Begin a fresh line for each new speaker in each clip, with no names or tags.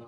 به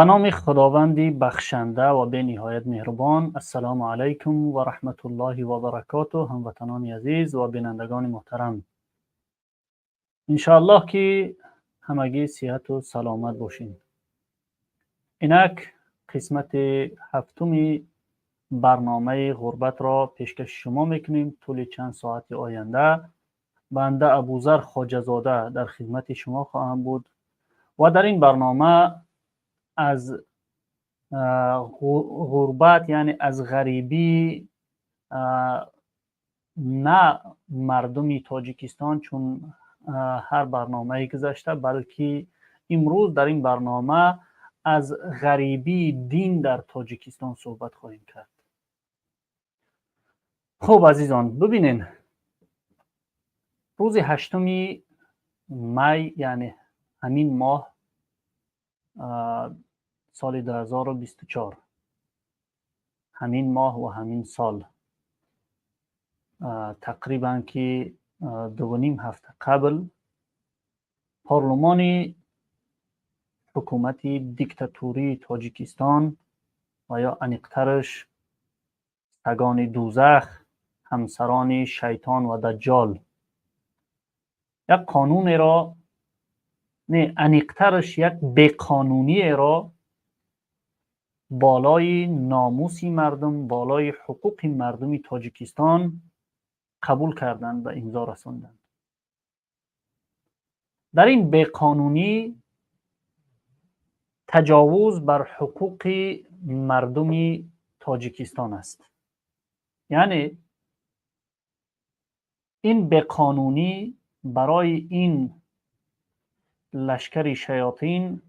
نام خداوندی بخشنده و به نهایت مهربان. السلام علیکم و رحمت الله و برکاته. هموطنان عزیز و بینندگان محترم، انشاءالله که همگی صحت و سلامت باشین. اینک قسمت هفتم برنامه غربت را پیشکش شما میکنیم. طول چند ساعت آینده بنده ابوذر خواجه‌زاده در خدمت شما خواهم بود و در این برنامه از غربت، یعنی از غریبی، نه مردمی تاجیکستان چون هر برنامه گذشته، بلکه امروز در این برنامه از غریبی دین در تاجیکستان صحبت خواهیم کرد. خب عزیزان، ببینین روز 8 می، یعنی همین ماه سال 2024، همین ماه و همین سال تقریبا که 2.5 هفته قبل پارلمان حکومت دیکتاتوری تاجیکستان و یا انیقترش سگان دوزخ، همسران شیطان و دجال، یک قانون را، نه انیقترش یک بیقانونی را بالای ناموسی مردم، بالای حقوق مردم تاجیکستان قبول کردند و امضا رساندند. در این بیقانونی تجاوز بر حقوق مردم تاجیکستان است. یعنی این بیقانونی برای این لشکر شیاطین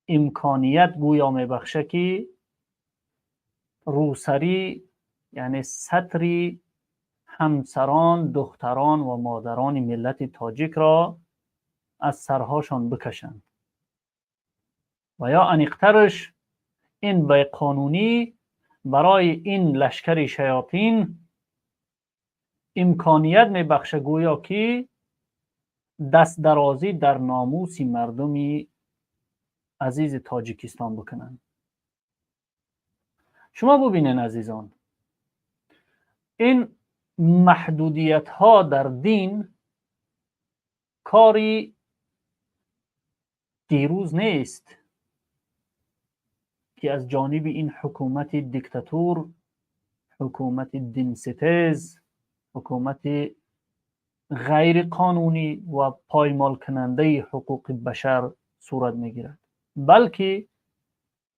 امکانیت گویا میبخشه که روسری، یعنی سطری همسران، دختران و مادران ملت تاجیک را از سرهاشان بکشند و یا انیقترش این بیقانونی برای این لشکر شیاطین امکانیت میبخشه گویا که دست درازی در ناموس مردم عزیز تاجیکستان بکنن. شما ببینین عزیزان، این محدودیت ها در دین کاری دیروز نیست که از جانب این حکومت دیکتاتور، حکومت دین ستیز، حکومت غیر قانونی و پایمال کننده حقوق بشر صورت میگیرد، بلکه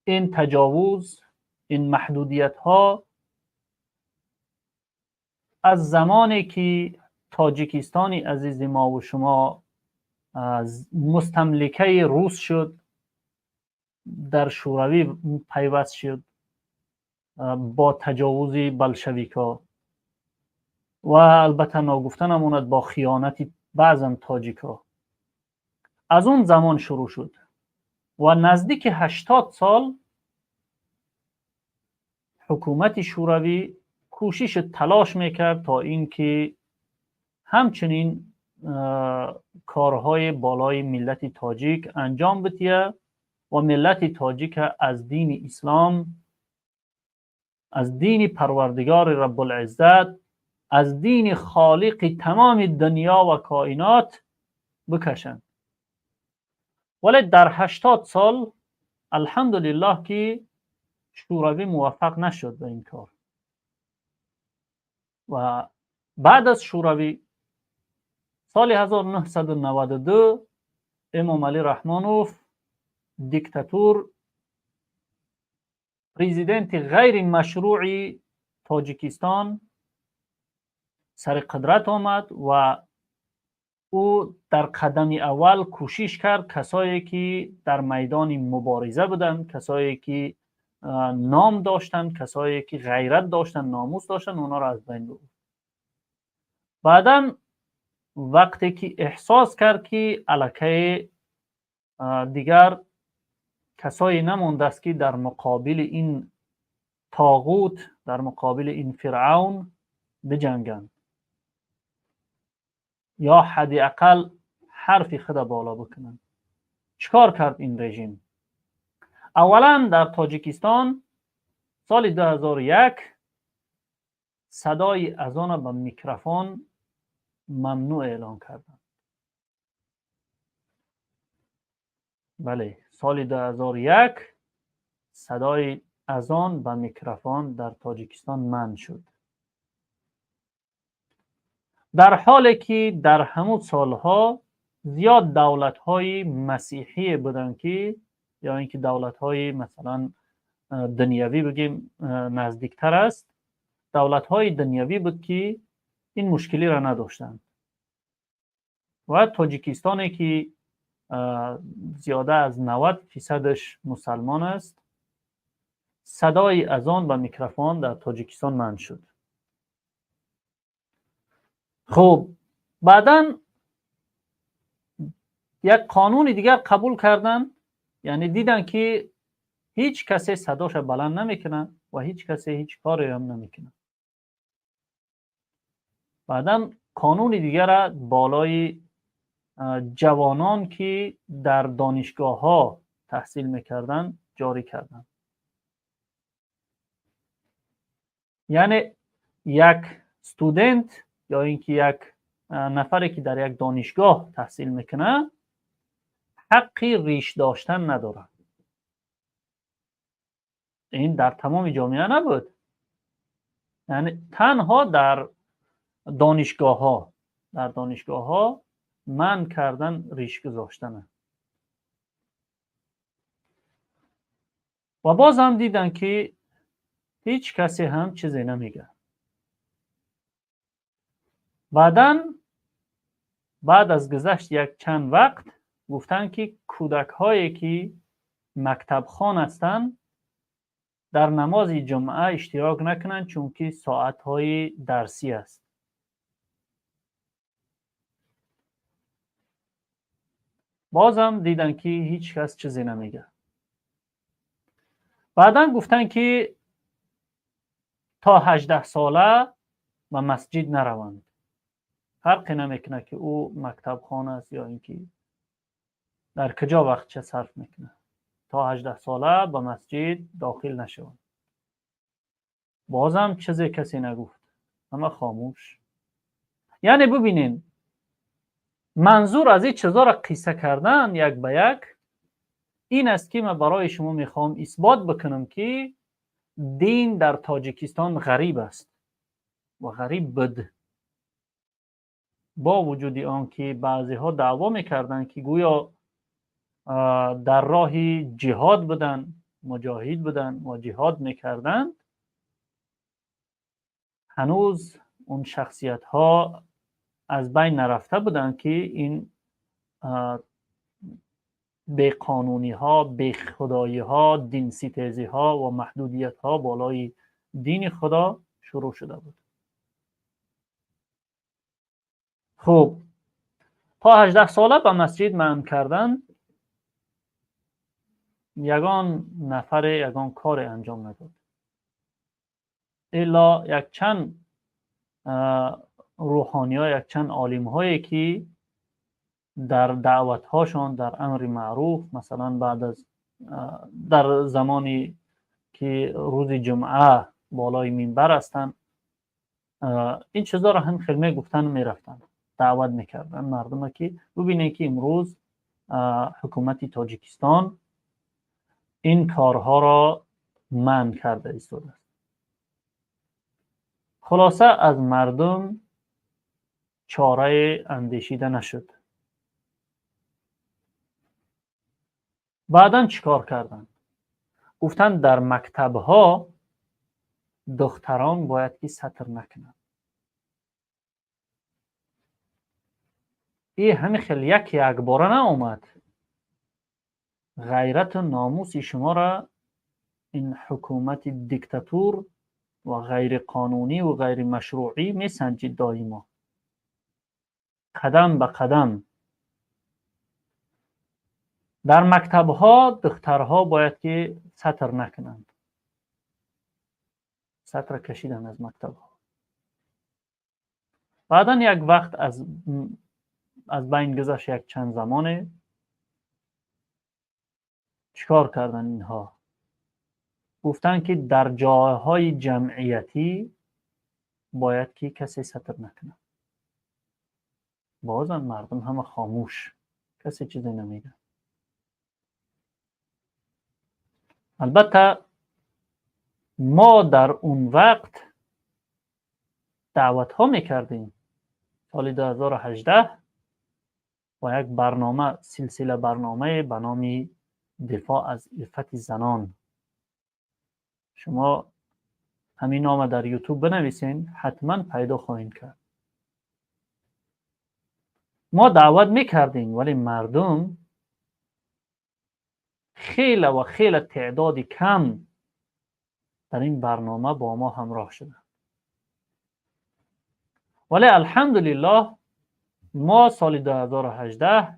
این تجاوز، این محدودیت ها از زمانی که تاجیکستانی عزیز ما و شما از مستملکه روس شد، در شوروی پیوست شد با تجاوز بلشویکا و البته ناگفته نماند با خیانت بعضا تاجیکا، از اون زمان شروع شد و نزدیک 80 سال حکومت شوروی کوشش تلاش میکرد تا اینکه همچنین کارهای بالای ملت تاجیک انجام بده و ملت تاجیک از دین اسلام، از دین پروردگار رب العزت، از دین خالق تمام دنیا و کائنات بکشند. ولی در 80 سال الحمدلله که شوروی موفق نشد به این کار و بعد از شوروی سال 1992 امام علی رحمانوف دیکتاتور، پرزیدنت غیر مشروع تاجیکستان سر قدرت آمد و او در قدم اول کوشش کرد کسایی که در میدان مبارزه بودند، کسایی که نام داشتند، کسایی که غیرت داشتند، ناموس داشتند، اونا را از بین برد. بعداً وقتی که احساس کرد که الکی دیگر کسایی نمانده است که در مقابل این طاغوت، در مقابل این فرعون بجنگند یا حداقل حرف خود بالا بکنند، چیکار کرد این رژیم؟ اولا در تاجیکستان سال 2001 صدای اذان به میکروفون ممنوع اعلان کردند. بله، سال 2001 صدای اذان به میکروفون در تاجیکستان منع شد، در حالی که در همون سالها زیاد دولت‌های مسیحی بودند که یا اینکه دولت‌های مثلا دنیوی بگیم نزدیکتر است، دولت‌های دنیوی بود که این مشکلی را نداشتند و تاجیکستانی که زیاده از 90% مسلمان است، صدای اذان به میکروفون در تاجیکستان منع شد. خب بعداً یک قانون دیگر قبول کردن، یعنی دیدن که هیچ کسی صداش بلند نمیکنه و هیچ کسی هیچ کاری هم نمیکنه. بعداً قانون دیگر را بالای جوانان که در دانشگاه ها تحصیل میکردن جاری کردن. یعنی یک استودنت یا اینکه یک نفری که در یک دانشگاه تحصیل میکنه حقی ریش داشتن نداره. این در تمام جامعه نبود، یعنی تنها در دانشگاه ها منع کردن ریش گذاشتن. و باز هم دیدن که هیچ کسی هم چیزی نمیگه. بعد از گذشت یک چند وقت گفتن که کودک هایی که مکتب خوان هستند در نماز جمعه اشتراک نکنند چون که ساعت های درسی است. بازم دیدن که هیچ کس چیزی نمیگه. بعداً گفتن که تا 18 ساله و مسجد نروند. فرقی نمیکنه که او مکتب خانه است یا اینکه در کجا وقت چه صرف میکنه. تا 18 ساله به مسجد داخل نشوند. بازم چیزی کسی نگفت، اما خاموش. یعنی ببینین منظور از این چیزا را قصه کردن یک به یک این است که من برای شما میخوام اثبات بکنم که دین در تاجیکستان غریب است و غریب بود. با وجود آن که بعضی ها دعوا میکردن که گویا در راه جهاد بودن مجاهد بودن و جهاد میکردند، هنوز اون شخصیت ها از بین نرفته بودند که این بی قانونی ها، بی خدایی ها، دین ستیزی ها و محدودیت ها بالای دین خدا شروع شده بود. خب تا 18 ساله به مسجد مهم کردن، یگان نفر یگان کار انجام نداد، الا یک چند روحانی ها، یک چند عالم هایی که در دعوت هاشون در امر معروف، مثلا بعد از در زمانی که روز جمعه بالای منبر هستند، این چیزا را هم خیلی گفتن میرفتن، دعوت میکردن مردم که ببینید که امروز حکومت تاجیکستان این کارها را منع کرده ایستاده است. خلاصه از مردم چاره اندیشیده نشد. بعداً چیکار کردن؟ گفتن در مکتب‌ها دختران باید که سطر نکنند. این همین خیلی یک باره نآمد. غیرت و ناموس شما را این حکومت دیکتاتور و غیر قانونی و غیر مشروعی میسنجید دائما. قدم به قدم در مکتب‌ها دخترها باید که سطر نکنند. سطر کشیدن از مکتب‌ها. بعداً یک وقت از بین گذشت، یک چند زمانه چیکار کردن اینها؟ گفتن که در جاهای جمعیتی باید که کسی سطر نکنه. بازم مردم همه خاموش، کسی چیزی نمیگه. البته ما در اون وقت دعوت ها میکردیم. سال 2018 و یک برنامه، سلسله برنامه به نام دفاع از عفت زنان. شما همین نام در یوتیوب بنویسین، حتما پیدا خواهید کرد. ما دعوت میکردیم ولی مردم خیلی و خیلی تعداد کم در این برنامه با ما همراه شدند. ولی الحمدلله ما سال 2018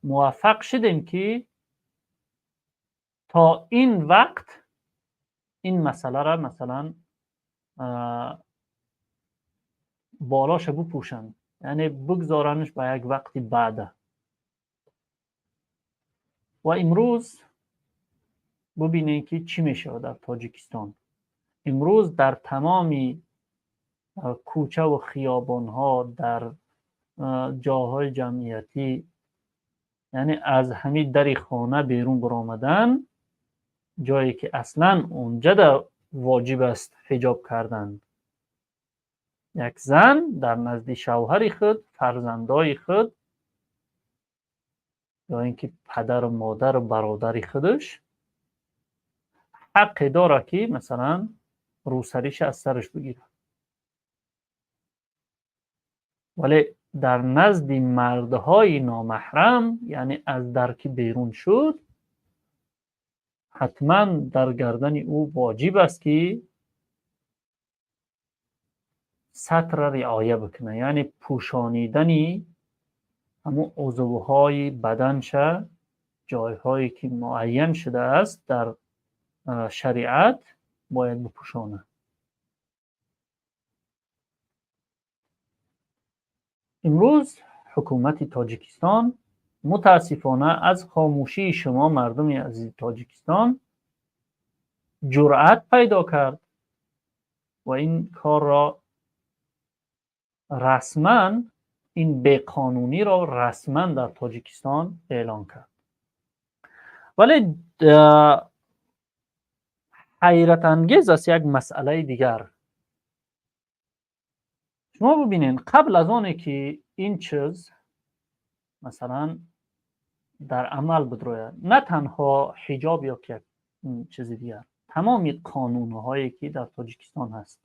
موفق شدیم که تا این وقت این مسئله را مثلا بالاش بپوشند، یعنی بگذارنش به یک وقتی بعده. و امروز ببینید که چی میشه در تاجیکستان. امروز در تمامی کوچه و خیابان ها، در جاهای جمعیتی، یعنی از همین در خانه بیرون برآمدن، جایی که اصلا اونجا واجب است حجاب کردن، یک زن در نزد شوهر خود، فرزندای خود، یا اینکه پدر و مادر و برادر خودش، حق داره که مثلا روسریش از سرش بگیره. ولی در نزد مردهای نامحرم، یعنی از در که بیرون شد، حتما در گردن او واجب است که ستر رعایه بکنه، یعنی پوشانیدنی همون عضوهای بدنش، جایهایی که معین شده است در شریعت، باید بپوشانه. امروز حکومت تاجیکستان متاسفانه از خاموشی شما مردم عزیز تاجیکستان جرأت پیدا کرد و این کار را رسما، این بیقانونی را رسما در تاجیکستان اعلان کرد. ولی حیرت انگیز است یک مسئله دیگر. شما ببینید قبل از آنه که این چیز مثلا در عمل بدروید، نه تنها حجاب یا که چیز دیگر. تمام قانون‌هایی که در تاجیکستان هست،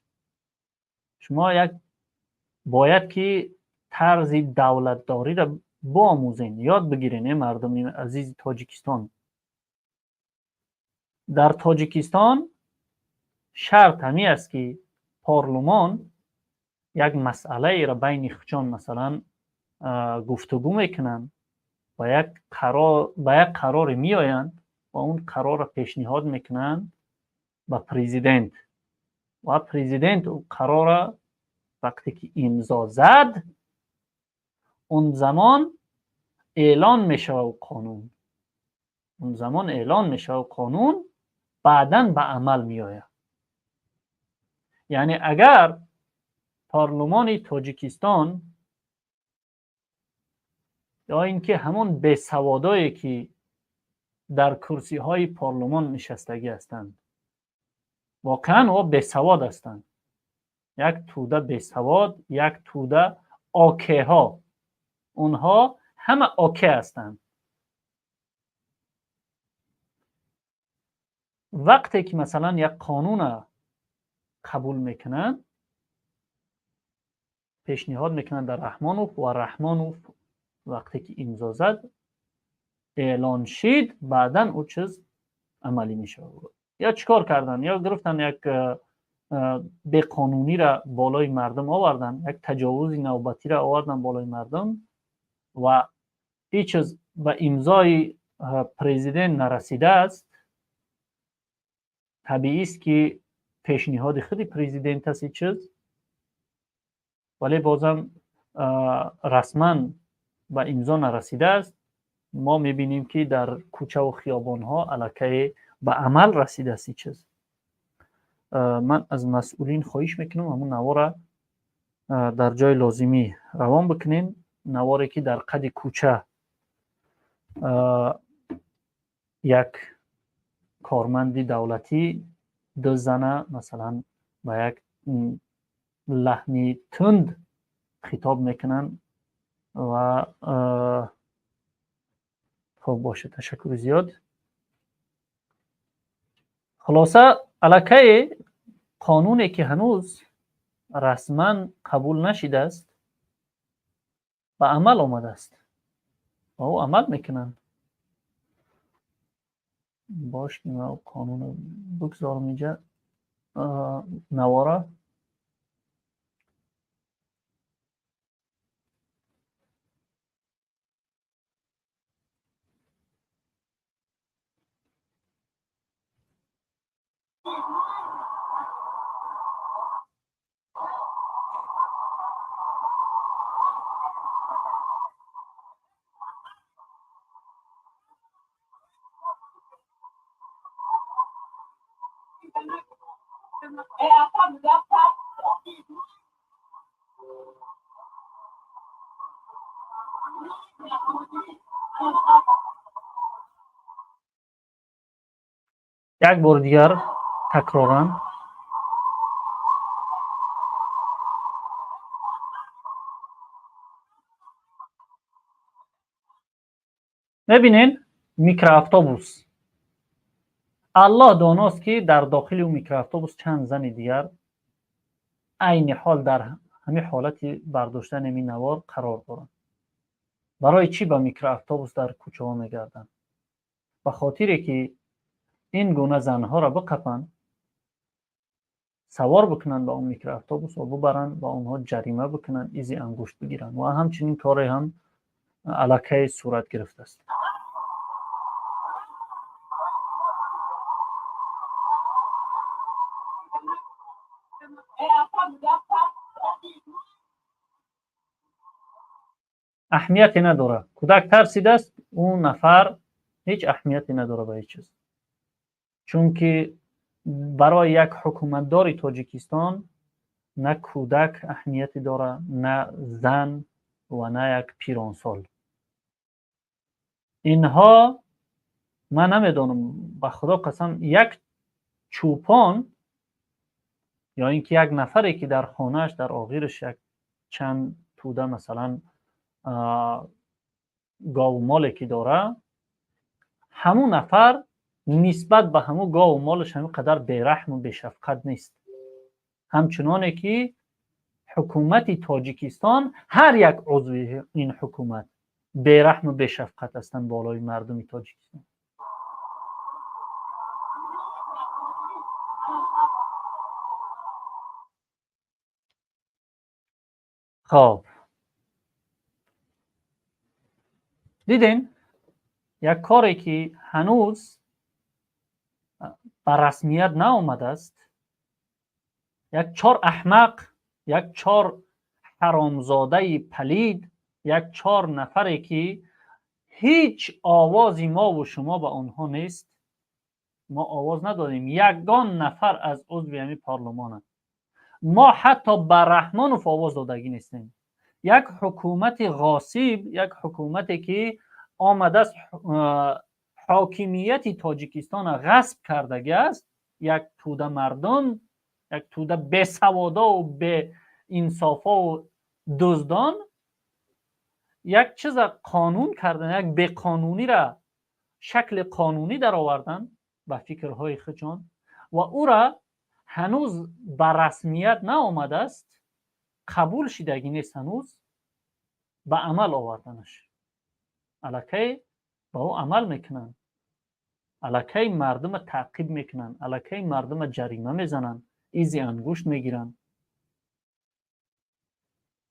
شما باید که طرز دولتداری را بیاموزین، یاد بگیرین. مردم عزیز تاجیکستان، در تاجیکستان شرط همی است که پارلمان یک مسئله را بین خودشان مثلا گفتگو میکنن و یک قرار می آیند و اون قرار را پیشنهاد میکنن به پرزیدنت و پرزیدنت اون قرار را وقتی که امضا زد، اون زمان اعلان میشه و قانون بعداً به عمل می آید. یعنی اگر پارلمان تاجیکستان یا اینکه همون بیسوادایی که در کرسی های پارلمان نشستگی هستند، واقعا او بیسواد هستند، یک توده بیسواد، یک توده آکه ها، اونها همه آکه هستند. وقتی که مثلا یک قانون قبول میکنن، پیشنهاد میکنن در رحمانوف و رحمانوف وقتی که امضا زد اعلان شد، بعدن او چیز عملی میشه. یا چیکار کردن؟ یا گرفتن یک به قانونی را بالای مردم آوردن، یک تجاوز نوبتی را آوردن بالای مردم و این چیز به امضای پرزیدنت نرسیده است. طبیعی است که پیشنهاد خود پرزیدنت است این چیز، ولی بازم رسما به امضا نرسیده است. ما میبینیم که در کوچه و خیابان ها الکی به عمل رسیده است این چیز. من از مسئولین خواهش میکنم همون نوار در جای لازمی روان بکنین. نواری که در قد کوچه یک کارمندی دولتی دو زنه مثلا با یک لحنی تند خطاب میکنن و خب باشه، تشکر زیاد. خلاصه الکی قانونی که هنوز رسما قبول نشده است به عمل آمده است و او عمل میکنن. باش که من قانون بگذارم اینجا نواره. یک بار دیگر تکرارن. ببینین میکرواتوبوس، الله داناست که در داخل اون میکرواتوبوس چند زن دیگر عین حال در همین حالت برداشتن این نوار قرار دارند. برای چی با میکرواتوبوس در کوچه ها میگردند؟ به خاطری که این گونه زنها را بقپن، سوار بکنن به اون میکرواتوبوس و ببرن با اونها جریمه بکنن، ایزی انگشت بگیرن و همچنین کار هم الکی صورت گرفته است. اهمیتی نداره. کودک ترسیده است، اون نفر هیچ اهمیتی نداره به هیچ چیز. چون که برای یک حکومتدار تاجیکستان نه کودک اهمیتی داره، نه زن و نه یک پیرانسال. اینها من نمیدونم، به خدا قسم، یک چوپان یا اینکه یک نفری که در خانهش در آغیرش یک چند توده مثلا گاو مالی که داره، همون نفر نسبت به همون گاو و مالش همین قدر بیرحم و بیشفقت نیست. همچنانه که حکومت تاجیکستان، هر یک عضو این حکومت بیرحم و بیشفقت هستند بالای مردم تاجیکستان. خب دیدین یک کاری که هنوز به رسمیت نآمده است، یک چهار احمق، یک چهار حرامزاده پلید، یک چهار نفری که هیچ آوازی ما و شما به آنها نیست، ما آواز ندادیم، یگان نفر از عضو همین پارلمان، ما حتی به رحمانوف آواز دادگی نیستیم. یک حکومت غاصب، یک حکومتی که آمده است حاکمیت تاجیکستان غصب کردگی است، یک توده مردم، یک توده بی‌سوادا و بی انصافا و دزدان یک چیز قانون کردن، یک بیقانونی را شکل قانونی در آوردن به فکرهای خودشان و او را هنوز به رسمیت نآمده است، قبول شدگی نیست، هنوز به عمل آوردنش. الکی با او عمل میکنن، الکی مردم تعقیب میکنن، الکی مردم جریمه میزنن، ایزی انگشت میگیرن،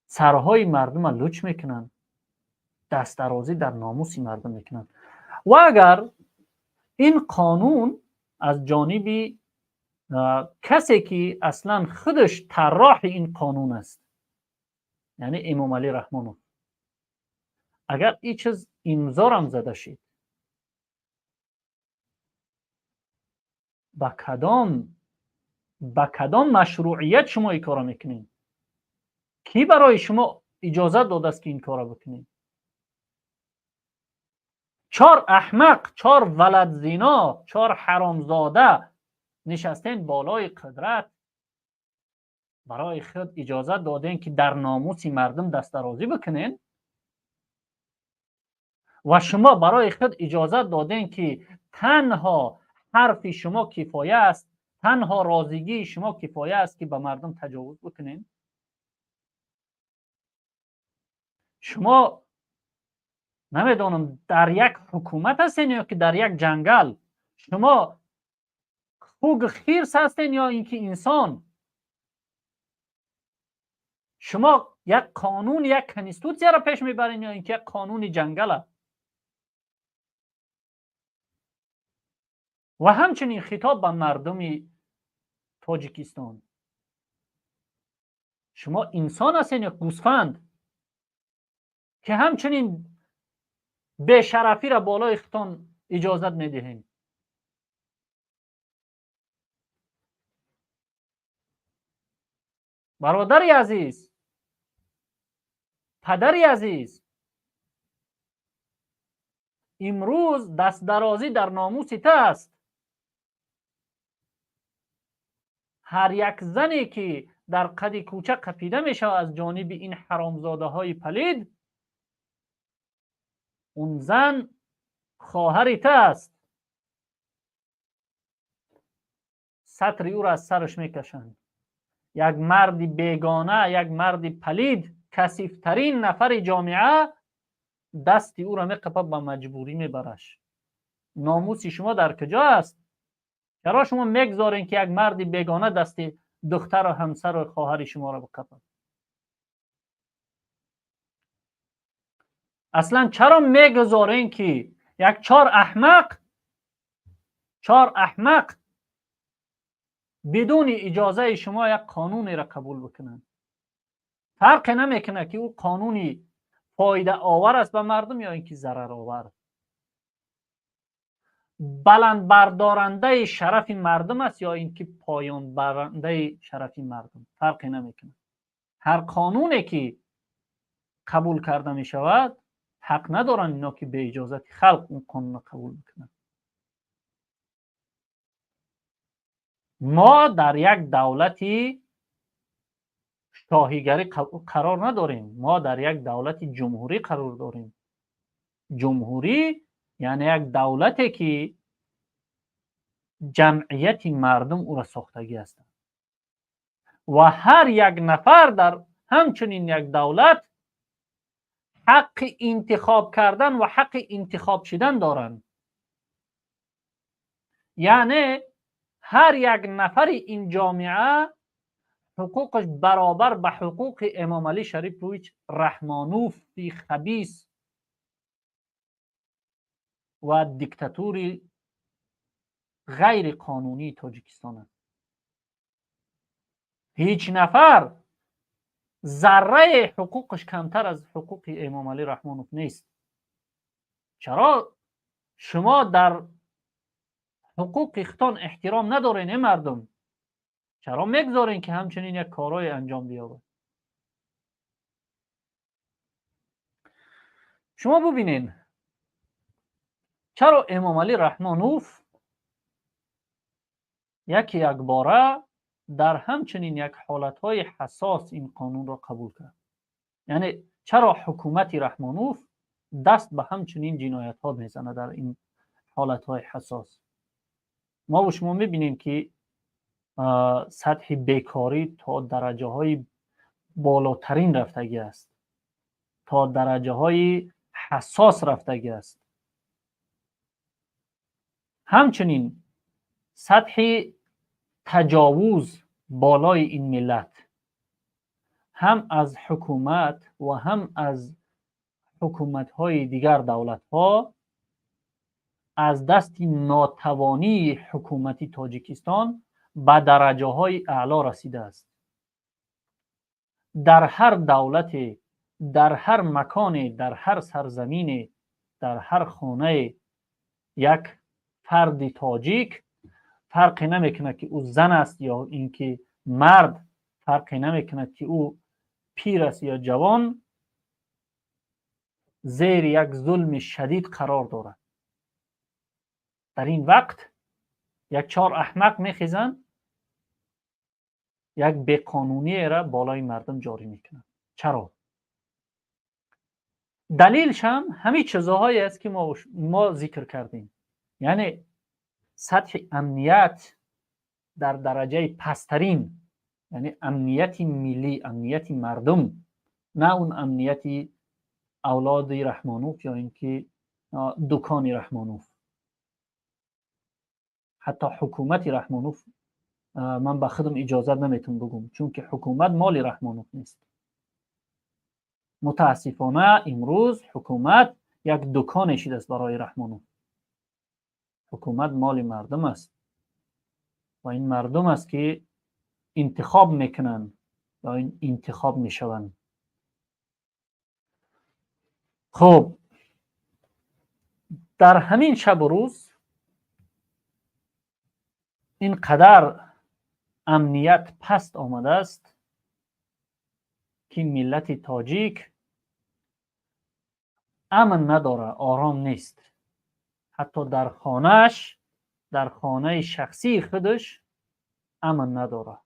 سرهای مردم لوچ میکنن، دست درازی در ناموس مردم میکنن. و اگر این قانون از جانب کسی که اصلا خودش طراح این قانون است، یعنی امام علی رحمانوف، اگر این چیز امضا هم زده شد، با کدام مشروعیت شما این کار میکنین؟ کی برای شما اجازه داده است که این کار بکنین؟ چهار احمق، چهار ولد زنا، چهار حرامزاده نشستین بالای قدرت، برای خود اجازه دادین که در ناموس مردم دست درازی بکنین و شما برای خود اجازه دادین که تنها حرف شما کفایه است، تنها رازیگی شما کفایه است که به مردم تجاوز بکنین. شما نمیدونم در یک حکومت هستین یا که در یک جنگل، شما خوگ خیرس هستین یا اینکه انسان؟ شما یک قانون، یک کنستیتوسیا را پیش میبرین یا اینکه یک قانون جنگل؟ و همچنین خطاب به مردم تاجیکستان، شما انسان هستین یا گوسفند که همچنین بی‌شرفی را بالای خودتان اجازت میدهین؟ برادری عزیز، پدری عزیز، امروز دست درازی در ناموس تو است. هر یک زنی که در قد کوچه قپیده میشه از جانب این حرامزاده های پلید، اون زن خواهر تو است. سطر او را از سرش میکشند. یک مرد بیگانه، یک مرد پلید، کثیفترین نفر جامعه دست او را میقپد، به مجبوری میبرش. ناموس شما در کجا است؟ چرا شما میگذارین که یک مرد بیگانه دست دختر و همسر و خواهر شما را بقپد؟ اصلا چرا میگذارین که یک چهار احمق بدون اجازه شما یک قانونی را قبول بکنن؟ فرق نمیکنه که او قانونی فایده آور است به مردم یا اینکه ضرر آور. بلند بردارنده شرف مردم است یا اینکه پایان برنده شرف مردم، فرقی نمیکنه. هر قانونی که قبول کرده می شود، حق ندارن اینا که به اجازت خلق اون قانون قبول بکنن. ما در یک دولتی شاهیگری قرار نداریم، ما در یک دولت جمهوری قرار داریم. جمهوری یعنی یک دولتی که جمعیت مردم او را ساختگی هستند و هر یک نفر در همچنین یک دولت حق انتخاب کردن و حق انتخاب شدن دارند. یعنی هر یک نفر این جامعه حقوقش برابر به حقوق امام علی شریف رویچ رحمانوف خبیث و دیکتاتوری غیر قانونی تاجیکستان است. هیچ نفر ذره حقوقش کمتر از حقوق امام علی رحمانوف نیست. چرا شما در حقوق خودتان احترام ندارین این مردم؟ چرا میگذارین که همچنین یک کارهای انجام بیاورد؟ شما ببینین چرا امام علی رحمانوف یک باره در همچنین یک حالتهای حساس این قانون را قبول کرد؟ یعنی چرا حکومت رحمانوف دست به همچنین جنایت ها میزنه در این حالتهای حساس؟ ما و شما میبینیم که سطح بیکاری تا درجه های بالاترین رفتگی است، تا درجه های حساس رفتگی است. همچنین سطح تجاوز بالای این ملت هم از حکومت و هم از حکومت های دیگر دولت ها از دست ناتوانی حکومتی تاجیکستان به درجه های اعلا رسیده است. در هر دولت، در هر مکان، در هر سرزمین، در هر خانه یک فرد تاجیک، فرقی نمیکنه که او زن است یا اینکه مرد، فرقی نمیکنه که او پیر است یا جوان، زیر یک ظلم شدید قرار دارد. در این وقت یک چهار احمق میخیزن، یک بیقانونی را بالای مردم جاری میکنن. چرا؟ دلیلش هم همین چیزهایی است که ما ذکر کردیم. یعنی سطح امنیت در درجه پسترین، یعنی امنیت ملی، امنیت مردم، نه اون امنیت اولاد رحمانوف یا اینکه دکان رحمانوف. حتی حکومت رحمانوف من به خودم اجازه نمیتونم بگم، چون که حکومت مال رحمانوف نیست. متاسفانه امروز حکومت یک دکان شده است برای رحمانوف. حکومت مال مردم است و این مردم است که انتخاب میکنن یا این انتخاب میشوند. خب در همین شب و روز اینقدر امنیت پست آمده است که ملت تاجیک امن نداره، آرام نیست. حتی در خانهش، در خانه شخصی خودش امن نداره.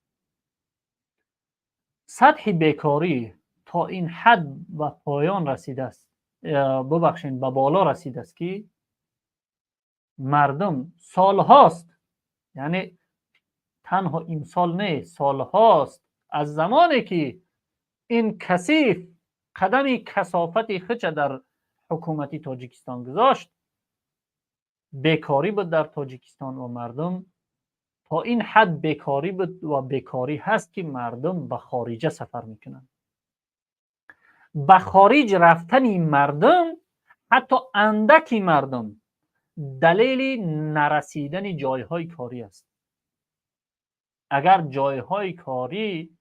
سطح بیکاری تا این حد و پایان رسیده است، ببخشید به بالا رسیده است که مردم سالهاست، یعنی تنها این سال نه، سالهاست از زمانی که این کثیف قدم کثافت خود در حکومتی تاجیکستان گذاشت، بیکاری بود در تاجیکستان و مردم تا این حد بیکاری بود و بیکاری هست که مردم به خارج سفر میکنن. به خارج رفتن این مردم، حتی اندکی مردم، دلیل نرسیدن جایهای کاری است. اگر جایهای کاری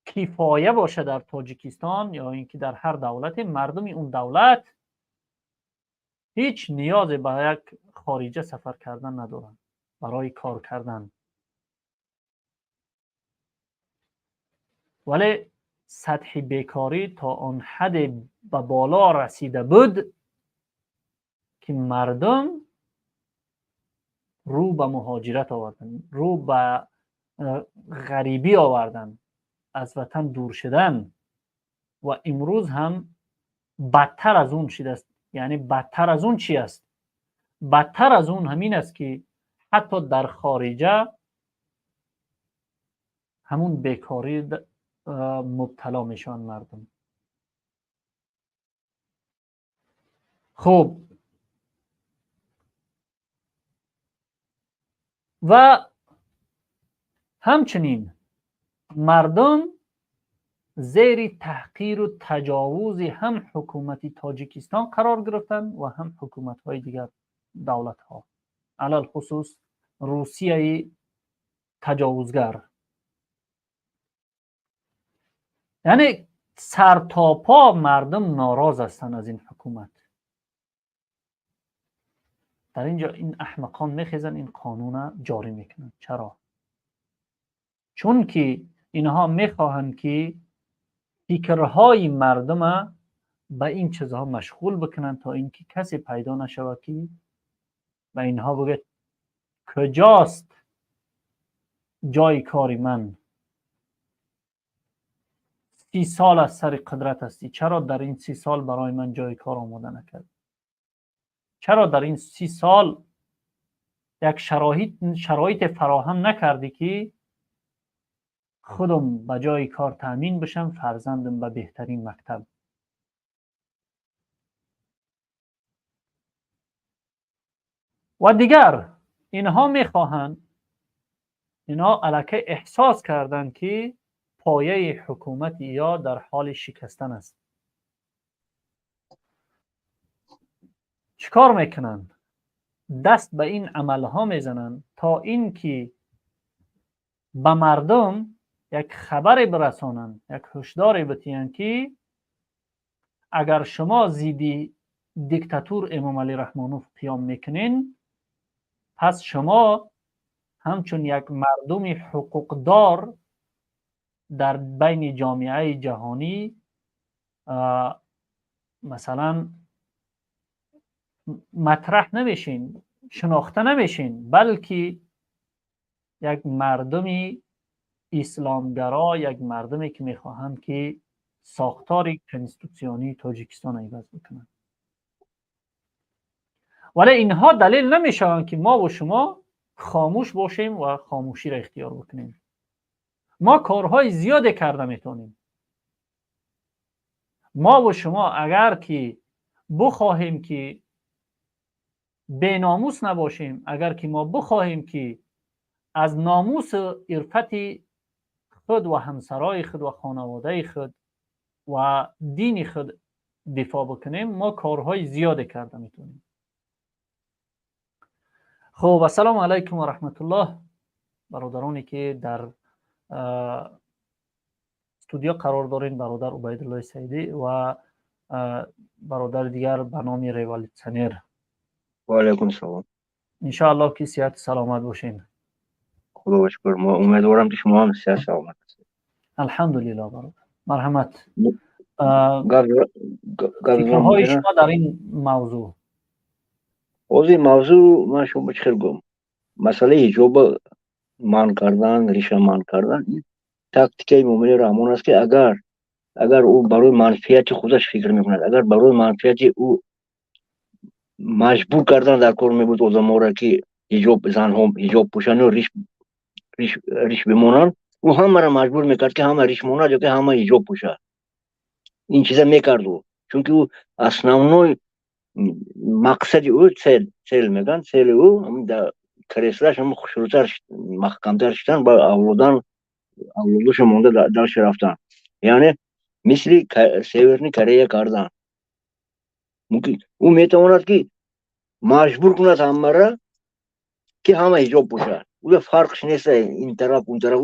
کفایه باشه در تاجیکستان یا اینکه در هر دولت، مردم اون دولت هیچ نیاز به یک خارجه سفر کردن ندارن برای کار کردن. ولی سطح بیکاری تا آن حد به بالا رسیده بود که مردم رو به مهاجرت آوردن، رو به غریبی آوردن، از وطن دور شدن و امروز هم بدتر از اون شده است. یعنی بدتر از اون چی است؟ بدتر از اون همین است که حتی در خارجه همون بیکاری مبتلا میشن مردم. خب و همچنین مردم زیر تحقیر و تجاوز هم حکومت تاجیکستان قرار گرفتن و هم حکومت های دیگر دولت ها، علل خصوص روسیه تجاوزگر. یعنی سر تا پا مردم ناراض هستند از این حکومت. در اینجا این احمقان میخیزن این قانون جاری میکنن. چرا؟ چون که اینها میخواهند که فکرهای مردم به این چیزها مشغول بکنن تا اینکه کسی پیدا نشود که و اینها بگه کجاست جای کاری من؟ 30 سال از سر قدرت هستی، چرا در این 30 سال برای من جای کار آماده نکرد؟ چرا در این 30 سال یک شرایط فراهم نکردی که خودم به جای کار تامین بشم، فرزندم به بهترین مکتب؟ و دیگر اینها میخواهند، اینها الکی احساس کردن که پایه حکومت یا در حال شکستن است. چیکار میکنن؟ دست به این عملها میزنن تا اینکه به مردم یک خبر برسانن، یک هشداری بتین که اگر شما ضد دیکتاتور امام علی رحمانوف قیام میکنین، پس شما همچون یک مردم حقوقدار در بین جامعه جهانی مثلا مطرح نمیشین، شناخته نمیشین، بلکه یک مردم اسلامگرا، یک مردمی که میخواهند که ساختار کنستیتوسیونی تاجیکستان عوض بکنند. ولی اینها دلیل نمیشوند که ما و شما خاموش باشیم و خاموشی را اختیار بکنیم. ما کارهای زیادی کرده میتونیم. ما و شما اگر که بخواهیم که بیناموس نباشیم، اگر که ما بخواهیم که از ناموس عرفت خود و همسرای خود و خانواده خود و دین خود دفاع بکنیم، ما کارهای زیادی کرده میتونیم. خب السلام علیکم و رحمت الله. برادرانی که در استودیو قرار دارین، برادر عبیدالله سعیدی و برادر دیگر به نام ریوالوشنر.
و علیکم سلام.
ان شاء الله که صحت سلامت باشین.
خدا با شکر. ما امیدوارم که شما هم صحت سلامت باشید.
الحمدلله برادر. مرحمت.
فکرهای
شما در این موضوع؟
این موضوع من شما بخیر گم. مسئله حجاب مان کردن، ریشه مان کردن، این تاکتیک مومن رحمان است که اگر او برای منفعت خودش فکر میکند، اگر برای منفعت او مجبور کردن در کار میبود آدم‌ها را که حجاب زنها حجاب پوشن و ریش بمونن، او همه را مجبور میکرد که همه ریش مونند یا که همه حجاب پوشن. این چیزا میکرد او، چون که او основной مقصد او цель میگن، цель او هم در کریسلش هم خوشروتر محکمتر شدن با اولادش مونده درش رفتن، یعنی مثل سیورنی کره کردن. ممکن او میتواند که مجبور کند همه را که همه حجاب پوشن. او فرقش نیست این طرف اون طرف،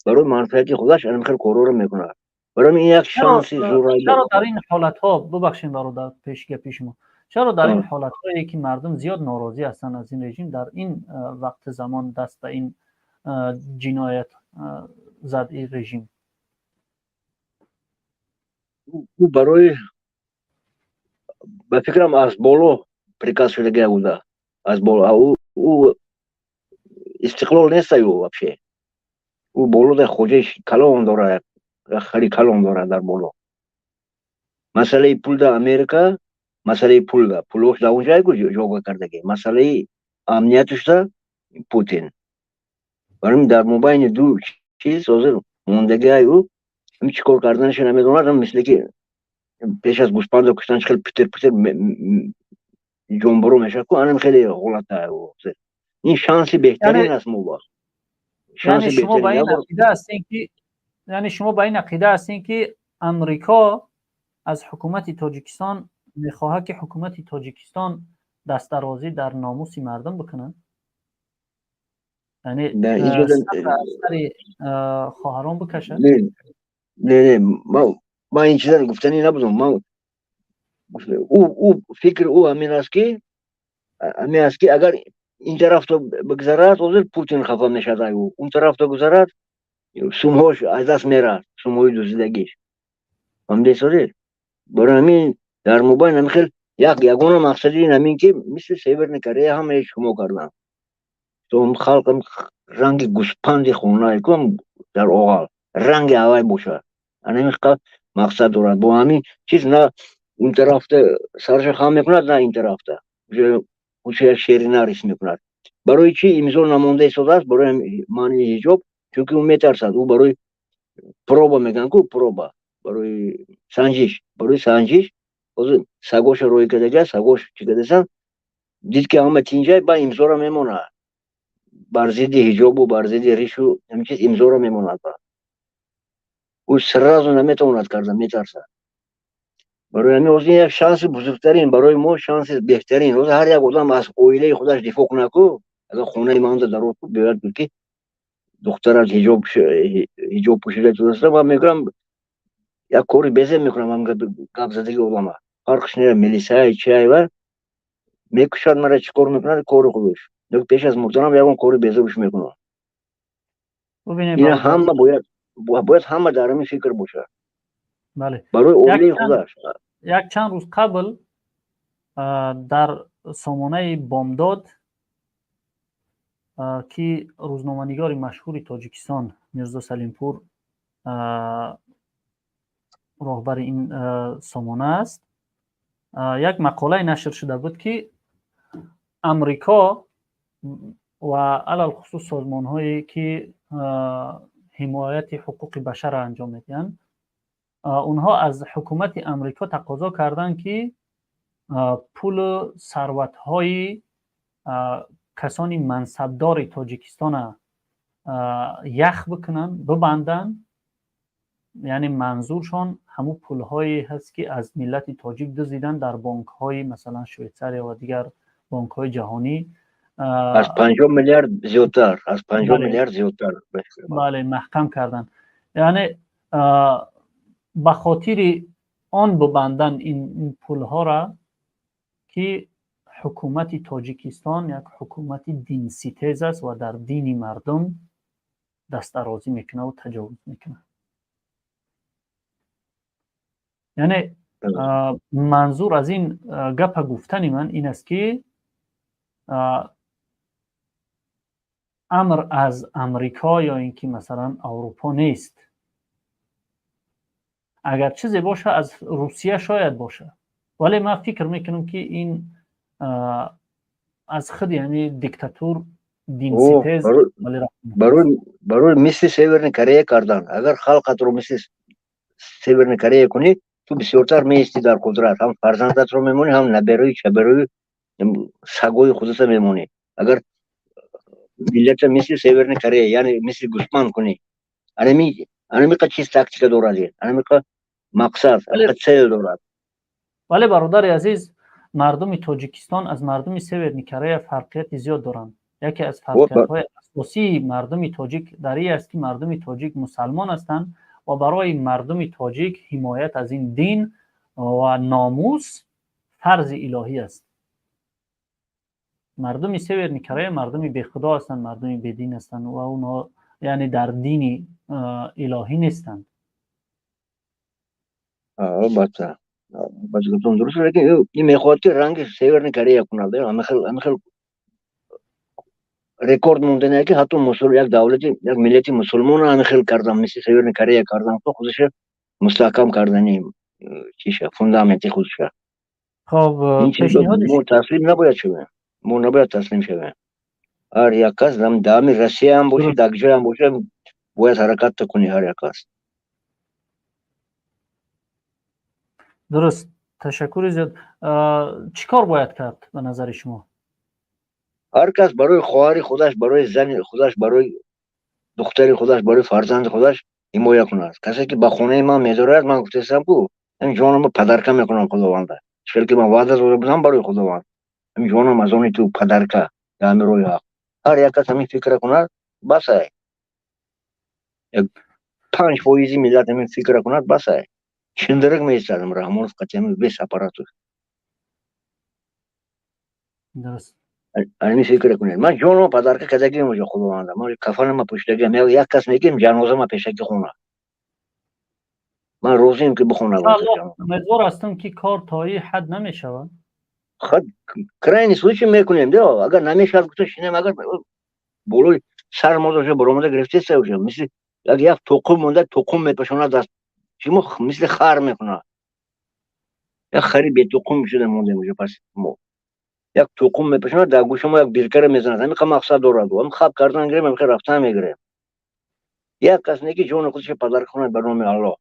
برای منفعت خودش الان کارو رو میکنه. برای این یک شانسی زورایی.
چرا در این حالت ها، ببخشید برادر پیش ما، چرا در این حالت هایی که مردم زیاد ناراضی هستند از این رژیم، در این وقت زمان دست به این جنایت زد این رژیم؟
او برای به فکرم از بالا پریکاز شده بوده، از بالا. او استقلال نیست او вообще. او بالا در خودش کلام داره، خیلی کلام داره در بالا. مسئله پول در امریکا، مسئله پولش در اونجا کجا جا کردگی، مسئله امنیتش در پوتین. برای در مبین دو چیز حاضر موندگی او همین چیکار کردنش نمیدونم، مثل که پیش از گوسپند کشتنش خیلی پتر جنبرو میشه که آنم خیلی غلطه او. این شانسی بهترین است موبا.
یعنی شما با این عقیده هستین که امریکا از حکومت تاجیکستان میخواهد که حکومت تاجیکستان دست درازی در ناموس مردم بکنه؟ یعنی سر خواهران بکشه؟
نه ما این چیزا گفتنی نبودم. ما او فکر او همین است که اگر این طرف تو بگذرد حاضر پوتین خفه میشد، او اون طرف تو گذرد سومهاش از دست میره، سومهای دوزیدگیش هم دیسازه. برای همین در موبایل همین خیلی یگانه مقصدی همین که مثل سیورن کره همه شما کردن تو هم خلق رنگ گوسپند خونه کن در آغال رنگ هوای باشه، همین مقصد دارد. با همین چیز نه اون طرف سرش خم میکند نه این طرف اوچه یک شیری نریس میکند. برای چی امضا نمانده ایستاده است؟ برای معنی حجاب، چون که اون میترسد. او برای پروبا میگن که پروبا برای سنجش سگوش روی کدگه سگوش چی کدسن دید که همه تینجای با امضا را میمونه بر ضد حجاب و بر ضد ریش و همین چیز امضا را میمونه. او سرازو نمیتواند کردن، میترسد. برای همین از این یک شانس بزرگترین برای ما، شانس بهترین روز هر یک آدم از اویله خودش دفاع کنه که اگر خونه مانده در رو بیاد که دختر از حجاب پوشیده تو و میگم یک کاری بیزه میکنم هم گپ زدگی آدم فرقش نیست ملیسای چای و میکشد مرا چی کار میکنه کار خودش دیگه پیش از مردنم یکون کاری بیزه بش میکنه. این همه باید همه در همین فکر باشه.
بله.
برای اولی خودش
یک چند روز قبل در سامانه بامداد که روزنامه‌نگار مشهور تاجیکستان میرزا سلیمپور راهبر این سامانه است، یک مقاله نشر شده بود که امریکا و علل خصوص سازمان هایی که حمایت حقوق بشر انجام میدن اونها از حکومت امریکا تقاضا کردن که پول ثروت های کسانی منصبدار تاجیکستان یخ بکنن ببندن. یعنی منظورشان همون پول هایی هست که از ملت تاجیک دزدیدن در بانک های مثلا شویتزاری و دیگر بانک های جهانی
از 50 میلیارد زیادتر میلیارد زیادتر
بله محکم کردن. یعنی به خاطر آن ببندن این پول ها را که حکومت تاجیکستان یک حکومت دین ستیز است و در دین مردم دست درازی میکنه و تجاوز میکنه. یعنی منظور از این گپ گفتن من این است که امر از امریکا یا اینکه مثلا اروپا نیست. اگر چیزی باشه از روسیه شاید باشه، ولی من فکر میکنم که این از خود یعنی دیکتاتور دین ستیز
برای مثل سیورن کره کردن. اگر خلقت رو مثل سیورن کره کنی تو بسیارتر میستی در قدرت، هم فرزندت رو میمونی هم نبروی چبروی سگوی خودت میمونی. اگر ملت مثل سیورن کره یعنی مثل گوسپند کنی انمی که چیز تاکتیک دارد، انمی که مقصد سیل دارد.
ولی برادر عزیز مردم تاجیکستان از مردم سیورن کره فرقیت زیاد دارند. یکی از فرقیت‌های اساسی مردم تاجیک در این است که مردم تاجیک مسلمان هستند و برای مردم تاجیک حمایت از این دین و ناموس فرض الهی است. مردم سیورن کره مردم بی خدا هستند، مردم بی دین هستند و اونها یعنی در دین الهی نیستند.
البته گفتم درست است که این میخواد که رنگ سیورن کره کنه. همه خیلی رکورد مونده نه که حتی یک دولت یک ملت مسلمان هم خیلی کردن مثل سیورن کره کردن که خودش مستحکم کردنی چیشه فوندامنتی خودشه.
خب
این چیز ما تسلیم نباید شویم، ما نباید تسلیم شویم. هر یک کس در روسیه هم باشه، در کجا هم باشه، باید حرکت کنی هر یک کس.
درست. تشکر زیاد. چیکار باید کرد به نظر شما؟
هر کس برای خواهر خودش، برای زن خودش، برای دختر خودش، برای فرزند خودش حمایت کند. کسی که به خانه من میذارد، من گفتم کو این جانم پدرکه میکنم خداونده. چون که من وعده داده بودم برای خداوند، این جانم از آن تو پدرکه در روی حق. هر یک کس همین فکر کند بس است. یک 5% ملت همین فکر کند بس است. شندرک میستادم رحمان قطعی بیس اپاراتو.
درست.
همین فکر کنید. من جانم پدرکه کداگی میشه خداونده. من کفن ما پشتگی میام، یک کس میگیم جنازه ما پیشکی خونه. من روزیم که بخونه واسه
انشاءالله
جان.
امیدوار هستم که کار تا این حد نمیشود.
خود کرایه سوچ میکنیم دیو. اگر نمیشه گفتم شینم، اگر بولوی سر ما دوشه برآمده گرفته سوشه، مثل یک توقم مونده، توقم میپشونه دست چیمو مثل خر میکنه. یک خری به توقم شده مونده میشه. پس ما یک توقم میپشونه در گوش ما یک بیرکر میزنه. همین که مقصد دارد. هم خواب کردن گیریم، هم که رفتن میگیریم. یک کس نیکی جون خودش پدر کنه به نام الله.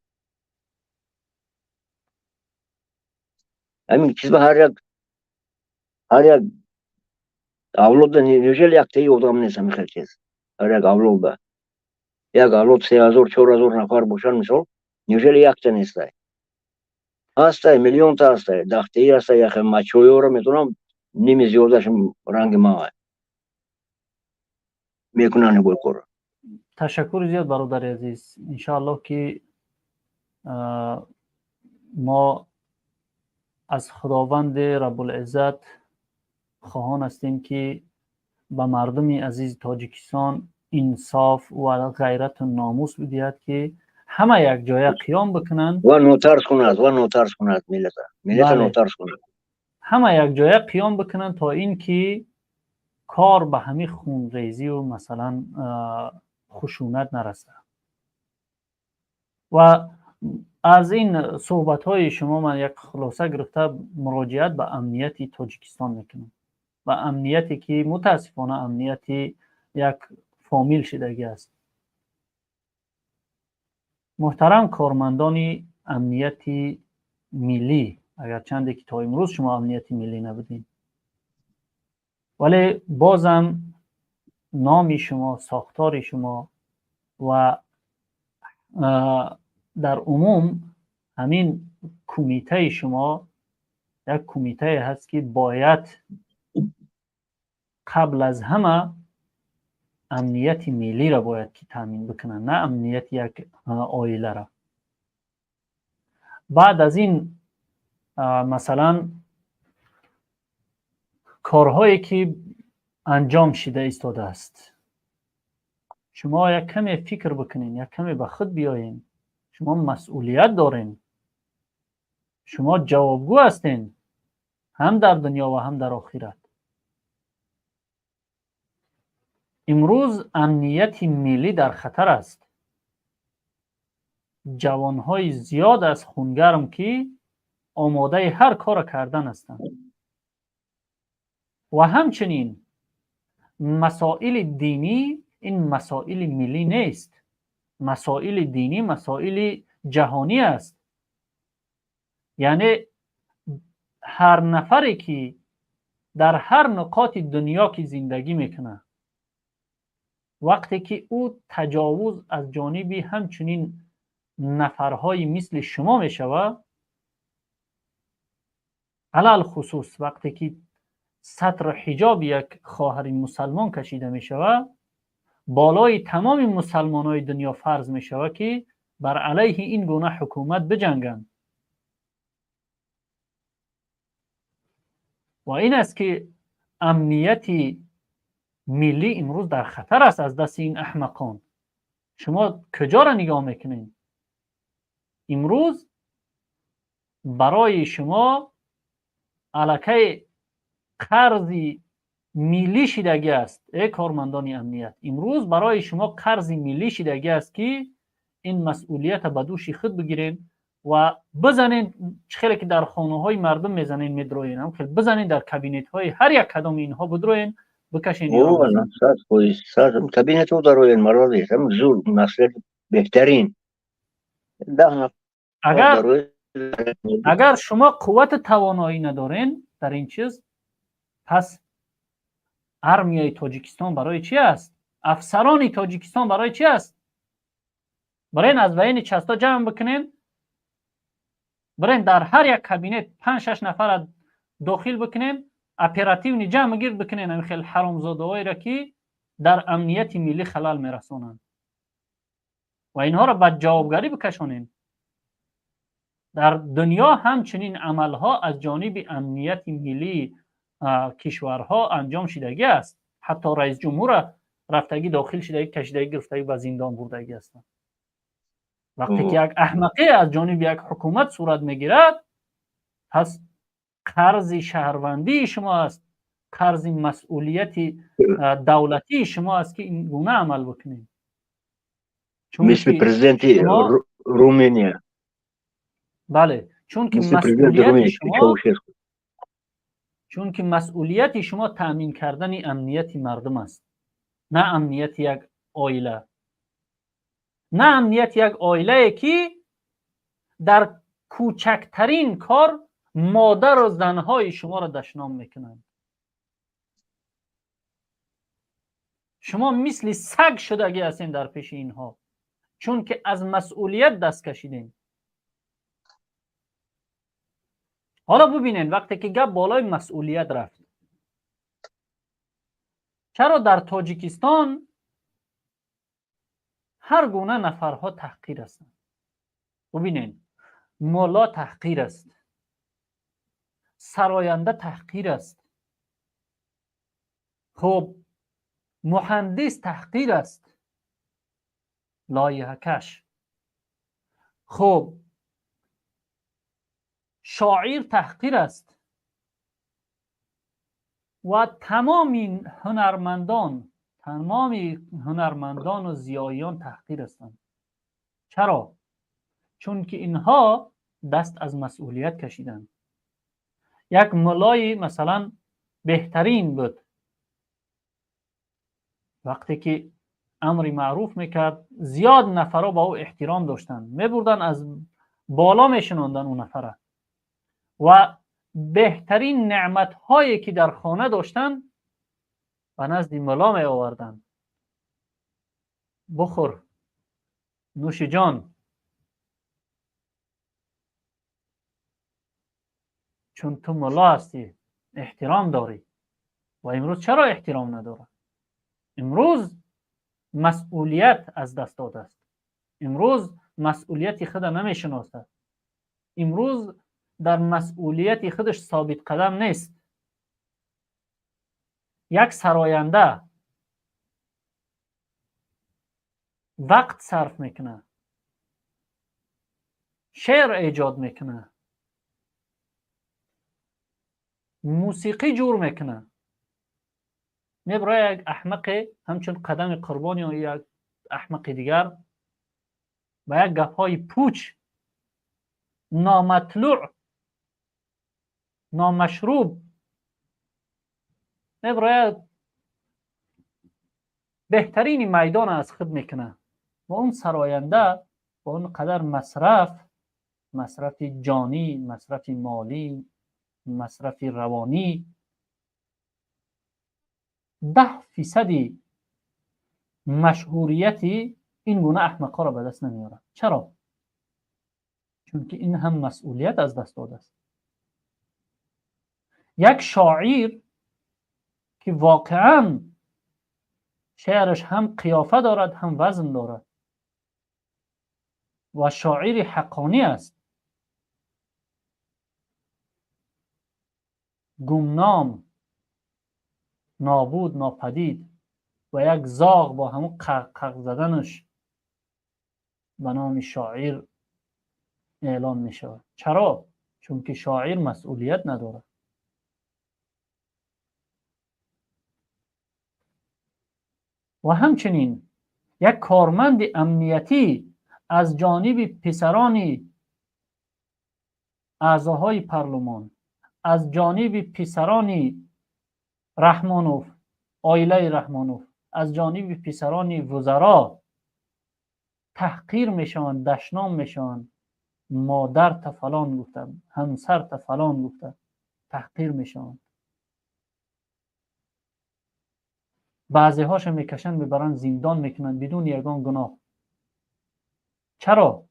همین چیز به هر یک اولاد نیوژل یک تایی آدم نیست. همین خیلی چیز هر یک اولاد یک اولاد 3000 4000 نفر باشن مثال نیوژل یک تا نیست. هسته میلیون تا هسته دختری هسته یک مچویو رو میتونم نیمی زیادش رنگ ما میکنن بای کار.
تشکر زیاد برادر عزیز. انشاءالله که ما از خداوند رب العزت خواهان هستیم که به مردم عزیز تاجیکستان انصاف و غیرت و ناموس بدهد که همه یک جای قیام بکنند
و نوترس کند ملت
بله،
نوترس کند.
همه یک جای قیام بکنند تا این که کار به همین خونریزی و مثلا خشونت نرسه. و از این صحبت های شما من یک خلاصه گرفته مراجعت به امنیت تاجیکستان میکنم و امنیتی که متاسفانه امنیتی یک فامیل شدگی است. محترم کارمندان امنیتی ملی، اگر چنده که تا امروز شما امنیتی ملی نبودین، ولی بازم نام شما، ساختار شما و در عموم همین کمیته شما یک کمیته هست که باید قبل از همه امنیت ملی را باید که تامین بکنن، نه امنیت یک عائله را. بعد از این مثلا کارهایی که انجام شده ایستاده است، شما یک کمی فکر بکنین، یک کمی به خود بیاین. شما مسئولیت دارین، شما جوابگو هستین، هم در دنیا و هم در آخرت. امروز امنیت ملی در خطر است. جوانهای زیاد از خونگرم که آماده هر کار کردن هستند و همچنین مسائل دینی این مسائل ملی نیست. مسائل دینی مسائل جهانی است. یعنی هر نفری که در هر نقاط دنیا که زندگی میکنه، وقتی که او تجاوز از جانبی همچنین نفرهای مثل شما میشود، علل خصوص وقتی که سطر حجاب یک خواهر مسلمان کشیده میشود، بالای تمام مسلمانای دنیا فرض میشود که بر علیه این گونه حکومت بجنگند. و این است که امنیت ملی امروز در خطر است از دست این احمقان. شما کجا را نگاه میکنین؟ امروز برای شما الکی قرض ملی شدگی است. ای کارمندان امنیت، امروز برای شما قرض ملی شدگی است که این مسئولیت به دوش خود بگیرین و بزنین. خیلی که در خانه های مردم میزنین میدروین، هم خیلی بزنین در کابینت های هر یک کدام اینها بدروین بکشین یار
او
بزن.
100% کابینه تو داره این مراد است هم زور مسئله بهترین 10 نفر
اگر
داره.
اگر شما قوت توانایی ندارین در این چیز، پس ارمیای تاجیکستان برای چی است؟ افسران تاجیکستان برای چی است؟ برین از بین چستا جمع بکنین، برین در هر یک کابینت 5-6 نفر داخل بکنین، اپراتیو جمع گیر بکنین، این خیلی حرامزاده‌هایی را که در امنیت ملی خلل میرسونند و اینها را به جوابگری بکشونین. در دنیا همچنین عملها از جانب امنیت ملی کشورها انجام شدگی است. حتی رئیس جمهور رفتگی داخل شدگی، کشیدگی، گرفتگی و زندان بردگی هستند. وقتی که یک احمقی از جانب یک حکومت صورت میگیرد، پس قرض شهروندی شما است، قرض مسئولیت دولتی شما است که این گونه عمل بکنید.
مثل پرزیدنت رومانیا.
بله، چون که مسئولیت شما تأمین کردن امنیت مردم است، نه امنیت یک عائله. نه امنیت یک عائله که در کوچکترین کار مادر و زنهای شما را دشنام میکنند. شما مثل سگ شدگی هستین در پیش اینها، چون که از مسئولیت دست کشیدین. حالا ببینین وقتی که گپ بالای مسئولیت رفت، چرا در تاجیکستان هر گونه نفرها تحقیر هستند؟ ببینین، مولا تحقیر است، سراینده تحقیر است، خب مهندس تحقیر است، لایحه کش، خب شاعر تحقیر است و تمام هنرمندان و زیایان تحقیر هستند. چرا؟ چون که اینها دست از مسئولیت کشیدند. یک ملای مثلا بهترین بود، وقتی که امر معروف میکرد زیاد نفرها با او احترام داشتن، میبردن از بالا میشناندن اون نفره و بهترین نعمت هایی که در خانه داشتن و نزد ملا می آوردن. بخور، نوش جان، چون تو ملا هستی، احترام داری. و امروز چرا احترام نداره؟ امروز مسئولیت از دست داده است. امروز مسئولیت خود نمیشناسه. امروز در مسئولیت خودش ثابت قدم نیست. یک سراینده وقت صرف میکنه، شعر ایجاد میکنه، موسیقی جور میکنه، میبره یک احمق همچون قدم قربانی یا یک احمق دیگر با یک گپهای پوچ، نامطلوع، نامشروب، میبره بهترین میدان از خود میکنه و اون سراینده با اون قدر مصرف جانی، مصرف مالی، مصرف روانی 10% مشهوریتی این گونه احمقا را به دست نمیاره. چرا؟ چون که این هم مسئولیت از دست داده است. یک شاعر که واقعا شعرش هم قیافه دارد هم وزن دارد و شاعر حقانی است، گمنام، نابود، ناپدید و یک زاغ با همون قق زدنش به نام شاعر اعلان می شود. چرا؟ چون که شاعر مسئولیت نداره. و همچنین یک کارمند امنیتی از جانب پسران اعضاهای پارلمان، از جانب پسران رحمانوف آیله رحمانوف از جانب پسران وزرا تحقیر میشوند، دشنام میشوند. مادر تا فلان گفتم، همسر تا فلان گفتم، تحقیر میشوند. بعضی هاش میکشن میبرن زندان میکنن بدون یگان گناه. چرا؟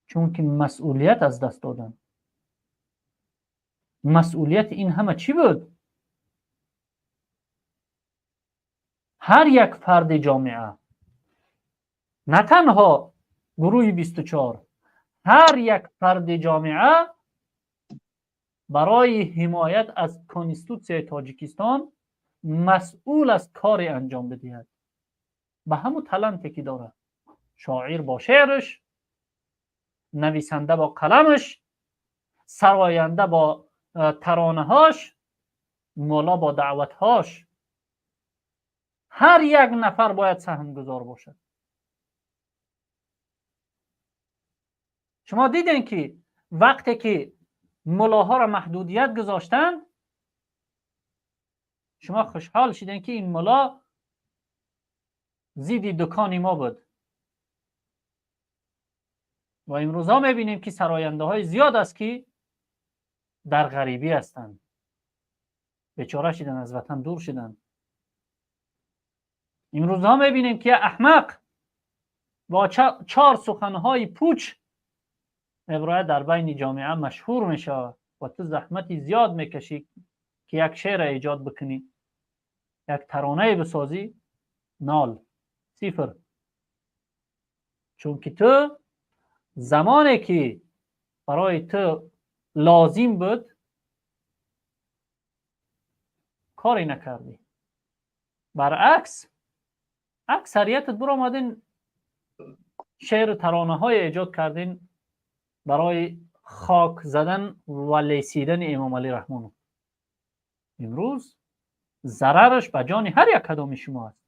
چون که مسئولیت از دست دادن. مسئولیت این همه چی بود؟ هر یک فرد جامعه، نه تنها گروه 24، هر یک فرد جامعه برای حمایت از کنستیتوسیای تاجیکستان مسئول از کار انجام بدهد. به همون تلنتی که داره، شاعر با شعرش، نویسنده با قلمش، سراینده با ترانه هاش، مولا با دعوت هاش، هر یک نفر باید سهم گذار باشد. شما دیدین که وقتی که ملاها را محدودیت گذاشتن، شما خوشحال شدین که این ملا زیدی دکان ما بود. و امروزها میبینیم که سراینده های زیاد است که در غریبی هستند، بیچاره شدن، از وطن دور شدن. امروزها میبینیم که احمق با 4 سخنهای پوچ ابراهیم در بین جامعه مشهور میشه و تو زحمتی زیاد میکشی که یک شعر ایجاد بکنی، یک ترانه بسازی، نال، صفر. چون که تو زمانی که برای تو لازم بود کاری نکردی. برعکس اکثریتت برو آمدین شعر و ترانه های ایجاد کردین برای خاک زدن و لیسیدن امام علی رحمانو. امروز ضررش به جان هر یک کدام شما است.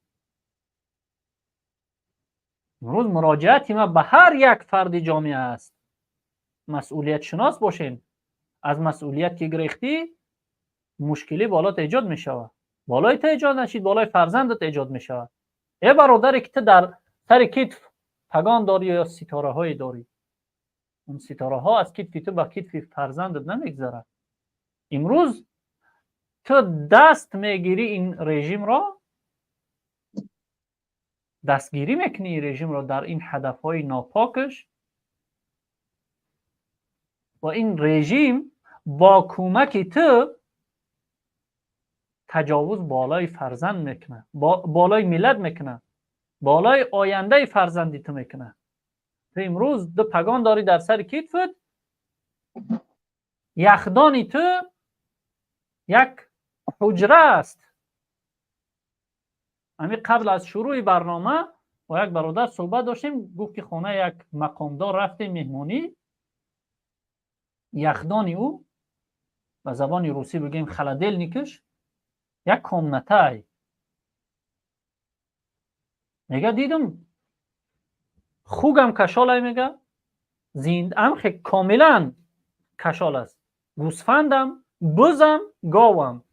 امروز مراجعت ما به هر یک فرد جامعه است. مسئولیت شناس باشین. از مسئولیت که گرفتی مشکلی بالات ایجاد می شود. بالای تو ایجاد نشید، بالای فرزندت ایجاد می شود. ای برادری که تو در سر کتف پگان داری یا ستاره های داری، اون ستاره ها از کتف تو به کتف فرزندت نمیگذره. امروز تو دست میگیری این رژیم را، دستگیری میکنی رژیم را در این هدف های ناپاکش و این رژیم با کمک تو تجاوز بالای فرزند میکنه، بالای ملت میکنه، بالای آینده فرزندی تو میکنه. تو امروز دو پگان داری در سر کتفت، یخدانی تو یک حجره است. همین قبل از شروع برنامه با یک برادر صحبت داشتیم، گفت که خانه یک مقامدار رفتیم مهمانی، یخدانی او به زبان روسی بگیم خلدلنیکش یک کامنتای. میگه دیدم خوگم کشال، میگه زیندم خیلی کاملا کشال است، گوسفندم، بزم، گاوم.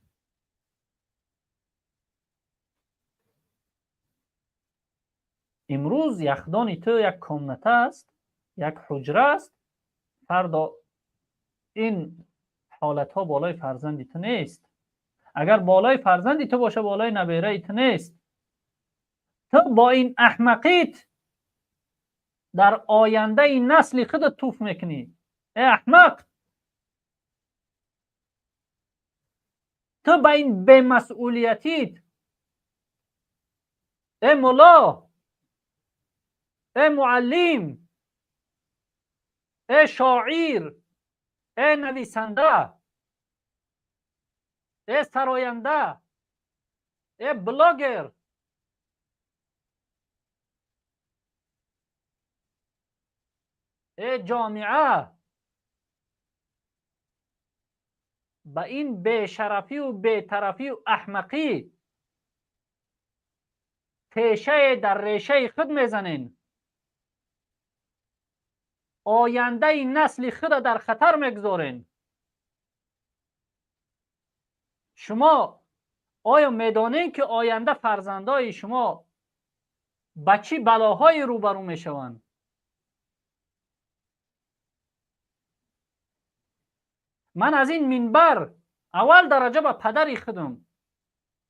امروز یخدان تو یک کامنته است، یک حجره است. فردا این حالت ها بالای فرزندی تو نیست. اگر بالای فرزندی تو باشه بالای نبیره تو نیست. تو با این احمقیت در آینده این نسل خودت توف میکنی. ای احمق، تو با این بی‌مسئولیتیت، ای مولا، ای معلم، ای شاعر، ای نویسنده، ای سراینده، ای بلاگر، ای جامعه، با این بی‌شرفی و بی‌طرفی و احمقی تیشه در ریشه خود میزنین. آینده این نسل خود در خطر میگذارین. شما آیا میدانید که آینده فرزندای شما با چی بلاهای روبرو میشوند؟ من از این منبر اول درجه به پدری خودم،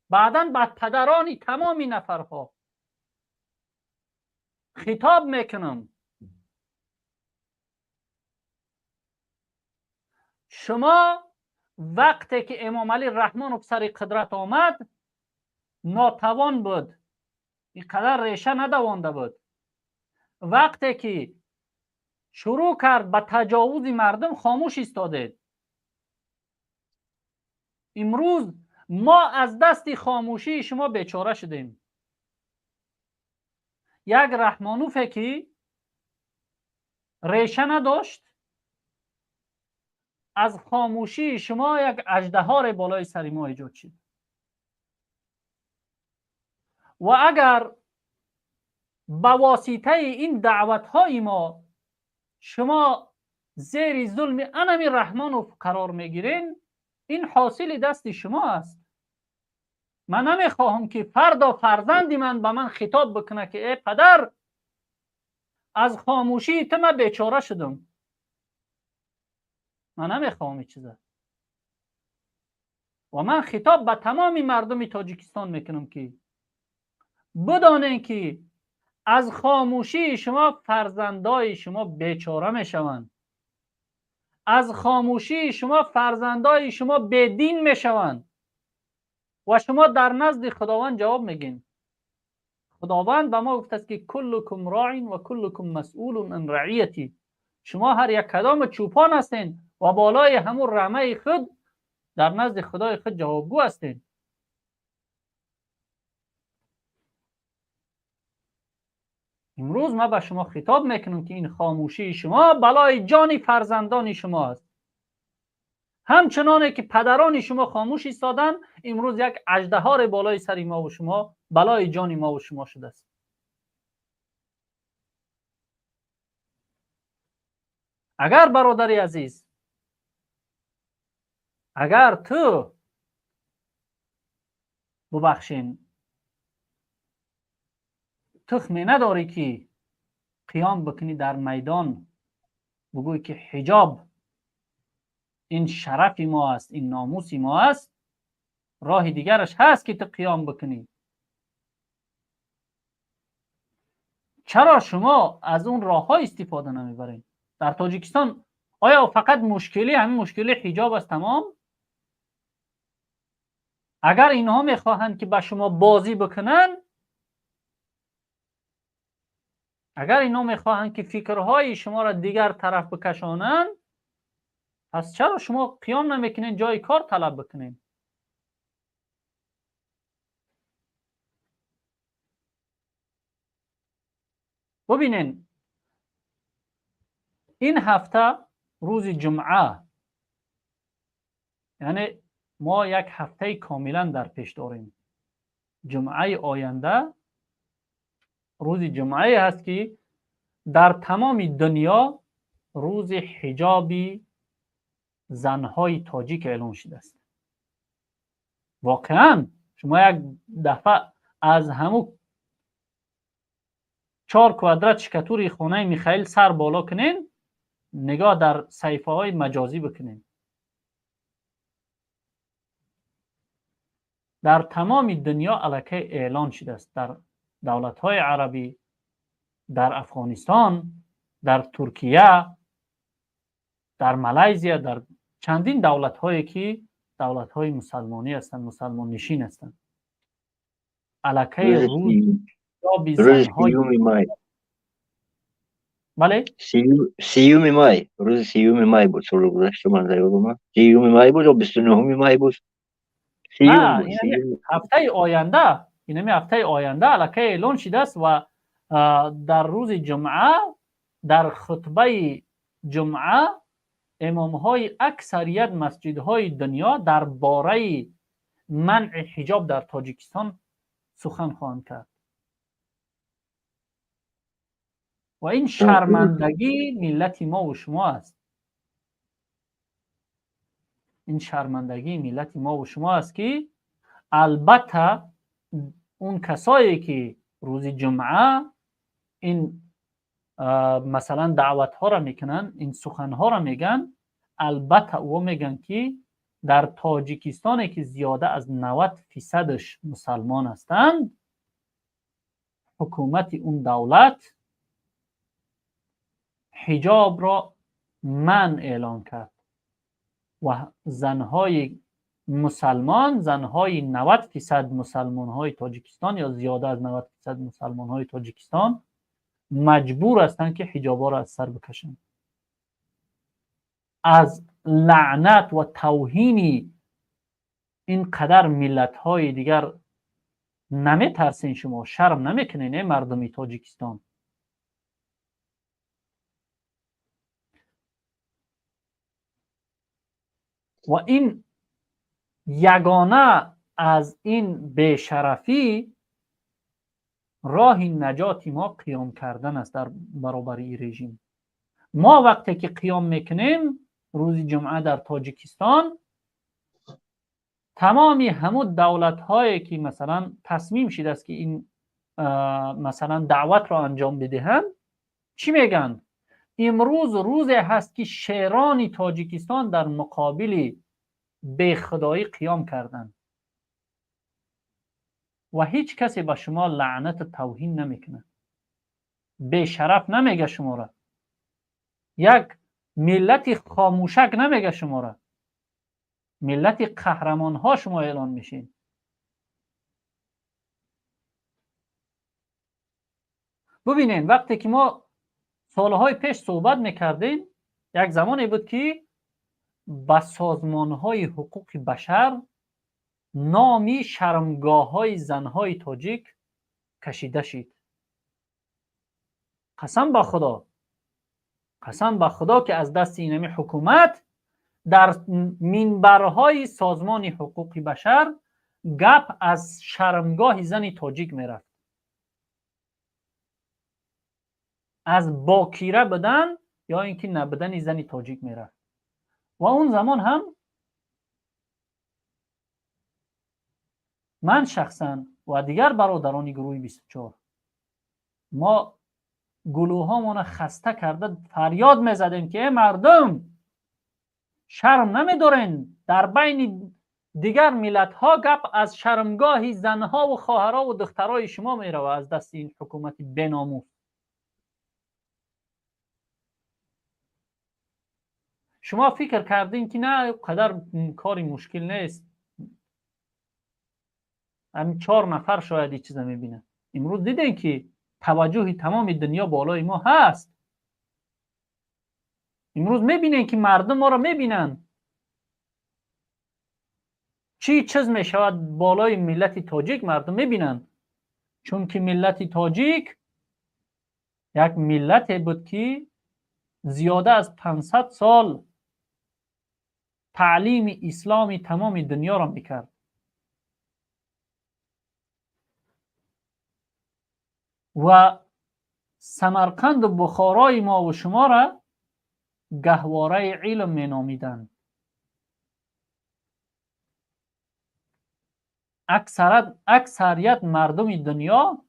بعدا به پدران تمامی نفرها خطاب میکنم. شما وقتی که امام علی رحمان و سر قدرت آمد ناتوان بود، اینقدر ریشه ندوانده بود. وقتی که شروع کرد به تجاوز مردم خاموش ایستادید. امروز ما از دست خاموشی شما بیچاره شدیم. یک رحمانوفی که ریشه نداشت، از خاموشی شما یک اژدها بالای سر ما ایجاد شد. و اگر به واسطه این دعوت‌های ما شما زیر ظلم انمی رحمانوف قرار میگیرین، این حاصل دست شما است. من نمیخواهم که فردا فرزندی من به من خطاب بکنه که ای پدر، از خاموشی تو من بیچاره شدم. من نمیخواهم این چیزا. و من خطاب به تمامی مردم تاجیکستان میکنم که بدانین که از خاموشی شما فرزندای شما بیچاره میشوند. از خاموشی شما فرزندای شما بدین میشوند و شما در نزد خداوند جواب میگین. خداوند به ما گفت است که کلکم راعین و کلکم مسئول عن رعیتی. شما هر یک کدام چوپان هستین و بالای همون رمه خود در نزد خدای خود جوابگو هستین. امروز ما به شما خطاب میکنم که این خاموشی شما بلای جان فرزندان شما است. همچنانه که پدران شما خاموش ایستادن، امروز یک اژدها بالای سر ما و شما بلای جان ما و شما شده است. اگر برادری عزیز، اگر تو ببخشین تخمی نداری که قیام بکنی در میدان بگوی که حجاب این شرف ما است، این ناموس ما است، راه دیگرش هست که تو قیام بکنی. چرا شما از اون راه ها استفاده نمیبرین؟ در تاجیکستان آیا فقط مشکلی همین مشکلی حجاب است تمام؟ اگر اینها میخواهند که به شما بازی بکنن، اگر اینها میخواهند که فکرهای شما را دیگر طرف بکشانند، پس چرا شما قیام نمیکنین جای کار طلب بکنین؟ ببینین این هفته روز جمعه، یعنی ما یک هفته کاملا در پیش داریم. جمعه آینده روز جمعه هست که در تمام دنیا روز حجابی زنهای تاجیک اعلان شده است. واقعا شما یک دفعه از همون 4 کوادرات شکتوری خانه میخائیل سر بالا کنین، نگاه در صحیفه های مجازی بکنین. در تمام دنیا الکی اعلان شده است. در دولت های عربی، در افغانستان، در ترکیه، در مالزیا، در چندین دولت هایی که دولت های مسلمانی هستند، مسلمان نشین هستند، الکی روز
سیوم مای.
بله؟
سیوم مای، روز سیوم مای بود. سال گذشته من در یادم، سیوم مای بود یا 29 مای بود.
نه، این هفته آینده، این هفته آینده الکی اعلان شده است و در روز جمعه در خطبه جمعه امام های اکثریت مسجد های دنیا درباره منع حجاب در تاجیکستان سخن خواهند کرد. و این شرمندگی ملت ما و شما است. این شرمندگی ملت ما و شما است که البته اون کسایی که روز جمعه این مثلا دعوت ها را میکنن، این سخن ها را میگن، البته او میگن که در تاجیکستان که زیاده از 90% مسلمان هستند، حکومت اون دولت حجاب را منع اعلان کرد و زنهای مسلمان، زنهای 90% مسلمان های تاجیکستان یا زیاده از 90% مسلمان های تاجیکستان مجبور هستند که حجاب را از سر بکشند. از لعنت و توهین این قدر ملت های دیگر نمی ترسین؟ شما شرم نمی کنین مردمی تاجیکستان؟ و این یگانه از این بیشرفی راه نجات ما قیام کردن است در برابر این رژیم. ما وقتی که قیام میکنیم روز جمعه در تاجیکستان، تمامی همون دولت هایی که مثلا تصمیم شده است که این مثلا دعوت را انجام بدهند، چی میگن؟ امروز روزی هست که شیران تاجیکستان در مقابل به خدایی قیام کردند و هیچ کسی به شما لعنت توهین نمیکنه، به شرف نمیگه شما را، یک ملت خاموشک نمیگه شما را، ملت قهرمان ها شما اعلان میشین. ببینین وقتی که ما سالهای پیش صحبت میکردیم، یک زمانی بود که به سازمان های حقوق بشر نامی شرمگاه های زنهای تاجیک کشیده شد. قسم به خدا که از دست اینمی حکومت در منبرهای سازمان حقوق بشر گپ از شرمگاه زن تاجیک میرفت، از باکیره بدن یا اینکه نبدن زن تاجیک میرفت. و اون زمان هم من شخصا و دیگر برادران گروه 24 ما گلوهامون خسته کرده فریاد میزدیم که مردم شرم نمیدارین؟ در بین دیگر ملت ها گپ از شرمگاه زنها و خواهرها و دخترای شما میره و از دست این حکومت بیناموس. شما فکر کردین که نه قدر کاری مشکل نیست، همین 4 نفر شاید این چیزا میبینن. امروز دیدین که توجه تمام دنیا بالای ما هست. امروز میبینین که مردم ما را میبینن. چی چیز میشود بالای ملت تاجیک مردم میبینن؟ چون که ملت تاجیک یک ملت بود که زیاده از 500 سال تعلیم اسلامی تمام دنیا را میکرد. و سمرقند و بخارای ما و شما را گهواره علم می نامیدند. اکثریت مردم دنیا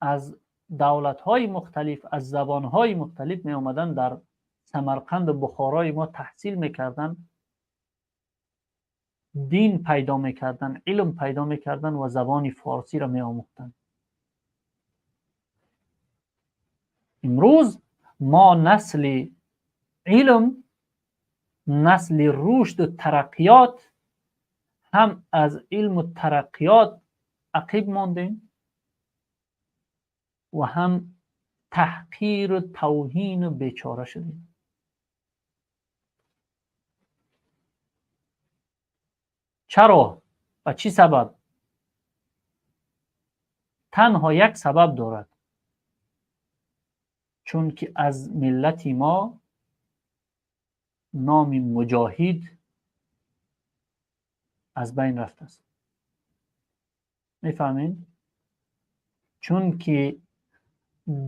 از دولت‌های مختلف، از زبان‌های مختلف می آمدن در سمرقند و بخارای ما تحصیل میکردن، دین پیدا میکردن، علم پیدا میکردن و زبان فارسی را می آموختن. امروز ما نسل علم، نسل رشد و ترقیات، هم از علم و ترقیات عقب ماندیم و هم تحقیر و توهین و بیچاره شدیم. چرا؟ و چی سبب؟ تنها یک سبب دارد، چون که از ملت ما نام مجاهد از بین رفته است. میفهمین؟ چون که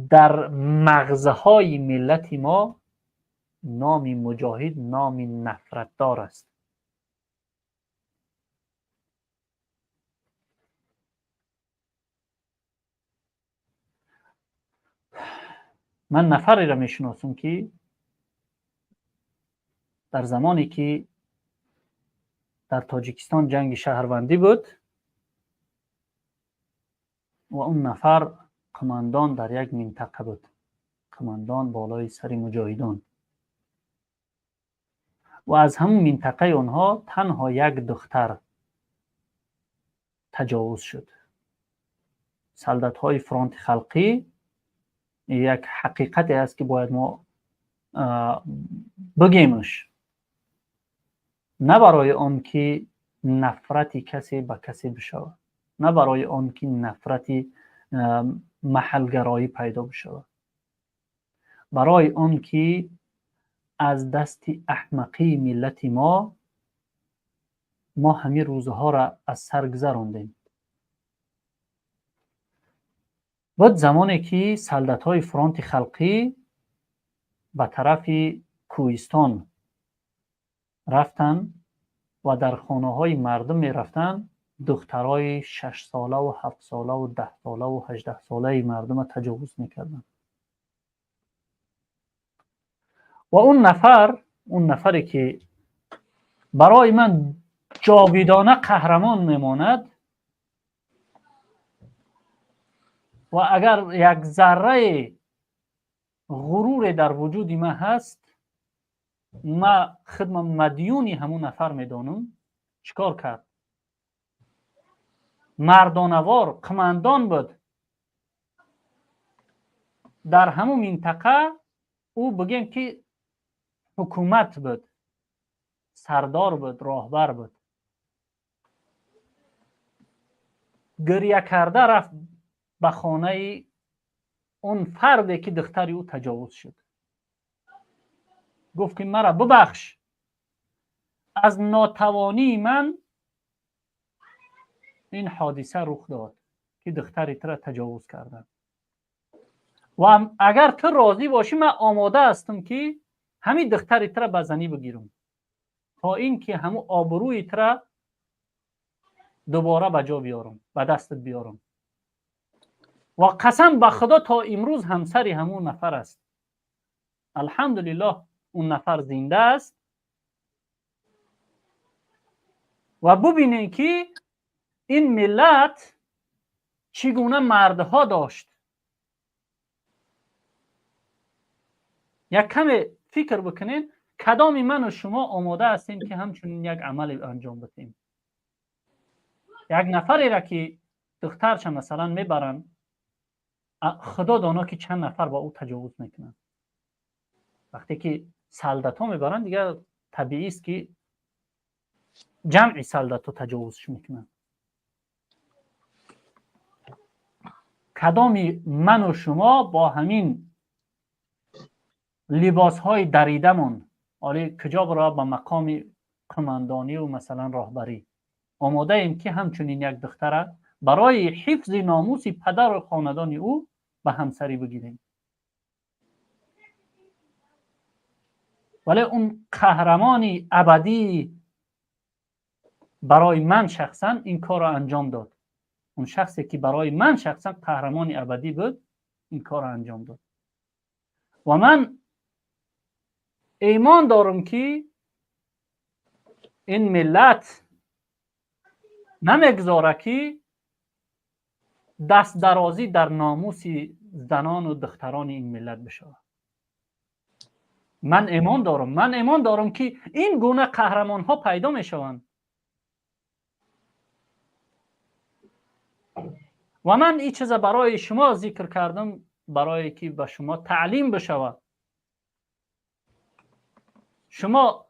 در مغزهای ملت ما نام مجاهد نام نفرت دار است. من نفری را میشناسم که در زمانی که در تاجیکستان جنگ شهروندی بود و اون نفر قماندان در یک منطقه بود، قماندان بالای سر مجاهدان، و از همون منطقه اونها تنها یک دختر تجاوز شد. سلطت های فرانت خلقی، یک حقیقتی است که باید ما بگیمش، نه برای آن که نفرتی کسی به کسی بشود، نه برای آن که نفرتی محلگرایی پیدا بشود، برای آن که از دست احمقی ملت ما همه روزها را از سر گذراندیم. بود زمانی که سلطنت‌های فرانت خلقی به طرف کوهستان رفتن و در خانه‌های مردم می رفتن، دخترای 6 ساله و 7 ساله و 10 ساله و 18 ساله مردم را تجاوز میکردن. و اون نفری که برای من جاویدانه قهرمان میماند و اگر یک ذره غرور در وجود من هست، ما خدمت مدیونی همون نفر میدانم. چیکار کرد؟ مردانوار قماندان بود در همون منطقه. او بگیم که حکومت بود، سردار بود، راهبر بود. گریه کرده رفت به خانه اون فردی که دختری او تجاوز شد. گفت که مرا ببخش، از ناتوانی من این حادثه رخ داد که دختری تو را تجاوز کردن و اگر تو راضی باشی من آماده هستم که همین دختری تو را به زنی بگیرم تا این که همون آبروی تو را دوباره به جا بیارم، به دستت بیارم. و قسم به خدا تا امروز همسری همون نفر است. الحمدلله اون نفر زنده است. و ببینین که این ملت چگونه مردها داشت. یک کم فکر بکنین کدام من و شما آماده هستیم که همچنین یک عمل انجام بدیم. یک نفری را که دخترش مثلا میبرن، خدا دانا که چند نفر با او تجاوز میکنن. وقتی که سلطت ها میبرن دیگه طبیعی است که جمع سلطت ها تجاوزش میکنن. کدامی من و شما با همین لباس های دریدمون آره کجا برا به مقام قماندانی و مثلا راهبری آماده ایم که همچنین یک دختره برای حفظ ناموس پدر و خاندان او به همسری بگیریم. ولی اون قهرمانی ابدی برای من شخصا این کار را انجام داد. اون شخصی که برای من شخصا قهرمانی ابدی بود این کار را انجام داد. و من ایمان دارم که این ملت نمیگذاره که دست درازی در ناموس زنان و دختران این ملت بشه. من ایمان دارم که این گونه قهرمان ها پیدا می شوند. و من این چیز برای شما ذکر کردم برای که به شما تعلیم بشود. شما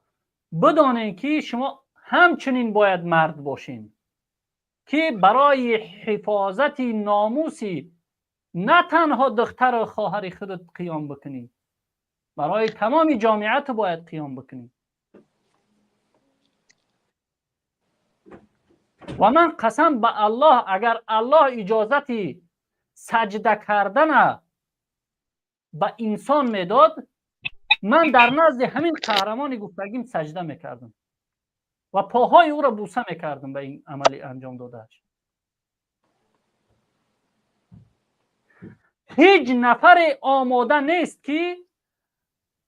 بدانید که شما همچنین باید مرد باشین که برای حفاظت ناموسی نه تنها دختر و خواهر خودت قیام بکنی، برای تمام جامعیت باید قیام بکنی. و من قسم به الله اگر الله اجازت سجده کردن به انسان میداد من در نزد همین قهرمان گفتگیم سجده میکردم و پاهای او را بوسه میکردم به این عملی انجام دادهش. هیچ نفر آماده نیست که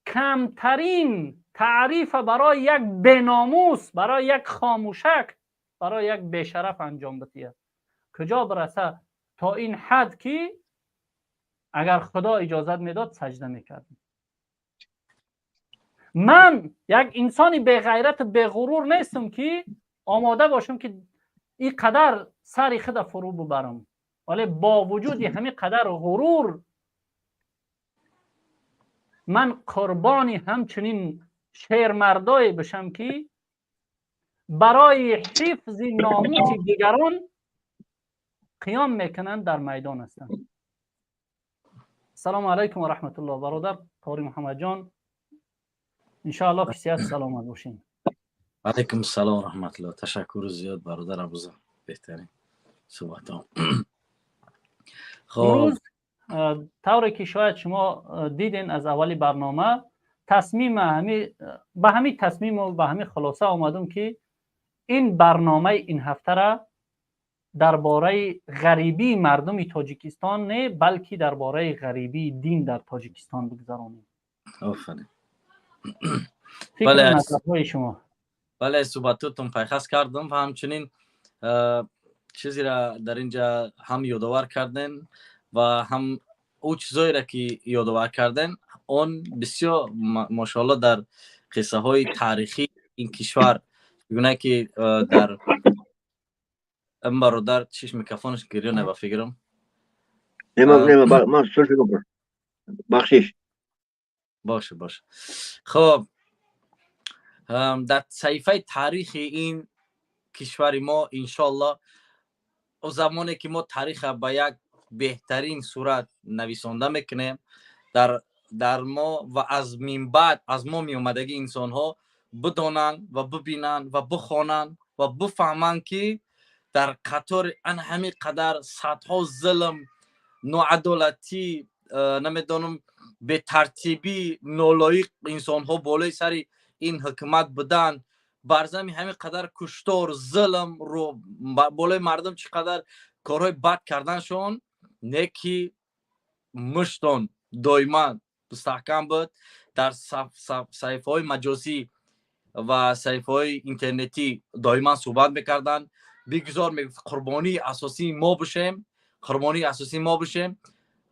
کمترین تعریف برای یک بیناموس، برای یک خاموشک، برای یک بیشرف انجام بده. کجا برسه؟ تا این حد که اگر خدا اجازت میداد سجده میکردیم. من یک انسانی به غیرت به غرور نیستم که آماده باشم که این قدر سر خود فرو ببرم، ولی با وجود همین قدر غرور من قربانی همچنین شیرمردایی بشم که برای حفظ ناموس دیگران قیام میکنند، در میدان هستند. السلام علیکم و رحمت الله. برادر قاری محمد جان، انشاءالله که صحت سلامت باشین.
علیکم السلام و رحمت الله. تشکر زیاد برادر ابوذر، بهترین صحبتام.
امروز طوری که شاید شما دیدین از اولی برنامه، به همین تصمیم و به همین خلاصه آمدم که این برنامه این هفته را درباره غریبی مردم تاجیکستان نه، بلکه درباره غریبی دین در تاجیکستان بگذارونیم.
آفرین.
فکر نظرهای شما؟
بله، صحبتاتون پیخست کردم و همچنین چیزی را در اینجا هم یادآور کردن و هم او چیزایی را که یادآور کردن اون بسیار ماشاءالله در قصه های تاریخی این کشور گونه که در ام برادر چیش میکروفونش گریه با فکرم
من سرفی کنم بخشش
باشه. خب در صحیفه تاریخی این کشور ما انشالله او زمانی که ما تاریخ با یک بهترین صورت نویسنده میکنیم در ما و از من بعد از ما می اومدگی انسان ها بدانند و ببینند و بخوانند و بفهمند که در قطار ان همین قدر صدها ظلم، ناعدالتی، نمیدونم به ترتیبی نالایق انسان ها بالای سر این حکومت بدن، برزمی همین قدر کشتار ظلم رو بالای مردم چقدر کارهای بد کردنشون نکی مشتون دایما مستحکم بود در صحیفه های مجازی و صحیفه های اینترنتی دایما صحبت میکردن. بگذار قربانی اساسی ما بشیم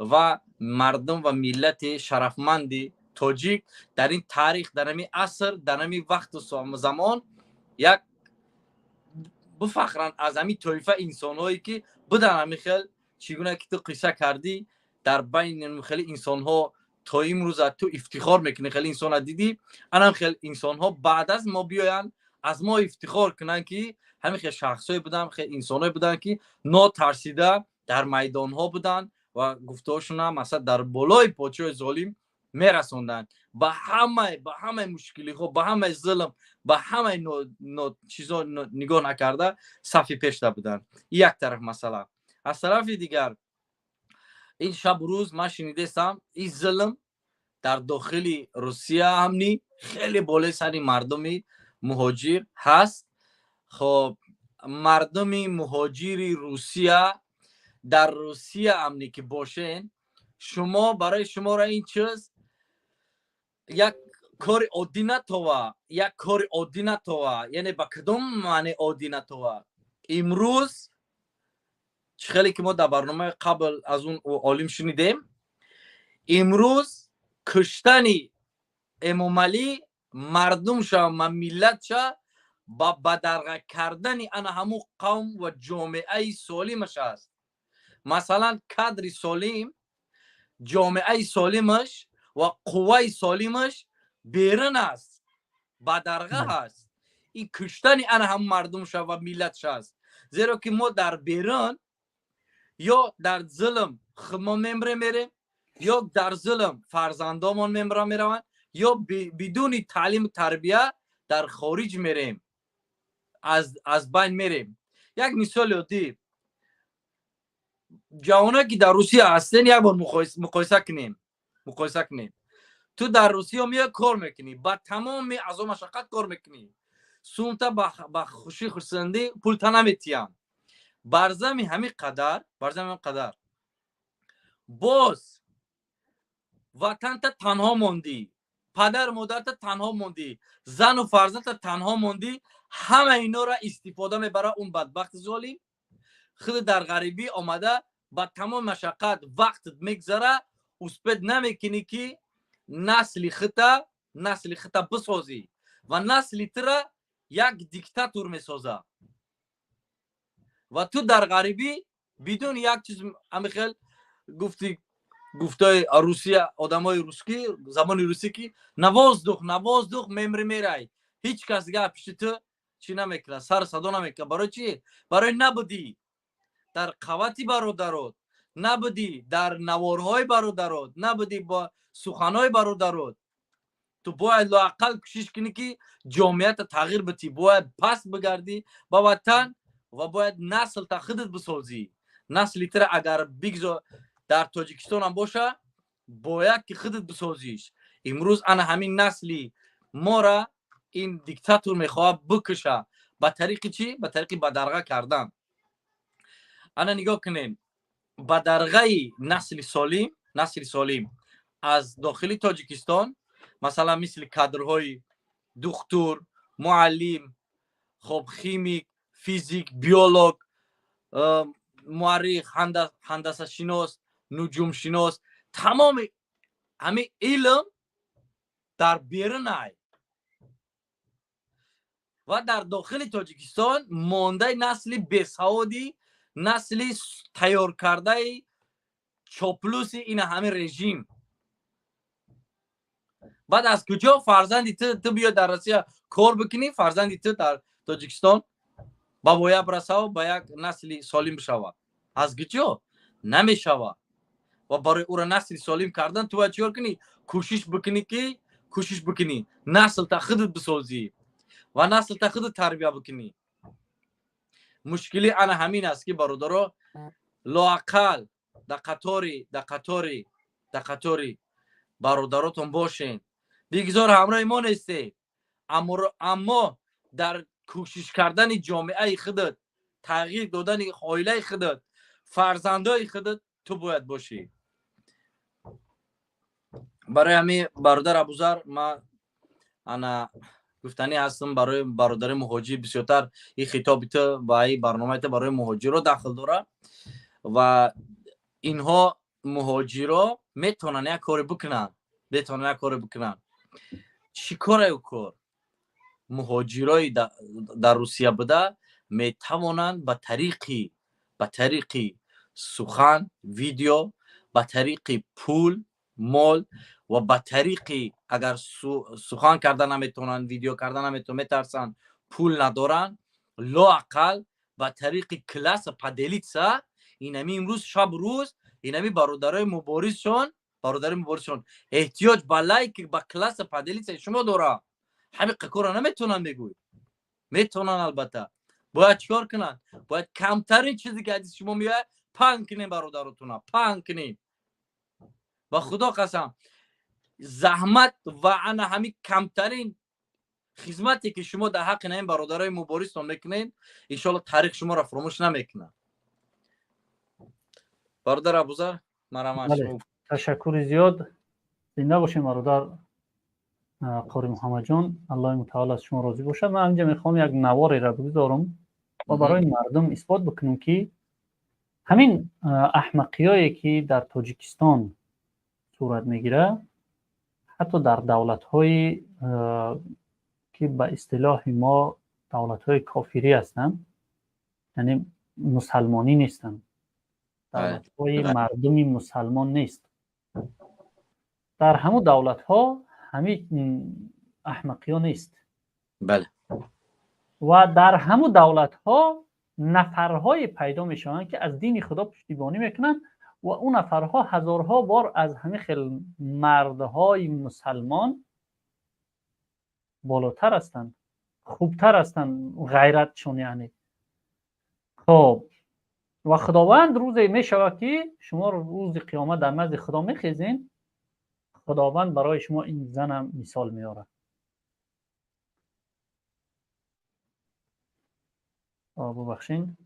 و مردم و ملت شرفمندی تاجیک در این تاریخ، در این عصر، در این وقت و زمان یک بفخرن از همین طایفه انسان هایی که بدن همین خیل چگونه که تو قصه کردی در بین خیلی انسان ها تا امروز تو افتخار میکنی. خیلی انسان ها دیدی انا خیلی انسان ها بعد از ما بیاین از ما افتخار کنن که همین خیلی شخص های بودن، خیلی انسان های بودن که ناترسیده در میدان ها بودن و گفتهاشون هم مثلا در بالای پادشاه ظالم میرسوندن. با همه مشکلی ها، با همه ظلم، با همه چیزا نگاه نکرده صف پیش بودن. یک طرف مثلا. از طرف دیگر این شب روز من شنیدم این ظلم در داخل روسیه همنی خیلی بالای سر مردمی مهاجر هست. خب مردم مهاجری روسیه در روسیه امنی که باشین، شما برای شما را این چیز یک کار عادی نتوه، یعنی با کدام معنی عادی نتوه. امروز خیلی که ما در برنامه قبل از اون عالم شنیدیم، امروز کشتنی امام علی مردم شا و ملت شا با بدرغه کردنی انا همو قوم و جامعه سالمش است. مثلا کادر سالم، جامعه سالمش و قوه سالمش بیرون است، بدرغه هست. این کشتنی انا هم مردم شا و ملت شا است. زیرا که ما در بیرون یا در ظلم خما میریم یا در ظلم فرزندامون میروند یا بدون تعلیم تربیه در خارج میریم، از بین میریم. یک مثال عادی، جوانایی که در روسیه هستن یک بار مقایسه کنیم. تو در روسیه میای کار میکنی، با تمام از اون مشقت کار میکنی، سونتا با خوشی خرسندی پول تا نمیتیم. برزمی همین قدر باز وطنت تنها موندی، پدر مادرت تنها موندی، زن و فرزندت تنها موندی، همه اینا را استفاده میبره اون بدبخت ظالم. خود در غریبی آمده با تمام مشقت وقت میگذره، اسپید نمیکنی که نسل خطا بسازی و نسل تر یک دیکتاتور میسازه. و تو در غریبی بدون یک چیز امیخل گفتای روسیه، آدمای روسکی زبان روسی که نواز دوخ میمری میرای، هیچ کس گپ پیش تو چی نمیکنه، سر صدا نمیکنه. برای چی؟ برای نبودی در قوتی برادرات، نبودی در نوارهای برادرات، نبودی با سخنهای برادرات. تو باید لااقل کوشش کنی که جامعیت تغییر بدی، باید پس بگردی با وطن و باید نسل تا خودت بسازی. نسلی تر اگر بگذار در تاجیکستان هم باشه باید که خودت بسازیش. امروز انا همین نسلی ما را این دیکتاتور میخواه بکشه. با طریق چی؟ با طریق بدرقه کردن. انا نگاه کنین، بدرقه نسل سالم از داخلی تاجیکستان، مثلا مثل کادرهای دکتر، معلم، خب خیمیک، فیزیک، بیولوگ، مورخ، هندسه شناس، نجوم شناس، تمام همه علم در بیرون ای و در داخل تاجیکستان مانده نسل بسوادی، نسل تیار کرده چاپلوس این همه رژیم. بعد از کجا فرزندی تو بیا در روسیه کار بکنی، فرزندی تو در تاجیکستان با باید برسه و با یک نسل سالم بشوه؟ از کجا؟ نمیشوه. و برای او را نسل سالم کردن تو باید چیکار کنی؟ کوشش بکنی نسل تا خودت بسازی و نسل تا خودت تربیه بکنی. مشکلی انا همین است که برادرها لااقل در قطاری برادراتون باشین. بگذار همراه ما نیستی، اما در کوشش کردن جامعه خودت، تغییر دادن عائله خودت، فرزندای خودت تو باید باشی. برای همین برادر ابوذر ما انا گفتنی هستم برای برادر مهاجر بسیارتر این خطاب تو و این برنامه تو برای مهاجرا داخل داره و اینها مهاجرا میتونن یک کاری بکنن. چی کار مهاجرای در روسیه بوده میتوانند به طریق سخن، ویدیو، به طریق پول، مال و به طریق اگر سخن کردن نمیتونن، ویدیو کردن نمیتونن، میترسن، پول ندارن، لااقل به طریق کلاس پدلیتسا اینمی امروز شب روز اینمی برادرای مبارزشون احتیاج به لایک با کلاس پدلیتسا شما داره. همین کارا نمیتونن بگوی. میتونن البته. باید چیکار کنن؟ باید کمترین چیزی که از شما میاد پنگ کنین برادراتون، پنگ کنین. و خدا قسم زحمت و انا همین کمترین خدمتی که شما در حق این برادرای مبارزتون میکنین ان شاء الله تاریخ شما را فراموش نمیکنه. برادر ابوذر مرحمت.
تشکر زیاد. زنده باشین برادر قاری محمد جان، الله متعال از شما راضی باشه. من اینجا میخوام یک نواری را بگذارم و برای مردم اثبات بکنم که همین احمقیایی که در تاجیکستان صورت میگیره حتی در دولت‌های که به اصطلاح ما دولت‌های کافری هستند، یعنی مسلمانی نیستند، دولت‌های مردمی مسلمان نیست، در همون دولت‌ها همین احمقی‌ها نیست.
بله.
و در همون دولت‌ها نفرهای پیدا میشوند که از دین خدا پشتیبانی میکنن و اون نفرها هزارها بار از همه خیل مردهای مسلمان بالاتر هستند، خوبتر هستند غیرتشون. یعنی خب و خداوند روزی میشود که شما روز قیامت در نزد خدا میخیزین، خداوند برای شما این زنم مثال میاره. ببخشید.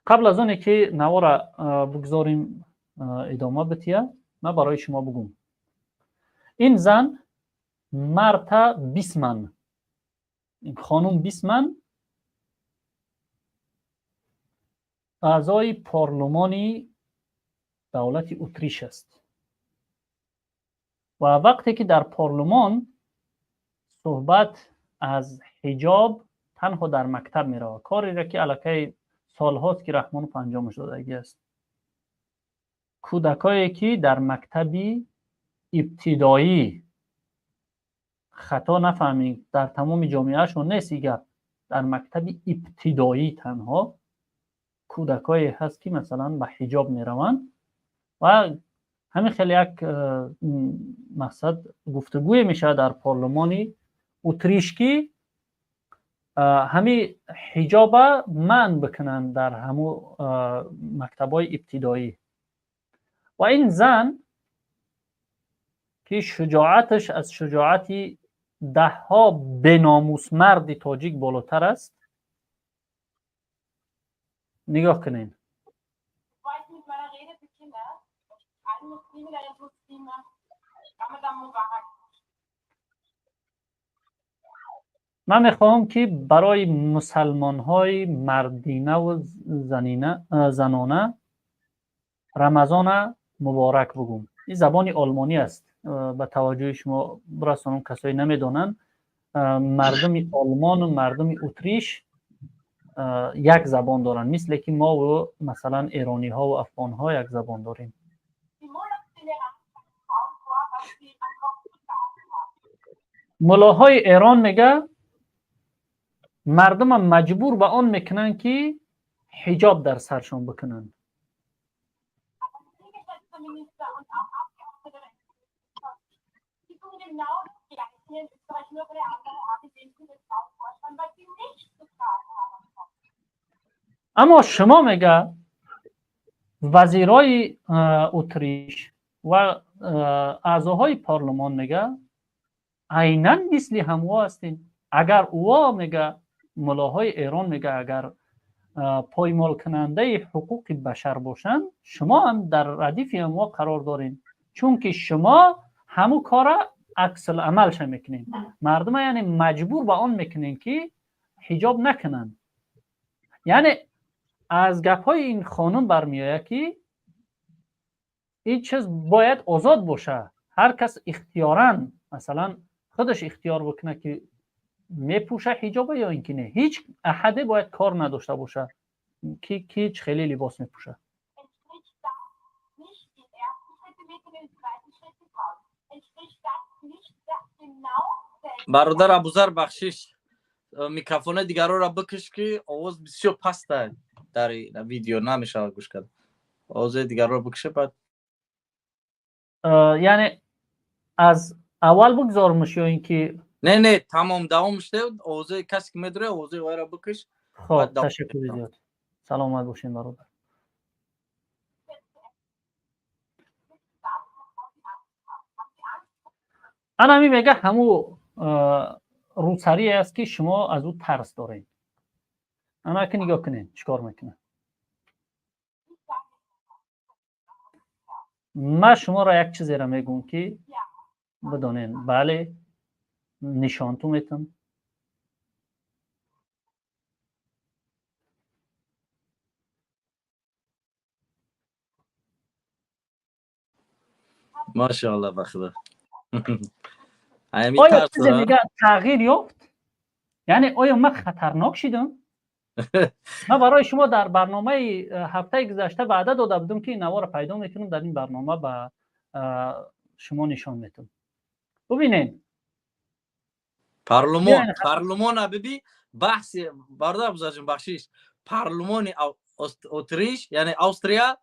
قبل از اونه که نوارا بگذاریم ادامه بتیه، من برای شما بگم این زن مرتا بیسمن، این خانم بیسمن اعضای پارلمانی دولت اتریش است و وقتی که در پارلمان صحبت از حجاب تنها در مکتب می رود، کاری را که علاقه سالهاست که رحمانوف انجامش دادگی است. کودکایی که در مکتبی ابتدایی خطا نفهمید، در تمام جامعهشون نیست، در مکتب ابتدایی تنها کودکایی هست که مثلا با حجاب می روند و همین خیلی یک مقصد گفتگوی میشه در پارلمانی اتریش که همین حجاب منع بکنن در همو مکتبای ابتدایی. و این زن که شجاعتش از شجاعتی 10 بناموس مرد تاجیک بالاتر است، نگاه کنین. من میخواهم که برای مسلمان های مردینه و زنانه رمضان مبارک بگم. این زبان آلمانی است، به توجه شما برسانم کسایی نمیدونن. مردم آلمان و مردم اتریش یک زبان دارن، مثل که ما و مثلا ایرانی ها و افغان ها یک زبان داریم. ملاهای ایران میگه مردم مجبور به آن میکنن که حجاب در سرشون بکنن. اما شما میگه وزیرای اتریش و اعضاهای پارلمان میگه عیناً مثل هموا هستین. اگر اوها میگه، ملاهای ایران میگه اگر پایمال کننده حقوق بشر باشن، شما هم در ردیف هموا قرار دارین، چون که شما همو کار عکس العملش میکنین. مردم یعنی مجبور به آن میکنین که حجاب نکنن. یعنی از گپ‌های این خانم برمیآید که این چیز باید آزاد باشه، هر کس اختیاراً مثلا خودش اختیار بکنه که میپوشه حجاب یا اینکه نه. هیچ احده باید کار نداشته باشه که هیچ خیلی لباس میپوشه.
برادر ابوذر بخشش میکروفون دیگران را بکش که آواز بسیار پست در ویدیو نمیشه گوش کرد. آواز دیگران را بکشه. بعد
یعنی از اول بگذارمش یا اینکه
نه تمام دوام شده. آواز کسی که میداره آواز وای را بکش.
خب تشکر زیاد. سلامت باشین برادر. انا میگه همو روسری است که شما از او ترس دارین. انا که نگاه کنین چیکار میکنه. من شما را یک چیزی را میگم که بدونین. بله نشان تو میتم.
ماشاءالله بخدا.
آیا چیزی میگه تغییر یافت؟ یعنی آیا من خطرناک شدم؟ من برای شما در برنامه هفته گذشته وعده داده بودم که این نوار را پیدا میکنم، در این برنامه به شما نشان میتم. ببینین
پارلمان ببین بحث برادر ابوذر جان بخشش پارلمان اتریش یعنی استریا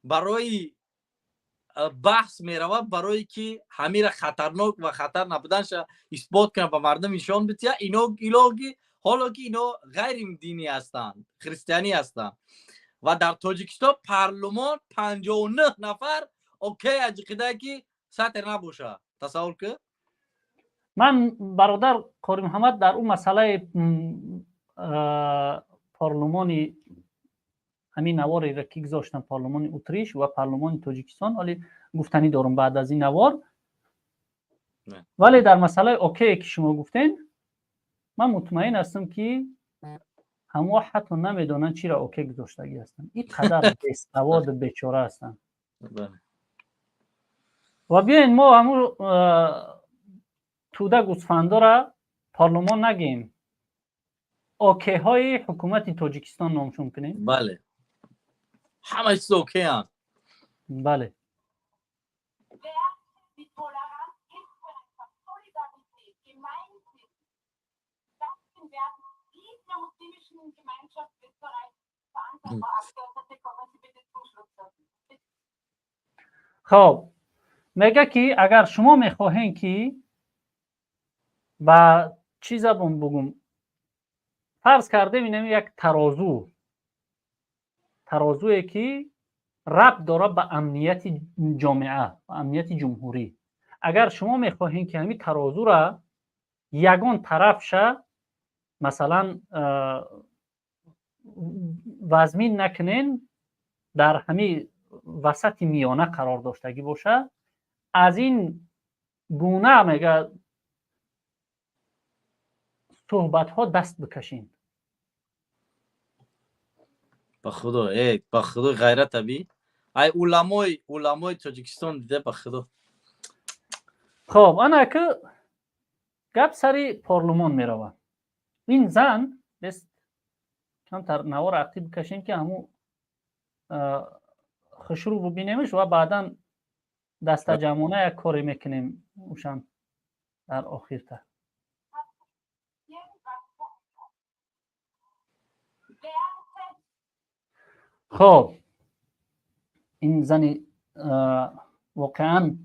برای بحث میروه برای که همین خطرناک و خطر نبودنش اثبات کنه به مردم نشان بده. ایلوگی حالا که اینا غیر دینی هستند، خریستیانی هستند و در تاجیکستان پارلمان 59 نفر اوکی عقیده که سطر نباشه. تصور که
من برادر قاری محمد در اون مسئله پارلمانی همین نواری را که گذاشتن پارلمان اتریش و پارلمان تاجیکستان، ولی گفتنی دارم بعد از این نوار. ولی در مسئله اوکی که شما گفتین من مطمئن هستم که همه حتی نمیدونن چرا اوکی گذاشتگی هستن. این قدر بی‌سواد بیچاره هستن. و بیاین ما همون توده گوسفندا را پارلمان نگیم، اوکی های حکومت تاجیکستان نامشون کنیم.
بله همه چیز اوکی هم.
بله خب میگه که اگر شما میخواهین که با چیزا بگم فرض کرده بینیم یک ترازویی که ربط داره به امنیت جامعه و امنیت جمهوری. اگر شما میخواهین که همین ترازو را یگان طرف شه مثلا وزمین نکنین، در همین وسط میانه قرار داشتگی باشه، از این گونه میگه صحبت ها دست بکشین.
به خدا غیرت ابی ای علمای تاجیکستان دیده به خدا.
خب انا که گپ سری پارلمان میروه، این زن بس کمتر نوار عقیب بکشین که همون خشرو ببینیمش و بعدا دست جمعونه یک کاری میکنیم اوشان در آخر تا. خب این زنی واقعا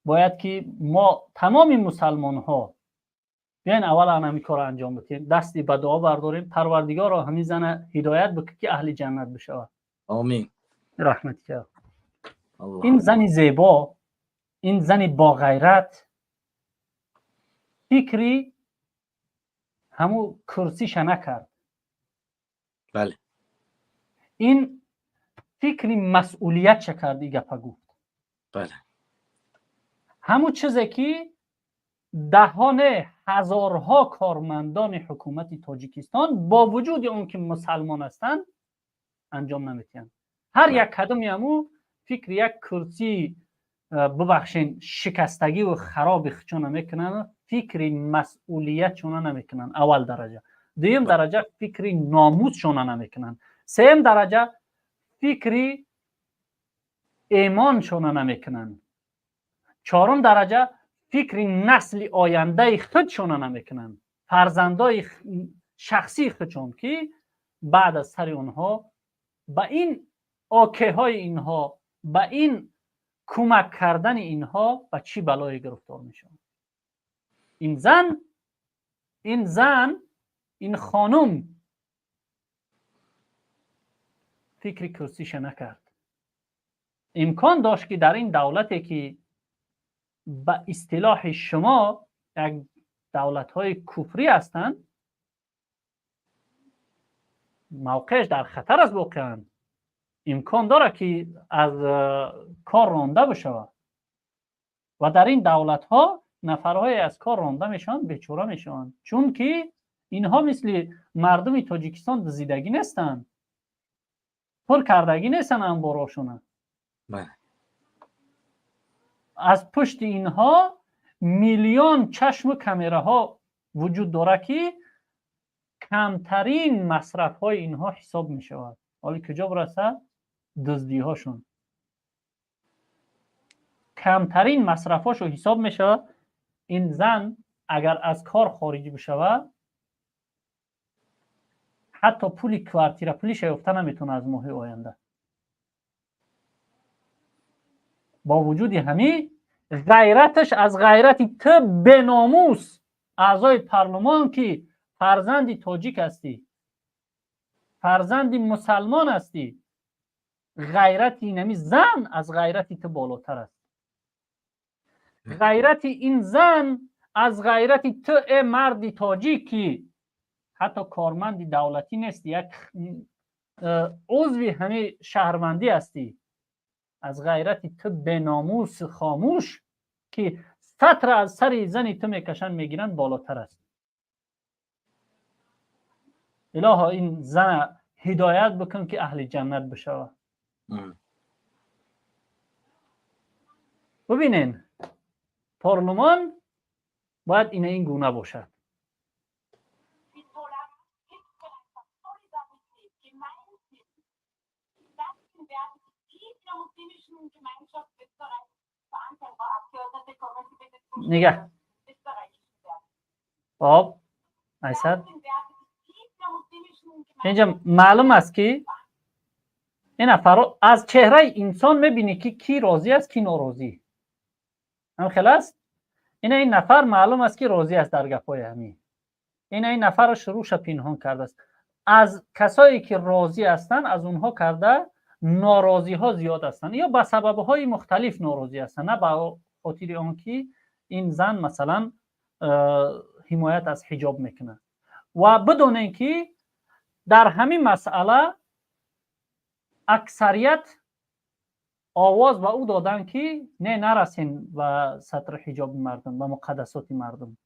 باید که ما تمام مسلمان ها بیاین اول همین کار انجام بدیم، دستی به دعا برداریم پروردگار را همین زن هدایت بکنه که اهل جنت بشه.
آمین.
رحمت کرد. این زنی زیبا، این زنی با غیرت فکری همون کرسیش نکرد.
بله.
این فکری مسئولیت چه کرد این گپا گفت.
بله.
همون چیزی که دهان هزارها کارمندان حکومت تاجیکستان با وجود اون که مسلمان هستند انجام نمیتین. هر یک قدمی همو فکر یک کرسی ببخشین شکستگی و خراب چون نمیکنن، فکر مسئولیت چون نمیکنن. اول درجه. دوم درجه فکر ناموس چون نمیکنن. سوم درجه فکر ایمان چون نمیکنن. چهارم درجه فکر نسل آینده خودشون نمیکنن، فرزندای شخصی خودشون که بعد از سر اونها با این آکه های اینها، با این کمک کردن اینها با چی بلایی گرفتار میشن. این زن این خانم فکر کرسیش نکرد. امکان داشت که در این دولتی که به اصطلاح شما یک دولت‌های کفری هستند موقعش در خطر است، واقعا امکان داره که از کار رانده بشه و در این دولت‌ها نفرهای از کار رانده میشن، بیچاره میشن، چون که اینها مثل مردم تاجیکستان دزدیدگی نیستن، پر کردگی نیستن انباراشون. از پشت اینها میلیون چشم و کامراها وجود داره که کمترین مصرف های اینها حساب می شود. حالا کجا برسه؟ دزدی هاشون کمترین مصرف هاشو حساب می شود. این زن اگر از کار خارجی بشود حتی پولی کوارتیر پولیش یافته نمیتونه از ماه آینده. با وجود همین غیرتش از غیرتی تو به ناموس اعضای پارلمان که فرزندی تاجیک هستی، فرزندی مسلمان هستی، غیرتی نمی زن از غیرتی تو بالاتر است. غیرتی این زن از غیرتی تو مردی تاجیکی حتی کارمندی دولتی نیست، یک عضوی همه شهروندی هستی، از غیرت تو به ناموس خاموش که سطر از سر زنی تو میکشن میگیرن بالاتر است. الها این زن هدایت بکن که اهل جنت بشود. ببینین پارلمان باید این گونه باشد. نگه خب ایسر اینجا معلوم است که این نفر از چهره انسان میبینی که کی راضی است کی ناراضی. هم خلاص این نفر معلوم است که راضی است در گپای همین. این نفر شروعش پنهان کرده است. از کسایی که راضی هستند از اونها کرده ناراضی ها زیاد هستند یا به سبب های مختلف ناراضی هستند، نه به خاطر آنکه این زن مثلا حمایت از حجاب میکنه. و بدونین که در همین مسئله اکثریت آواز به او دادن که نه نرسین به سطر حجاب مردم، به مقدسات مردم.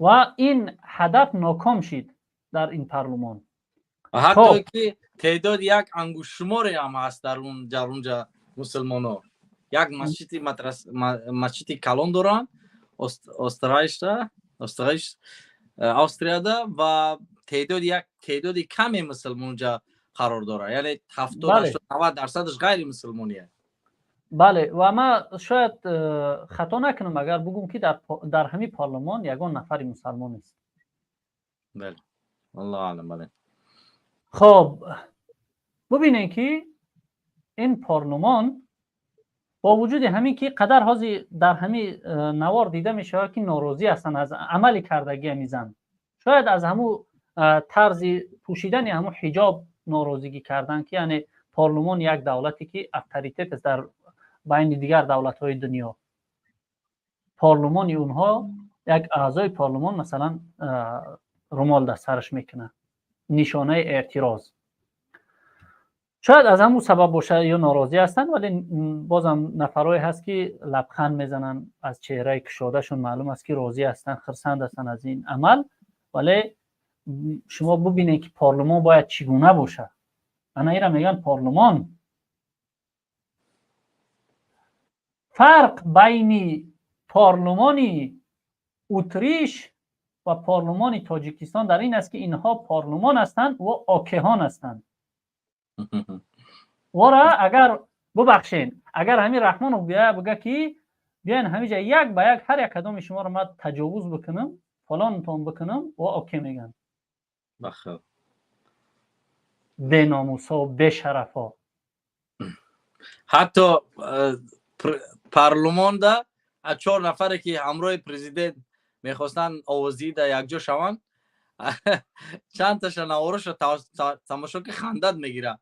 و این هدف ناکام شد در این پارلمان.
حتی که تعداد یک انگوش شماری هم هست در اونجا مسلمان ها. یک مسجد کلان دارن آستریا ده و تعداد کمی مسلمان اونجا قرار داره، یعنی 70-90% غیر مسلمانیه.
بله و ما شاید خطا نکنم اگر بگم که در همین پارلمان یگان نفری مسلمان است.
بله الله اعلم. بله
خب ببینین که این پارلمان با وجود همین که قدر هازی در همین نوار دیده میشه که ناراضی هستن از عملی کردگی میزن، شاید از همون طرز پوشیدن همون حجاب ناراضگی کردن که یعنی پارلمان یک دولتی که اتوریته است در بین دیگر دولت‌های دنیا. پارلمان اونها یک اعضای پارلمان مثلا رومال در سرش میکنه، نشانه اعتراض. شاید از همون سبب باشه یا ناراضی هستن، ولی بازم نفرایی هست که لبخند میزنن، از چهره کشادهشون معلوم است که راضی هستن، خرسند هستن از این عمل. ولی شما ببینید که پارلمان باید چگونه باشه. انا ایرا میگن پارلمان فرق بین پارلمانی اتریش و پارلمانی تاجیکستان در این است که اینها پارلمان هستند و آکهان هستند. ورا اگر ببخشین اگر همین رحمان رو بگه که بیاین همینجا یک به یک هر یک کدام شما رو من تجاوز بکنم فلان تون بکنم و اوکی میگن.
بخیر
به ناموسا و به شرفا.
حتی پارلمان ده از 4 نفره که همراه پرزیدنت میخواستن آوازی ده یک جا شوند چند تاش نوارش رو تماشا که خندت میگیره.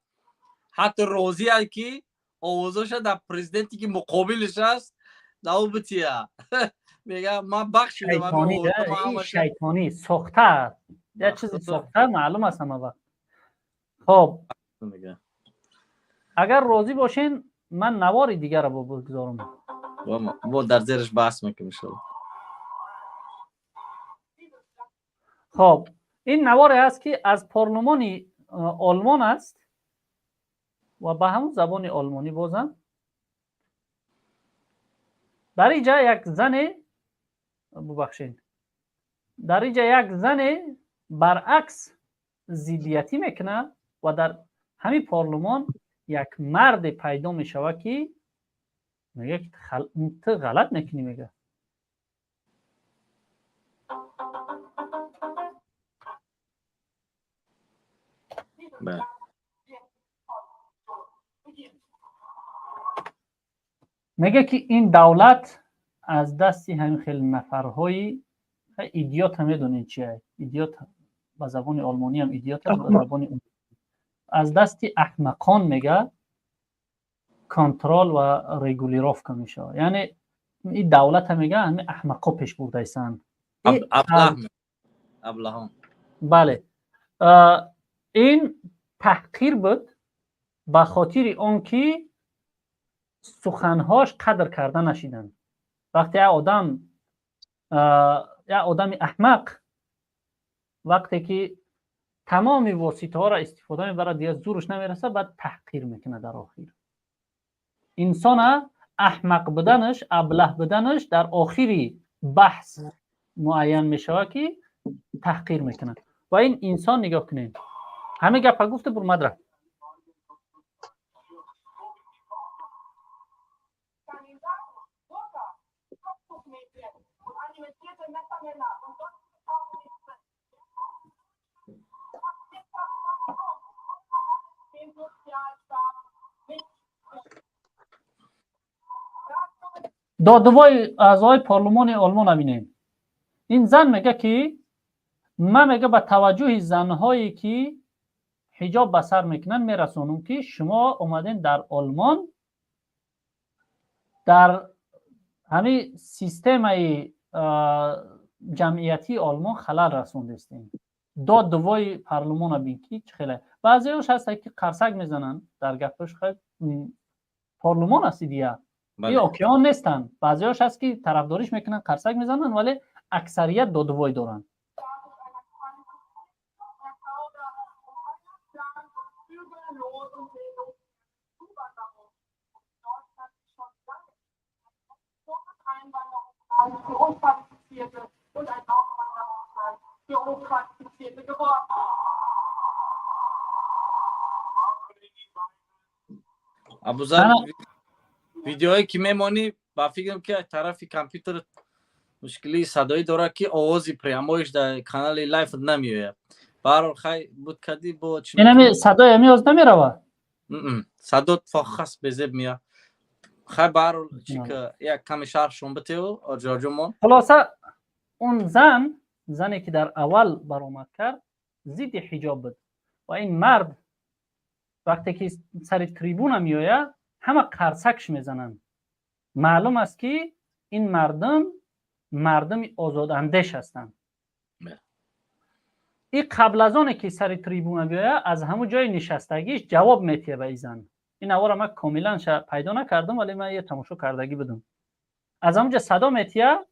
حتی راضی هست که آوازش در پرزیدنتی که مقابلش هست داو بتیه میگه من بخش
شیطانی سخته یا چیزی سخته معلوم است همه وقت. خب اگر راضی باشین من نواری دیگر رو بگذارم
ما در زیرش بحث میکنیم شد.
خب این نواری هست که از پارلمان آلمان است و به همون زبان آلمانی بازم. در اینجا یک زن ببخشید در اینجا یک زن برعکس ضدیتی میکنه و در همین پارلمان یک مرد پیدا میشوه که میگه که تو غلط میکنی. میگه میگه که این دولت از دستی همین خیلی نفرهای ایدیوت هم میدونین چیه ایدیوت به زبان آلمانی هم ایدیوت به زبان از دستی احمقان میگه کنترل و رگولیروف میشه. یعنی این دولت هم میگه همین احمقا پیش برده ایستن.
ابلهان.
بله این تحقیر بود به خاطر اون که سخنهاش قدر کرده نشیدن. وقتی یه آدم احمق وقتی که تمام واسطه ها را استفاده میبره دیگه زورش نمیرسه بعد تحقیر میکنه در آخر. انسان احمق بدنش، ابله بدنش در آخری بحث معین میشه که تحقیر میکنه. و این انسان نگاه کنید همه گپ گفته بر مدرک دادوای اعضای پارلمان آلمان ببینیم. این زن میگه که من میگه به توجه زنهایی که حجاب به سر میکنن میرسونم که شما اومدین در آلمان در همین سیستم جمعیتی آلمان خلل رسوندستین. دادوای پارلمان بین که خیلی بعضیش هست که قرصک میزنن در گپش خیلی پارلمان هستی دیگه این اوکیان نیستن. بعضیش هست که طرفداریش میکنن قرصک میزنن ولی اکثریت دادوای دارن.
ابوذر ویدیوهایی که میمانی با فکرم که طرف کامپیوتر مشکلی صدایی داره که آوازی پریامایش در کانال لایف نمیاد. برای خیلی بود کدی بود
این همی صدای همی نمیروه
صدات فخص بزب میاد. خیلی برای چی که یک کمی شرحشون بته و جاجمون
خلاصه اون زنی که در اول برآمد کرد ضد حجاب بود و این مرد وقتی که سر تریبون میآید همه قرصکش میزنن. معلوم است که این مردم آزاداندیش هستند. این قبل از آنه که سر تریبون بیاید از همون جای نشستگیش جواب میتیه به این زن. این اول من کاملا پیدا نکردم ولی من یه تماشا کردگی بدم. از همونجا صدا میتیه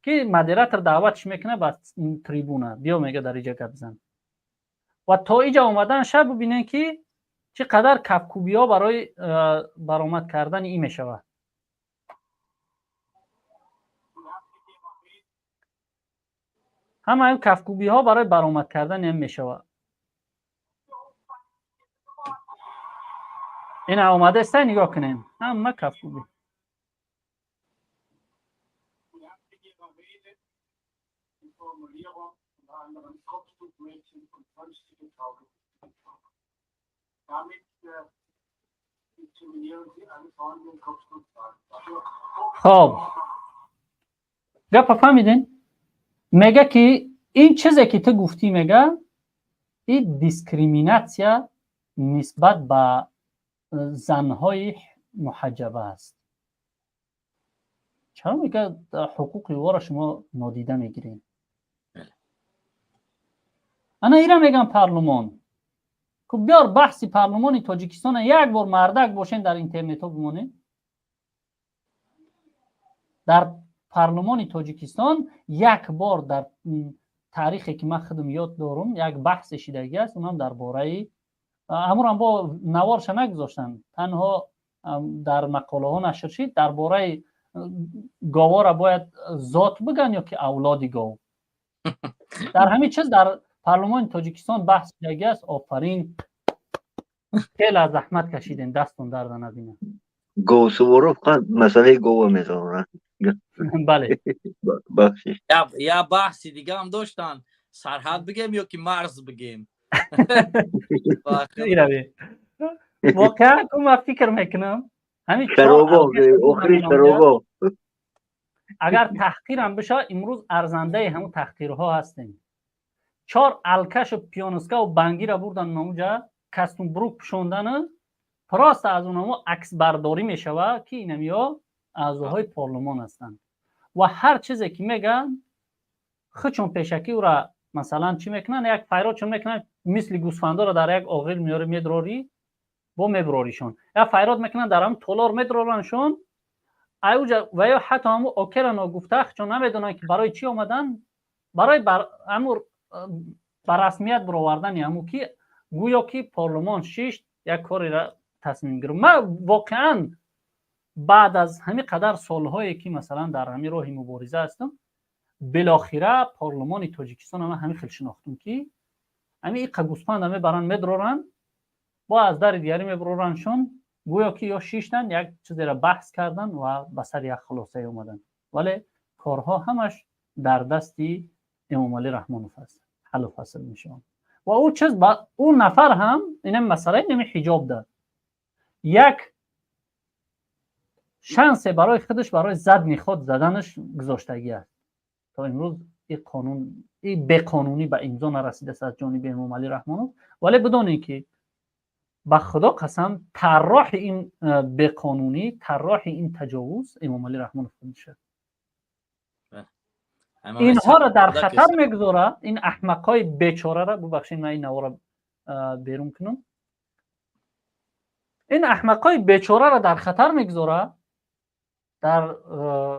که مدیراتور دعوتش میکنه به تریبونه بیا میگه در اینجا گپ بزن. و تا اینجا اومدن شب ببینن که چقدر کفکوبی ها برای برآمد کردن این میشوه. همه این کفکوبی ها برای برآمد کردن این میشوه. این اومده است نگاه کنین همه کفکوبی. خب گپ فهمیدین؟ میگه که این چیزی که تو گفتی میگه این دیسکریمیناسیا نسبت به زنهای محجبه است. چرا میگه حقوق وارا شما نادیده میگیرین؟ انا ایران میگم پارلمان که بیار بحثی پارلمانی تاجیکستان یک بار مردک باشین در اینترنت ها بمونین. در پارلمان تاجیکستان یک بار در تاریخی که من خودم یاد دارم یک بحث شدگی است اونم درباره همون هم با نوارش نگذاشتن تنها در مقاله ها نشر شد درباره گاوا را باید ذات بگن یا که اولادی گاو. در همین چیز در پارلمان تاجیکستان بحث شدگی است. آفرین خیلی از زحمت کشیدین دستون درد نبینه.
گو سوارو فقط مسئله گو میذارن.
بله
بخشش
یا بحثی دیگه هم داشتن سرحد بگیم یا که مرز بگیم.
واقعا من فکر میکنم همین
شرابا آخری شرابا
اگر تحقیر هم بشه امروز ارزنده همون تحقیرها هستیم. 4 الکش و پیانوسکا و بنگی را بردن اونجا کاستوم بروک پوشوندن پراست از اونها عکس برداری میشوه که اینمیا اعضاهای پارلمان هستند و هر چیزی که میگن خودشون پیشکی او را مثلا چی میکنن، یک پیرو چون میکنن مثل گوسفندا رو در یک آغیل میاره میدروری با میبروریشون، یا فیراد میکنن در هم تولار میدرورنشون ایوجا و یا حتی همو اوکرن و گفته چون نمیدونن که برای چی آمدن، برای بر رسمیت برآوردن همو که گویا که پارلمان شش یک کاری را تصمیم گرفت. من واقعا بعد از همین قدر سالهایی که مثلا در همین راه مبارزه هستم، بالاخره پارلمان تاجیکستان همین خیلی شناختم که همین گوسفند همه بران میدرورن با از در دیگری میبرورنشون، گویا که یا شیشتن یک چیزی را بحث کردن و به سر یک خلاصه اومدن، ولی کارها همش در دستی امام علی رحمانوف است، حل و فصل میشه. و او چیز اون نفر هم این مسئله نمی حجاب داد، یک شانس برای خودش برای زد خود زدنش گذاشتگی است. تا امروز این قانون این به قانونی به امضا نرسیده است از جانب امام علی رحمانوف، ولی بدون اینکه به خدا قسم طراح این به قانونی، طراح این تجاوز امام علی رحمانوف میشه. اینها را در خطر میگذاره، این احمقای بیچاره را، ببخشید من این نوارا بیرون کنم، این احمقای بیچاره را در خطر میگذاره، در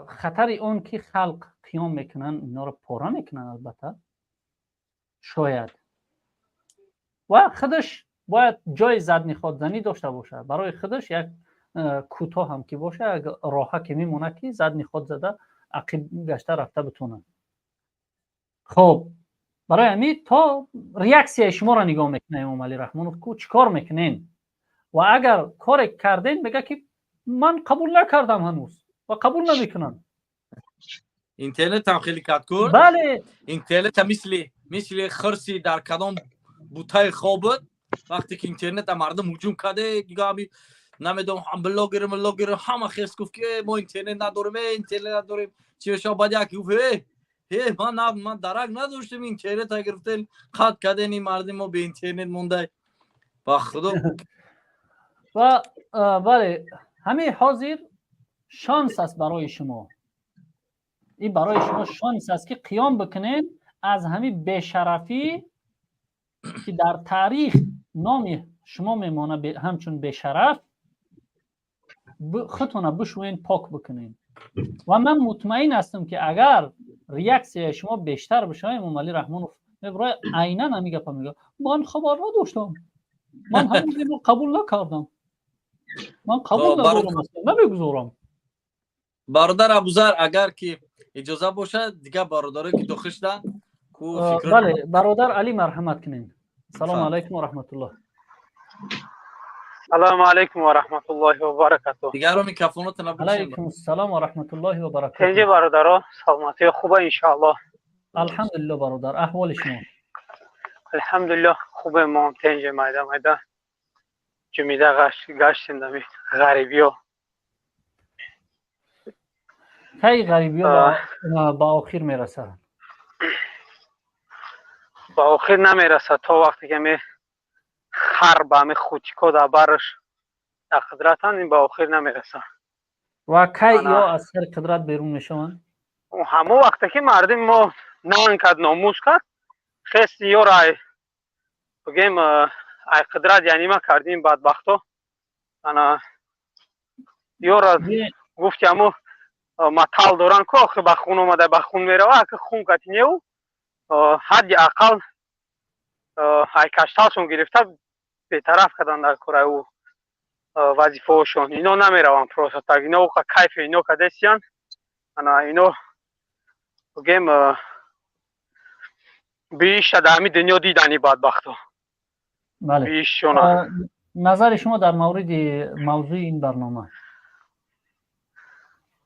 خطر اون که خلق قیام میکنن اینا را پاره میکنن. البته شاید و خودش باید جای زد میخواد زنی داشته باشه، برای خودش یک کوتاه هم که باشه، راه که میمونه که زد میخواد زده عقب گشته رفته بتونه. خب برای همین تا ریاکسیای شما را نگاه میکنه امام علی رحمانوف که چیکار میکنین و اگر کار کردین میگه که من قبول نکردم هنوز و قبول نمیکنم.
اینترنت هم خیلی کات کرد.
بله
اینترنت هم مثل خرسی در کدام بوتای خوابت، وقتی که اینترنت مردم هجوم کرده دیگه همی نمیدونم بلاگر همه خیس گفت که ما اینترنت نداریم چی شو بعد یکی گفت من درک نداشتم اینترنت ها گرفتن قطع کردن این مردم ما به اینترنت مونده با خدا.
و بله همه حاضر شانس است برای شما، این برای شما شانس است که قیام بکنین از همین بیشرفی که در تاریخ نام شما میمانه همچون بیشرف، خودتون بشوین پاک بکنین. و من مطمئن هستم که اگر ریاکسیای شما بیشتر بشه امام علی رحمانوف برای عیناً میگه من خبر نداشتم، من هنوز اینو قبول نکردم، من قبول نمیگذارم.
برادر ابوذر اگر که اجازه باشه دیگه برادرایی که داخلش دن کو فکر.
بله برادر علی مرحمت کنین. سلام علیکم و رحمت الله.
سلام علیکم و رحمت الله و برکاته.
دیگه رو میکروفونات نبوشین.
علیکم السلام و رحمت الله و برکاته.
تنجی برادرها سلامتی خوبه ان شاء الله؟
الحمدلله برادر، احوال شما؟
الحمدلله خوبه. ما تنجی میده جمیده گشتیم دمی غریبی ها.
کی غریبی ها با آخر میرسه؟
با آخر نمیرسه تا وقتی که می خر با می خوچکو در برش در قدرتان این با آخر نمیرسه.
و کی یا از سر قدرت بیرون میشون؟
همه وقتی که مردم ما نان کد ناموس کرد خیست یا رای بگیم ای قدرت یعنی ما کردیم بدبختو انا یا را گفتی همو مطال دوران که آخه بخون اومده بخون میره و اگه خون کتینه و حد اقل های کشتالشون گرفته به طرف کدن در کره و وظیفه هاشون اینا نمیروان پروسه اینا و کیف اینا کدستیان انا اینا بگیم بیش دمی دنیا دیدنی بدبختو.
بله.
بیشونه.
نظر شما در مورد موضوع این برنامه؟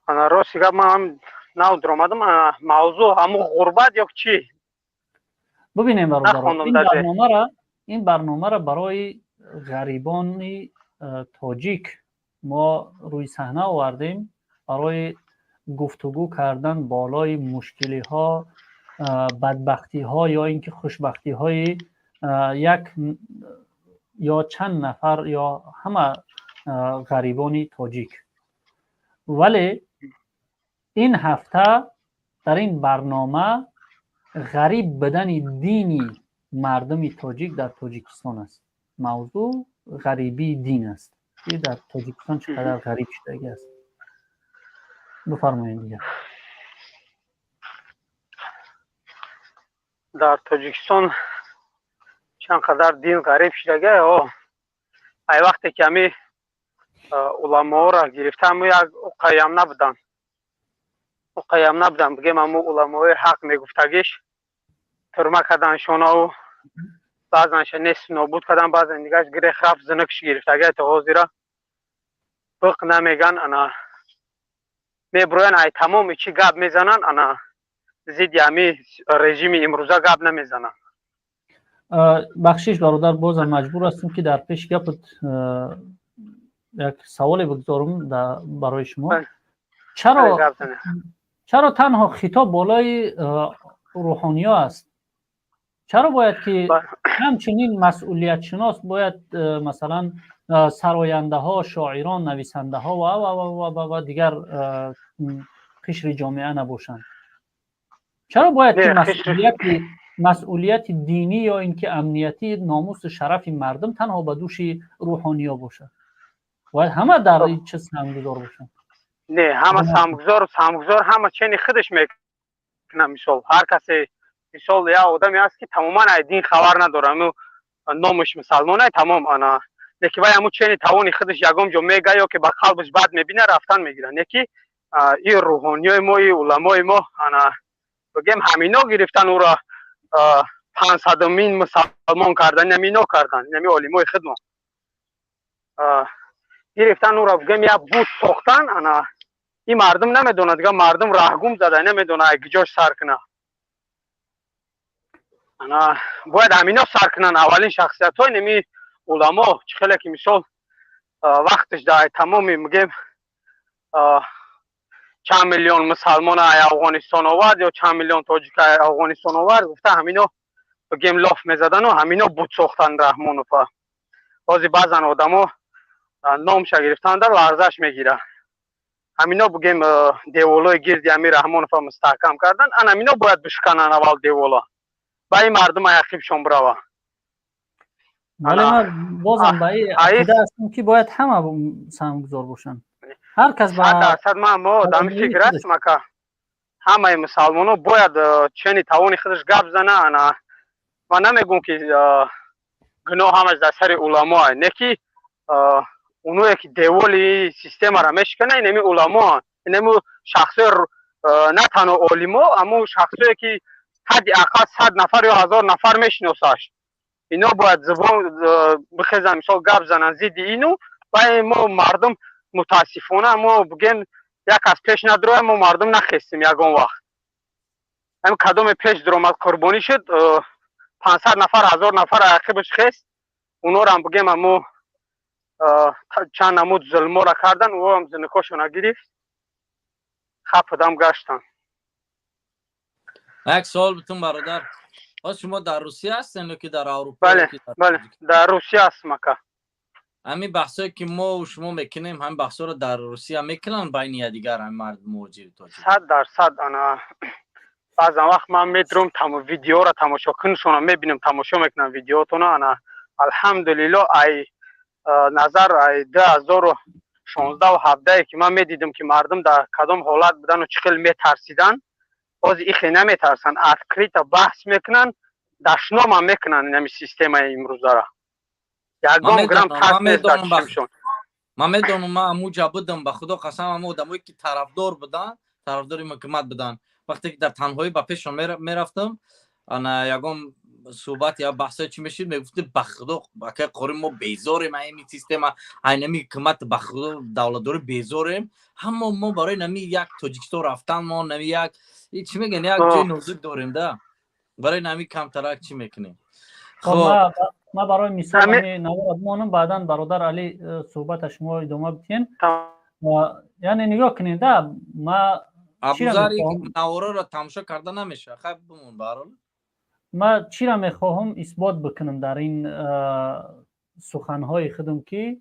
انا راستی که من هم نو درآمدم موضوع همون غربت یا چی؟
ببینیم برادر، این برنامه را برای غریبان تاجیک ما روی صحنه آوردیم برای گفتگو کردن بالای مشکلی ها، بدبختی ها یا اینکه خوشبختی های یک یا چند نفر یا همه غریبان تاجیک. ولی این هفته در این برنامه غریب بدن دینی مردم تاجیک در تاجیکستان است. موضوع غریبی دین است که در تاجیکستان چقدر غریب شده است. بفرمایید دیگه.
در تاجیکستان چقدر دین غریب شده ای وقتی که همی علما را گرفتم یک قیم نبودن بگیم امو علمای حق میگفتگیش ترمه کردنشون و بعضنش نیست نابود کردن بعضن دیگهش گریخ رفت زنکش گرفتگی تا حاضی را بق نمیگن انا میبروین ای تمام چی گب میزنن انا زید یمی رژیم امروزه گب نمیزنن.
بخشش برادر بازم مجبور هستیم که در پیش گپت یک سوال بگذارم برای شما. چرا تنها خطاب بالای روحانیا است؟ چرا باید که همچنین مسئولیت شناس باید مثلا سراینده ها، شاعران، نویسنده ها و دیگر قشر جامعه نباشند؟ چرا باید که مسئولیت دینی یا اینکه امنیتی ناموس شرف مردم تنها به دوش روحانیا باشه؟ باید همه در این چه سهمگذار باشن؟
نه همه سهمگذار همه چنین خودش میکنه. مثال هر کسی مثال یا آدمی هست که تماما از دین خبر نداره نامش مسلمانه تمام انا یکی وای همون چنین توانی خودش یگام جو میگه یا که با قلبش بد میبینه رفتن میگیرن. یکی این روحانیای ما این علمای ما انا بگیم همینا گرفتن او را 500مین مسلمان کردن نمینا کردن نمی علمای خدمت گرفتن او را بگیم یا بود ساختن انا این مردم نمیدونه دیگه مردم راهگم زده نمیدونه گجاش سر کنه انا باید همینا سر کنن. اولین شخصیت های نمی علما خیلی که مثال وقتش در تمام میگیم چند میلیون مسلمان ای افغانستان آورد یا چند میلیون تاجیک ای افغانستان آورد گفته همینا بگیم لاف میزدن و همینا بود ساختن رحمان و پا بازی بعضن آدما نامش گرفتن در لرزش میگیره همینا بگیم دیوالای گردی همی رحمان و پا مستحکم کردن ان همینا باید بشکنن اول دیوالا با این مردم عقیبشون بروه.
ولی ما بازم با این عقیده هستیم که باید همه سهمگذار باشن. هر کس با
100% ما دم فکر هستم که همه مسلمان‌ها باید چنین توانی خودش گپ زنه. انا من نمیگم که گناه همش در سر علما است، نه که اونایی که دیوالی سیستم را میشکنه اینمی علما اینمی شخصی نه تنها علما اما شخصی که حداقل 100 نفر یا 1000 نفر میشناسش اینا باید زبان بخیزن مثال گپ زنن زید اینو و ما مردم متاسفانه ما بگیم یک از پیش نداره ما مردم نخستیم یگان وقت هم کدام پیش درآمد قربانی شد 500 نفر 1000 نفر عقبش خست اونا رو هم بگیم اما چند نمود ظلما را کردن و هم زنکاشون گرفت خفدم گشتن.
یک سوال بتون برادر شما در روسیه هستین که در اروپا؟
بله در روسیه هستم که
همین بحثایی که ما و شما میکنیم هم بحثا رو در روسیه میکنن بین یادیگر هم مرد موجود تا
100% انا بعضا وقت من میدرم ویدیو را تماشا کنشون میبینم تماشا میکنم ویدیوتون انا الحمدلله ای نظر ای 2016 و 17 که من میدیدم که مردم در کدام حالت بودن و چقدر میترسیدن باز ایخی نمیترسن ادکریت بحث میکنن دشنام هم میکنن این سیستم امروز را یکم گرم ترس نیست در چشمشون.
من میدونم من موجه بودم به خدا قسم هم آدمایی که طرفدار بودن طرفدار حکومت بودن وقتی که در تنهایی با پیشون میرفتم انا یکم صحبت یا بحثای چی میشید میگفته به خدا که قریم ما بیزاریم این سیستم اینمی حکومت به خدا دولتدار بیزاریم همه ما برای نمی یک تاجیکستان رفتن ما نمی یک چی میگن یک جای نزدیک داریم ده برای نمی کم ترک چی میکنیم.
خب ما برای مثال نوارد بعدا برادر علی صحبت شما ادامه بدین یعنی نگاه کنین ده ما
ابوذری نوارا را تماشا کرده نمیشه خب بمون برال
ما چی را میخواهم اثبات بکنم در این سخنهای خودم که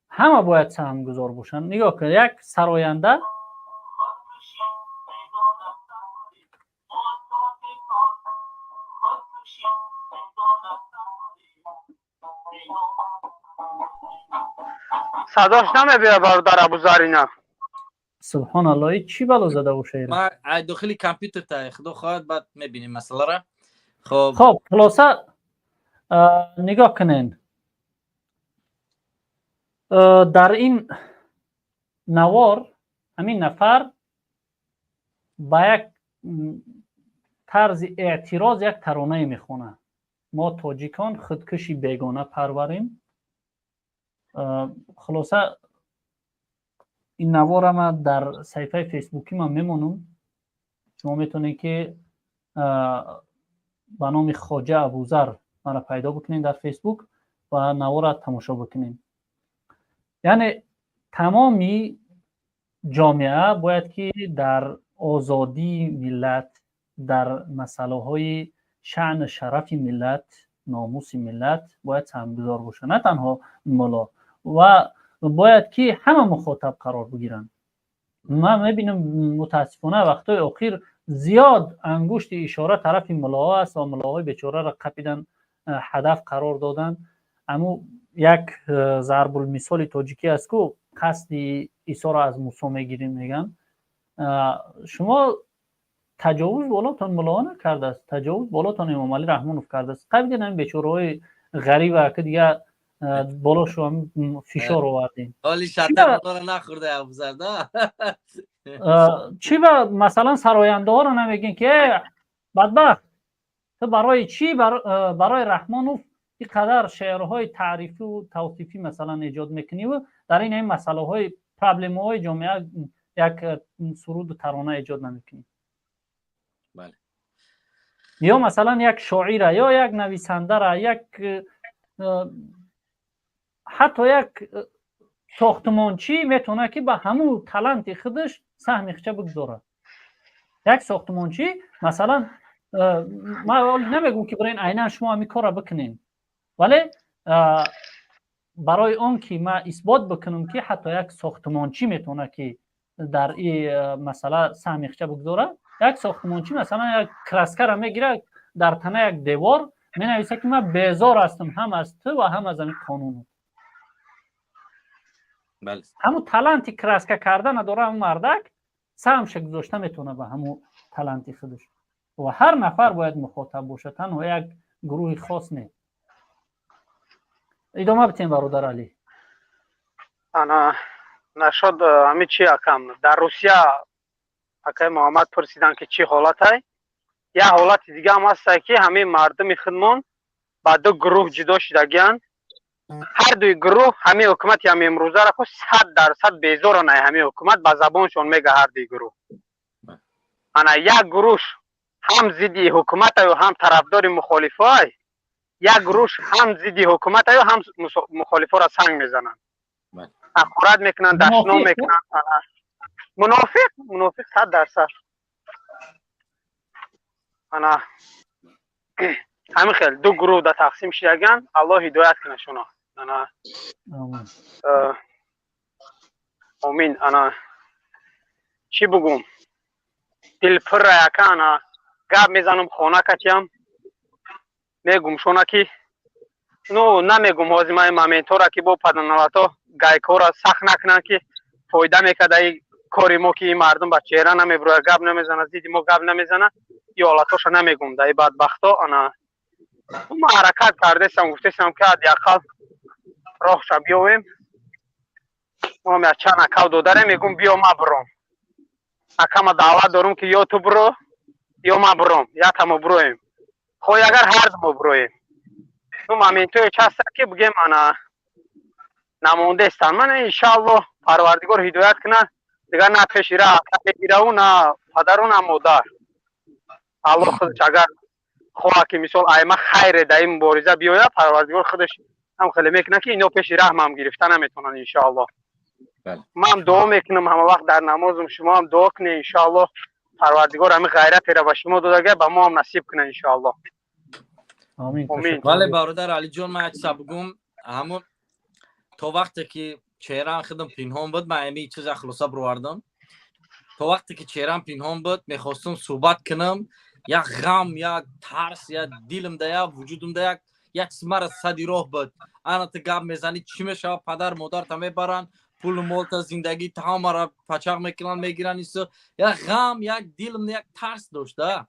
همه باید سهمگذار باشن. نگاه کن یک سراینده
صداش نمیبیه برادر ابوذرینا.
سبحان الله چی بلا زده و شیر.
ما داخل کامپیوتر تا خدا خواهد بعد میبینیم مسئله را.
خب خلاصه نگاه کنین در این نوار همین نفر با یک طرز اعتراض یک ترانه میخونه. ما تاجیکان خودکشی بیگانه پروریم. خلاصه این نوار ما در صفحه فیسبوکی ما میمونم. شما میتونید که با نام خواجه ابوذر ما را پیدا بکنین در فیسبوک و نوار را تماشا بکنین. یعنی تمامی جامعه باید که در آزادی ملت، در مسئله های شأن شرف ملت، ناموس ملت باید سهمگذار باشه، نه تنها ملا، و باید که همه مخاطب قرار بگیرن. من میبینم متاسفانه وقتای اخیر زیاد انگشت اشاره طرف ملاها است و ملاهای بیچاره را قپیدن، هدف قرار دادن. اما یک ضرب المثال تاجیکی است که قصد عیسی را از موسی میگیریم، میگن شما تجاوز بالاتان ملاها نکرده است، تجاوز بالاتان امام علی رحمانوف کرده است. قبیدن این بیچاره‌های غریبه که دیگه بالا شو هم فشار آوردین.
حالی شطر را نخورده ابوذر ده.
چی با مثلا سراینده ها رو نمیگین که بدبخت تو برای چی برای رحمانوف اینقدر شعرهای تعریفی و توصیفی مثلا ایجاد میکنی و در این مسئله های پرابلم های جامعه یک سرود و ترانه ایجاد نمیکنی؟
بله.
یا مثلا یک شاعر یا یک نویسنده را، یک حتی یک ساختمانچی میتونه که با همون تالنت خودش سهمیخچه بگذاره. یک ساختمانچی مثلا ما نمیگم که برای عیناً شما همین کار را بکنین، ولی برای اون که ما اثبات بکنم که حتی یک ساختمانچی میتونه که در این مسئله سهمیخچه بگذاره، یک ساختمانچی مثلا یک کرسکه را میگیره در تنه یک دیوار مینویسه که من بیزار هستم هم از تو و هم از این قانون.
بله.
همون تالنتی کرسکه کردن داره همون مردک سهمش گذاشته میتونه به همون تالنتی خودش. و هر نفر باید مخاطب باشه، تنها یک گروه خاص نه. ادامه بتین برادر علی.
انا نشد همین چی اکم در روسیه اکای محمد پرسیدن که چی حالت های، یه حالت دیگه هم هست که همه مردم خودمون با دو گروه جدا شدگیان. هر دوی گروه همه حکومت هم امروزه را خود 100% بیزار نه، همه حکومت با زبانشون میگه هر دوی گروه. انا یک گروه هم ضد حکومت و هم طرفدار مخالفه های، یک گروه هم ضد حکومت و هم مخالفه را سنگ میزنن، اخورت میکنن، دشنام میکنن. منافق 100%. انا همین خیلی دو گروه در تقسیم شدگن. الله هدایت کنه شونا. انا آمین. انا چی بگم، دل پر یکانا گپ میزنم خانه کتیم میگم شونا که نو نمیگم هازمای مامنتورا که با پدنالاتو گایکورا سخت نکنن که فایده میکده کاری ما که مردم با چهره نمیبروه، گپ نمیزنه، زیدی ما گپ نمیزنه، یا حالاتوش نمیگم. در بدبختا انا ما حرکت کرده سم گفته سم که دیاخال راه شب بیاویم، ما می چند اکاو دادره میگم بیا ما برام اکم دعوت دارم که یا تو برو یا ما برام، یا تا ما برویم. خو اگر هر دو برویم تو مامنتوی چاست که بگم انا نمونده استم. من انشالله پروردگار هدایت کنه دیگه، نه پیش را بگیره و نه پدر و نه مادر. الله خودش اگر خواه که مثال ایمه خیر در این مبارزه بیاید، پروردگار خودش هم خیلی میکنه که اینا پیش رحم هم گرفته نمیتونن انشالله. من هم دعا میکنم همه وقت در نمازم، شما هم دعا کنید انشالله پروردگار همین غیرت را به شما داده به ما هم نصیب کنه انشالله.
آمین.
بله برادر علی جان، من چیزا بگم، همون تا وقتی که چهرم خودم پنهان بود من همین چیزا خلاصه بروردم. تا وقتی که چهرم پنهان بود میخواستم صحبت کنم، یک غم، یک ترس، یک دلم ده، یک وجودم ده، یک سمر صدی راه بود انا تو گپ میزنی چی میشه پدر مادر تا میبرن پول مول تا زندگی تمام را پچاق میکنن میگیرن ایسو یک غم یک دیلم یک ترس داشته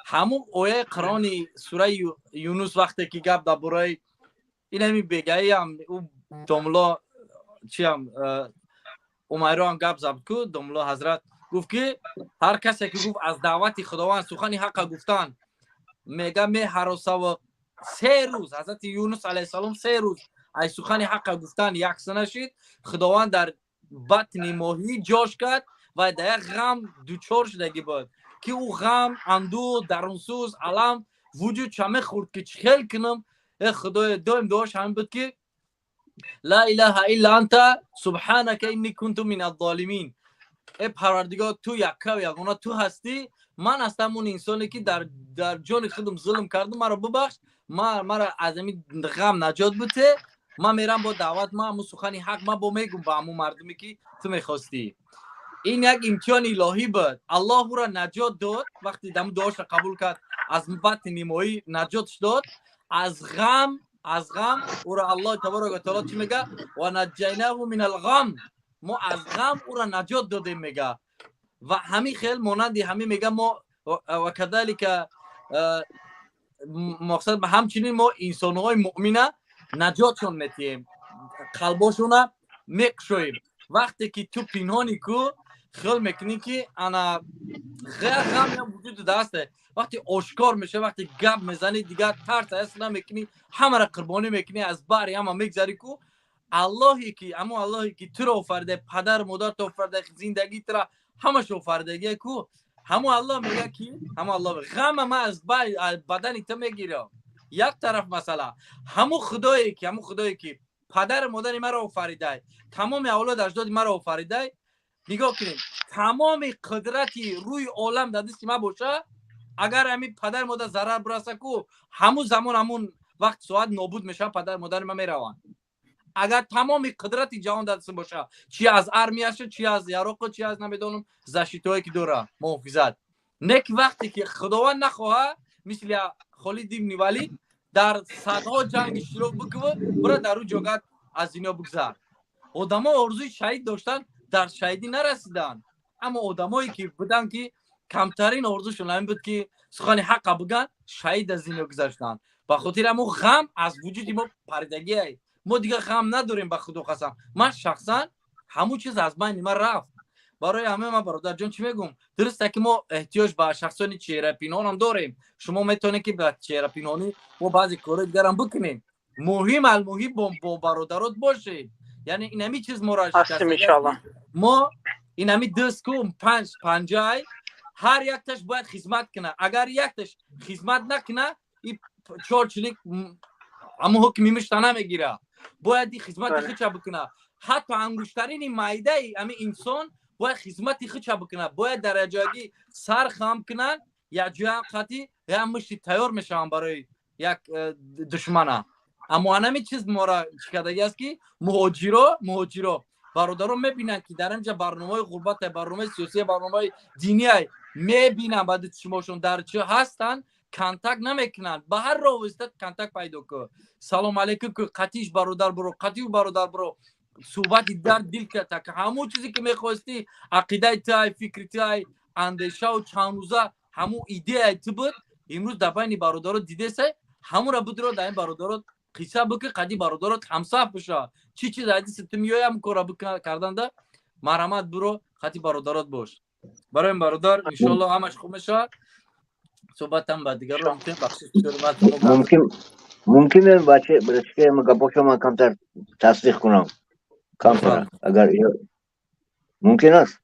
همون اوه قرآن سوره یونس وقتی که گپ در برای این همی بگهی هم او دملا چی هم عمرو هم گپ زد که دملا حضرت گفت که هر کسی که گفت از دعوت خداوند سخنی حق گفتن میگه می هراسه و 3 روز حضرت یونس علیه السلام 3 روز از سخنی حق گفتن یک سنه شد خداوند در بطن ماهی جاش کرد و در یک غم دوچار شدگی بود که او غم اندو درونسوز علم وجود چمه خورد که چخیل کنم خدای دایم دعاش همین بود که لا اله الا انت سبحانك انی کنت من الظالمین ای پروردگار تو یکه و یگانه تو هستی من هستم اون انسانی که در جان خودم ظلم کردم مرا ببخش مرا از این غم نجات بده من میرم با دعوت من سخنی حق من با میگم با همون مردمی که تو میخواستی این یک امتحان الهی بود الله او را نجات داد وقتی دم دعاش را قبول کرد از بطن ماهی نجاتش داد از غم او را الله تبارک و تعالی چی میگه و نجیناه من الغم ما از غم او را نجات دادیم میگه و همین خیلی مانندی همین میگه ما و کذالک مقصد به همچنین ما انسان‌های مؤمنه نجاتشون میتیم قلباشون میکشویم وقتی که تو پنهانی کو خیال میکنی که انا غم هم وجود دسته وقتی آشکار میشه وقتی گپ میزنی دیگه ترس اصلا میکنی همه را قربانی میکنی از باری همه میگذاری کو اللهی که تو را آفرده پدر مادر تو آفرده زندگی تو را همش آفردگی کو همون الله میگه که همون الله غم ما از بدن تو میگیره یک طرف مثلا همون خدایی که پدر مادر مرا آفریده تمام اولاد اجداد مرا آفریده نگاه کنیم تمام قدرتی روی عالم در دست ما باشه اگر همین پدر مادر ضرر برسه کو همون زمان همون وقت ساعت نابود میشه پدر مادر ما میروان اگر تمام قدرت جهان دست باشه چی از ارمیشه چی از یراق چی از نمیدونم زشیتایی که دوره محافظت نک وقتی که خداوند نخواه مثل خالد بن ولید در صدها جنگ اشتراک بکنه برای در اون جگت از دنیا بگذر آدما آرزوی شهید داشتن در شهیدی نرسیدن اما آدمایی که بودن که کمترین آرزوشون همین بود که سخن حق بگن شهید از دنیا گذشتن به خاطر همون غم از وجود ما پردگی ما دیگه غم نداریم به خدا قسم من شخصا همون چیز از بین من رفت برای همه ما برادر جان چی میگم درسته که ما احتیاج به شخصانی چهره پنهان هم داریم شما میتونید که به چهره پنهانی و بعضی کارا دیگه هم بکنین مهم با برادرات باشید یعنی این همین چیز ما را ما این همین دست کو پنجای هر یک تاش باید خدمت کنه اگر یک تاش خدمت نکنه این چارچلیک اما حکمی مشتا نمیگیره باید این خدمت خودش بکنه حتی انگشترین معده همین انسان باید خدمت خودش بکنه باید در جایی سر خم کنن یا جای قطعی هم مشتی تیار میشن برای یک دشمنه اما همین چیز ما را چکدگی است که مهاجرا برادران میبینن که در اینجا برنامه غربت برنامه سیاسی برنامه دینی میبینن بعد چشماشون در چه هستن کانتاکت نمیکنن به هر راه واسطه کانتاکت پیدا کن سلام علیکم که قطیش برادر برو صحبت در دل کرده که همون چیزی که میخواستی عقیده تای فکری تای اندیشه و چند روزه همون ایده ای تو بود امروز در بین برادرات دیده سه همون را بدرو در این برادرات قصه بکن قدی برادرات همصاف بشه چی چیز حدیث تو میای هم کارا کردن ده مرحمت برو قدی برادرات باش برای این برادر ان شاء الله همش خوب میشه صحبت هم بعد دیگه رو
ممکنه بچه که گپاشو من کمتر تصدیق کنم کمتر اگر ممکن است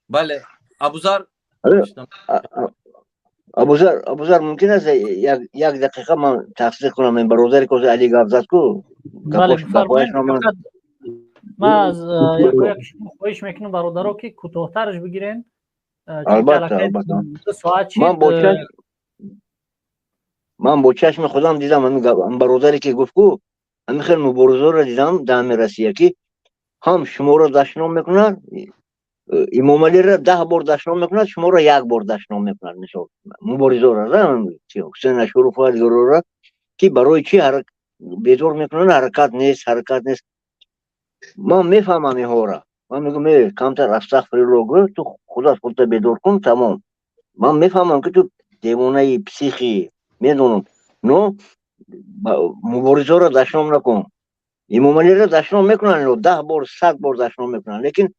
بله ابوذر
ابوذر ممکن است یک دقیقه من تصدیق کنم این برادری که علی گفت زد کو
بله ما از یک خواهش میکنم برادرها که کوتاه‌ترش بگیرین
البته من با چشم خودم دیدم همین برادری که گفت کو همین خیلی مبارزه را دیدم در روسیه که هم شما را دشنام میکنن امام علی را 10 بار دشنام میکنن شما را 1 بار دشنام میکنن مثلا مبارزه را حسین اشرف و دیگر را که برای چی بیدار میکنن؟ حرکت نیست. من میفهمم اینها را. من میگم کمتر استغفرالله تو خدا خودت بیدار کن تمام. من میفهمم که تو دیوانه پسیخی، میدونم. نو مبارزه را دشنام نکن. این ممانی را دشنام میکنن، 10 بار 100 بار دشنام میکنن، لیکن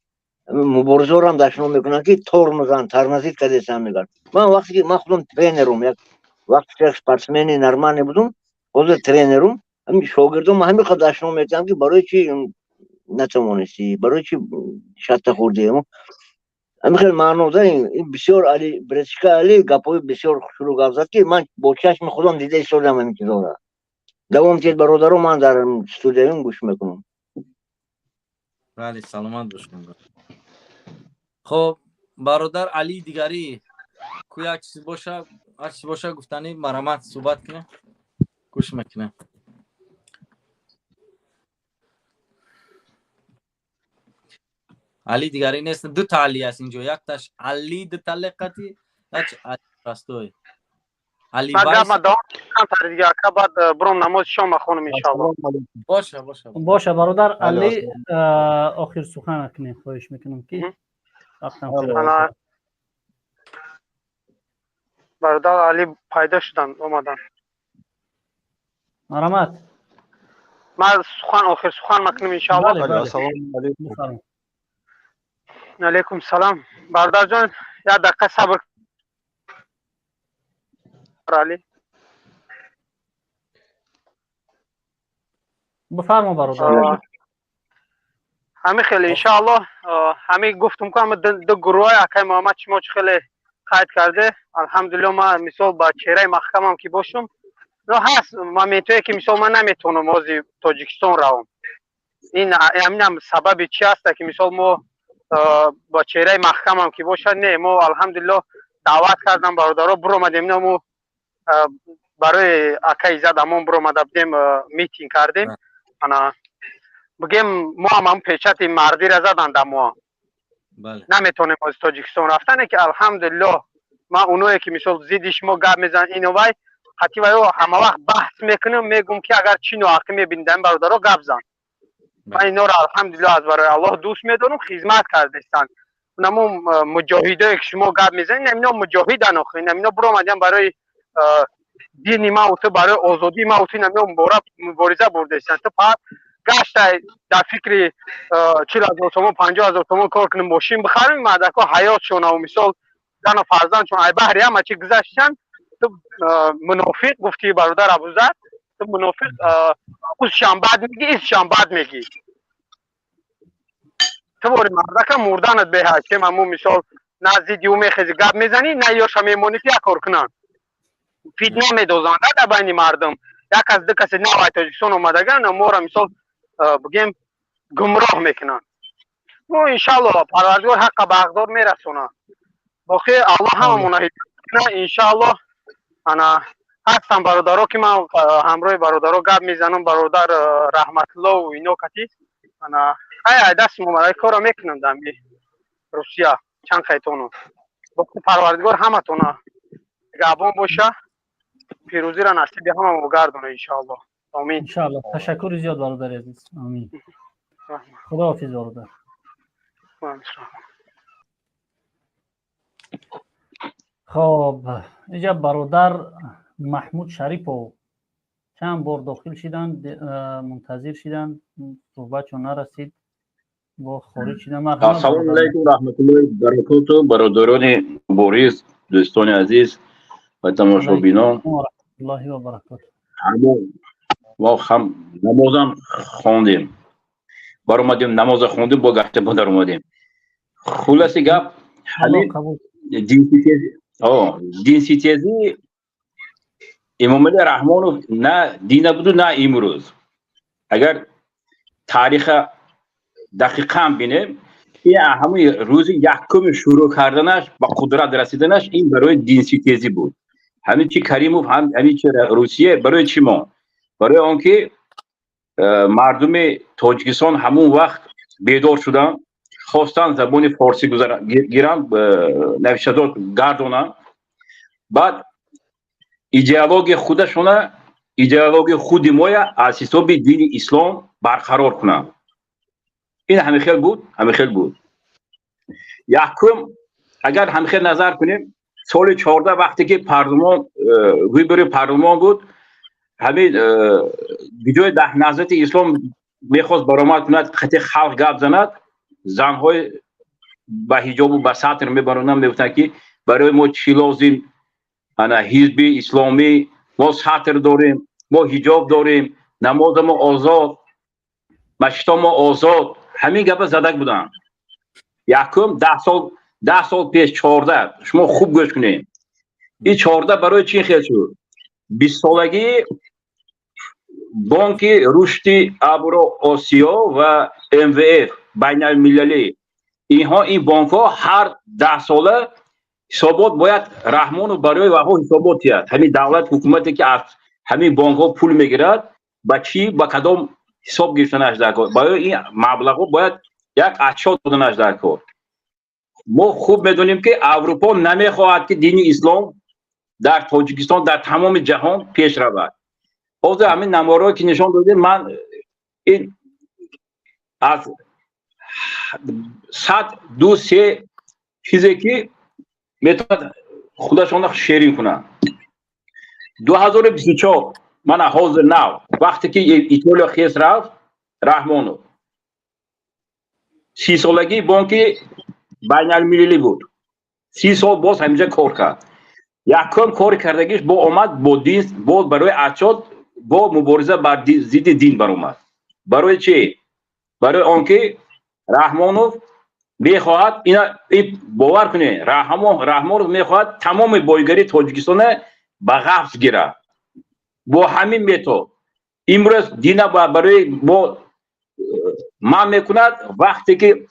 مبارزه را هم دشنام میکنن که تور میزن، ترنزید کدیسم میگن. من وقتی که من خودم ترینرم، یک وقتی که اسپورتسمن نرمانی بودم، حاضر ترینرم، همین شاگردم همین خود دشنام میکنم که برای چی نتوانستی، برای چی شت خوردی. همین خیلی معنی داره. این بسیار علی برشکا علی گپای بسیار شروع گفت که من با چشم خودم دیده ایستادم همین چیزا را. دوام تید برادرم من در استودیوم گوش میکنم.
بله سلامت باشین. خب برادر علی دیگری کو یک چیز باشه، هر چیز باشه گفتنی مرامت صحبت کنه، گوش میکنه. علی دیگری نیست، دو تا علی هست اینجا، یک تاش علی د تلقتی، یک علی راستوی. علی وایس
ما دام کم دیگه که بعد برم نماز شام خونم ان شاء الله.
باشه برادر علی آخر سخن کنیم، خواهش میکنم که
برادر علی پیدا شدن اومدن.
مرحمت
من آخر سخن میکنم ان شاء الله.
بله.
سلام علیکم.
علیکم سلام. برادر جان یک دقیقه صبر علی.
بفرما برادر.
همین خیلی ان شاء الله همین گفتم که دو گروه اکای محمد شما خیلی قید کرده. الحمدلله ما مثال با چهره محکمم که باشم نه هست مومنتایی که مثال من نمیتونم از تاجیکستان روم. این همین سبب چی است که مثال ما با چهره محکمم که باشه نه ما الحمدلله دعوت کردم برادرها برآمدیم، ما برای اکای زدمون برآمدیم میتینگ کردیم. انا بگیم ما هم پیچت مردی را زدند ما نمیتونیم از تاجیکستان رفتن که الحمدلله ما اونایی که مثال زیدش ما گپ میزن اینو وای حتی و همه وقت بحث میکنم میگم که اگر چی نواقع میبینیم برادرها گپ زن. من اینا را الحمدلله از برای الله دوست میدونم، خدمت کردستان. اونمو مجاهدایی که شما گپ میزنین اینا مجاهدن آخرین اینا برآمدن برای دین ما و تو برای آزادی ما و تو اینا مبارزه بردستان. تو فقط گشت در فکر 40,000 تومان 50,000 تومان کار کنیم ماشین بخریم مدرکا حیاتشون و مثال زن و فرزند چون ای بحری همه چی گذشتن. تو منافق گفتی برادر ابوذر، تو منافق خودشان بعد میگی ایشان بعد میگی. تو باری مردکا مردنت به حکم همون مثال نزدیدی و میخیزی گپ میزنی نه یاش میمونی که یک کار کنن فتنه میدوزن در بین مردم. یک از دو کسی نوای تاجیکستان اومدگن ما را مثال بگیم گمراه میکنن. و انشالله پروردگار حق به حقدار میرسونه. باقی الله هممون هدایت کنه انشالله. انا هستم برادرها که من همراه برادرها گپ میزنم، برادر رحمت الله و اینو کتی انا ای دست مبارک کارا میکنم در روسیه چند خیتونو. باقی پروردگار همتون گابون باشه، پیروزی را نصیب هممون بگردونه انشالله. آمین
انشالله. تشکر زیاد برادر عزیز. آمین. خدا حافظ برادر. خب اینجا برادر محمود شریفو چند بار داخل شدن، منتظر شدن، صحبتشون نرسید با خارج شدن.
سلام علیکم رحمت الله برکاته برادران بوریس، دوستان عزیز و تماشابینان.
الله و برکاته.
ما هم نمازم خوندیم، برآمدیم نماز خوندیم با گشت در اومدیم. خلاصی گپ همین جنسیتیزی امام علی رحمانو نه دین بود نه امروز. اگر تاریخ دقیقا بینیم این همون روز یکم شروع کردنش با قدرت رسیدنش این برای جنسیتیزی بود. همین چی کریموف همین چی روسیه برای چی ما؟ برای آنکه مردم تاجیکستان همون وقت بیدار شدن، خواستن زبان فارسی گیرن نوشتار گردونن، بعد ایدئولوژی خودشون ایدئولوژی خود ما از حساب دین اسلام برقرار کنم. این همه خیلی بود. یکم اگر همه خیلی نظر کنیم سال 14 وقتی که پارلمان روبروی پارلمان بود، همین ویدیو ده نهضت اسلام میخواست برآمد کند خطی خلق گپ زند، زنهای با حجاب و با ساتر میبرونن میگفتن که برای ما چی لازم، انا حزب اسلامی ما ساتر داریم، ما حجاب داریم، نماز ما آزاد، مسجد ما آزاد، همین گپ زدک بودن. یکم 10 سال پیش 14 شما خوب گوش کنید. این 14 برای چی خیلی شد؟ 20 سالگی بانک رشد ابر آسیا و MVF بین المللی اینها این بانک ها هر 10 ساله حسابات باید رحمان برای وها حسابات دهد. همین دولت حکومتی که از همین بانک ها پول میگیرد با چی با کدام حساب گرفتنش در کار، برای این مبلغ ها باید یک اچا دادنش در کار. ما خوب میدونیم که اروپا نمیخواهد که دین اسلام در تاجیکستان در تمام جهان پیش رود. حاضر همین نمارهایی که نشان داده، من این از 100-200 چیزی که میتونم خودشان شیرین کنم. 2024 من حاضر نو وقتی که ایتالیا خیس رفت رحمانو 30 سالگی بانک بین المللی بود، 30 سال باز همینجا کار کرد. یکم کار کردگیش با آمد با دین باز برای اچاد با مبارزه بر ضد دین برآمد. برای چی؟ برای آنکه رحمانوف میخواهد این باور کنه رحمانوف میخواهد تمام بایگری تاجیکستان به قبض گیره. با همین میتو امروز دین برای با ما میکند وقتی که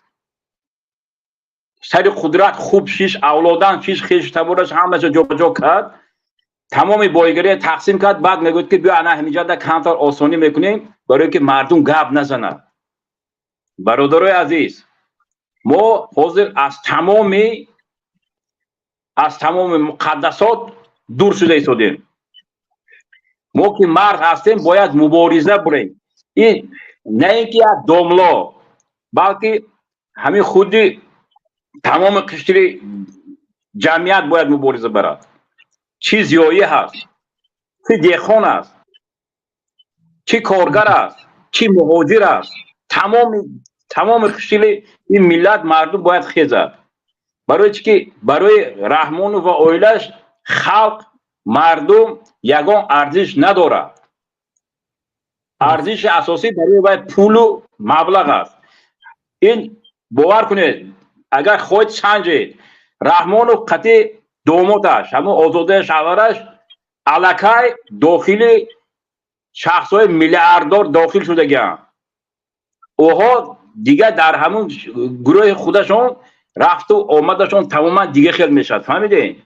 سر قدرت خوب شیش اولادان شیش خیش تبورش همه جا جا کرد، تمام بایگری تقسیم کرد، بعد میگوید که بیا انا همینجا در کمتر آسانی میکنیم برای که مردم گپ نزنند. برادرای عزیز، ما حاضر از تمام مقدسات دور شده ایستادیم. ما که مرد هستیم باید مبارزه بریم. این نه اینکه یک دوملا، بلکه همین خودی تمام قشر جمعیت باید مبارزه برد. چی زیایی هست، چی دیخان است، چی کارگر است، چی مهاجر است، تمام قشر این ملت مردم باید خیزد. برای چی که برای رحمان و اویلش خلق مردم یگان ارزش نداره. ارزش اساسی برای پول و مبلغ است. این باور کنید اگر خود سنجید رحمان و قطع دوماتش همون آزاده شورش علکای داخل شخص های میلیاردر داخل شده گیان. اوها دیگه در همون گروه خودشون رفت و آمدشون تماما دیگه خیل میشد. فهمیدین؟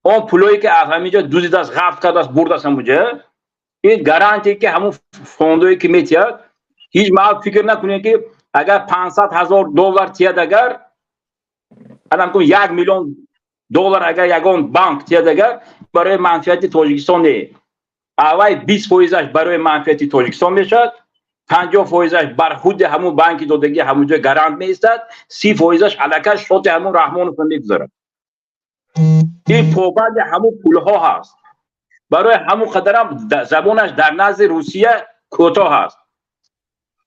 اون پولایی که از همینجا دوزید از غفت کرد از برد از همونجا، این گارانتی که همون فوندوی که میتید هیچ موقع فکر نکنید که اگر $500,000 تید اگر الان کن $1,000,000 اگر یگان بانک تید اگر برای منفعت تاجیکستان نه. اول 20%ش برای منفعت تاجیکستان میشد، 50%ش بر خود همون بانکی دادگی همونجا گارانت میستد، 30%ش علکش شات همون رحمان فن میگذاره. این پوبند همون پولها هست. برای همون قدرم زبانش در نزد روسیه کوتاه هست.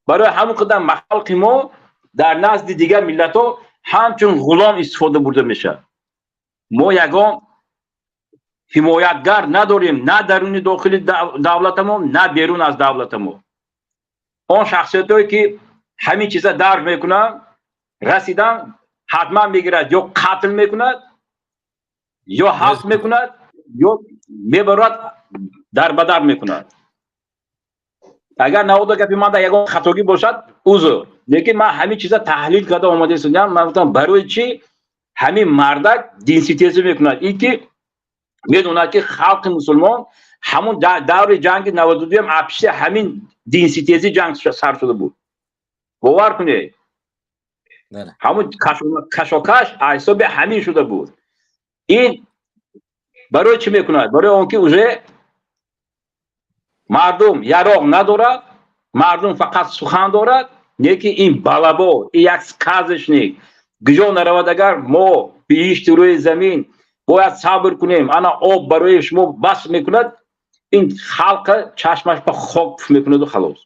برای همون قدرم خلق ما در نزد دیگر ملت ها همچون غلام استفاده برده میشه. ما یگان حمایتگر نداریم، نه درون داخل دولت ما نه بیرون از دولت ما. اون شخصیت هایی که همین چیزا درک میکنن رسیدن حتما میگیرد یا قتل میکند یا حبس میکند یا میبرد در بدر میکند. اگر نهاد گپی من در یگان خطاگی باشد عذر، لیکن من همین چیزا تحلیل کرده آماده شدم. من گفتم برای چی همین مردک دین ستیزی میکند؟ این که میدونه که خلق مسلمان همون دور جنگ 92 هم اپشته همین دین ستیزی جنگ سر شده بود. باور کنید همون کشاکش حساب همین شده بود. این برای چی میکند؟ برای اون که اوزه مردم یراق ندارد، مردم فقط سخن دارد. یکی این بلبا این یک کازشنی گجا نرود. اگر ما بیشت روی زمین باید صبر کنیم انا آب برای شما بس میکند، این خلق چشمش به خاک میکند و خلاص.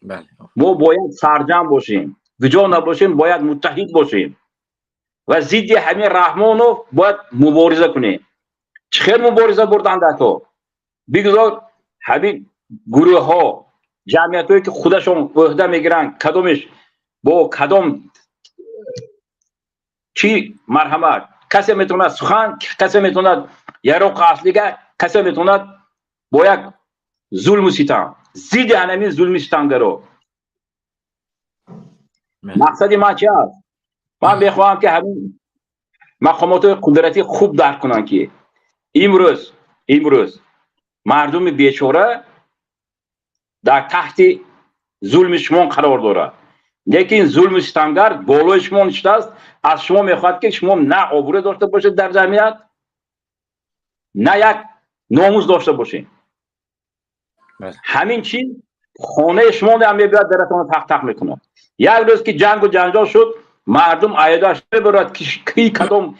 بله.
ما باید سرجم باشیم، گجا نباشیم، باید متحد باشیم و ضد همین رحمانو باید مبارزه کنیم. چه مبارزه بردن دکو بگذار همین گروه ها جمعیت هایی که خودشون عهده میگیرن کدومش با کدوم چی مرحمت، کسی میتونه سخن، کسی میتونه یروق اصلیگه، کسی میتونه با یک ظلم و ستم ضد همین ظلم و ستمگرا. مقصد من چی است؟ من میخواهم که همین مقامات قدرتی خوب درک کنن که امروز مردم بیچاره در تحت ظلم شما قرار داره، لیکن ظلم ستمگر بالای شما نشسته است. از شما میخواد که شما نه آبرو داشته باشید در جمعیت، نه یک ناموس داشته باشید. همین چیز خانه شما هم میبرد درتون تق تق میکنه. یک روز که جنگ و جنجال شد مردم عیداش برد که کی کدام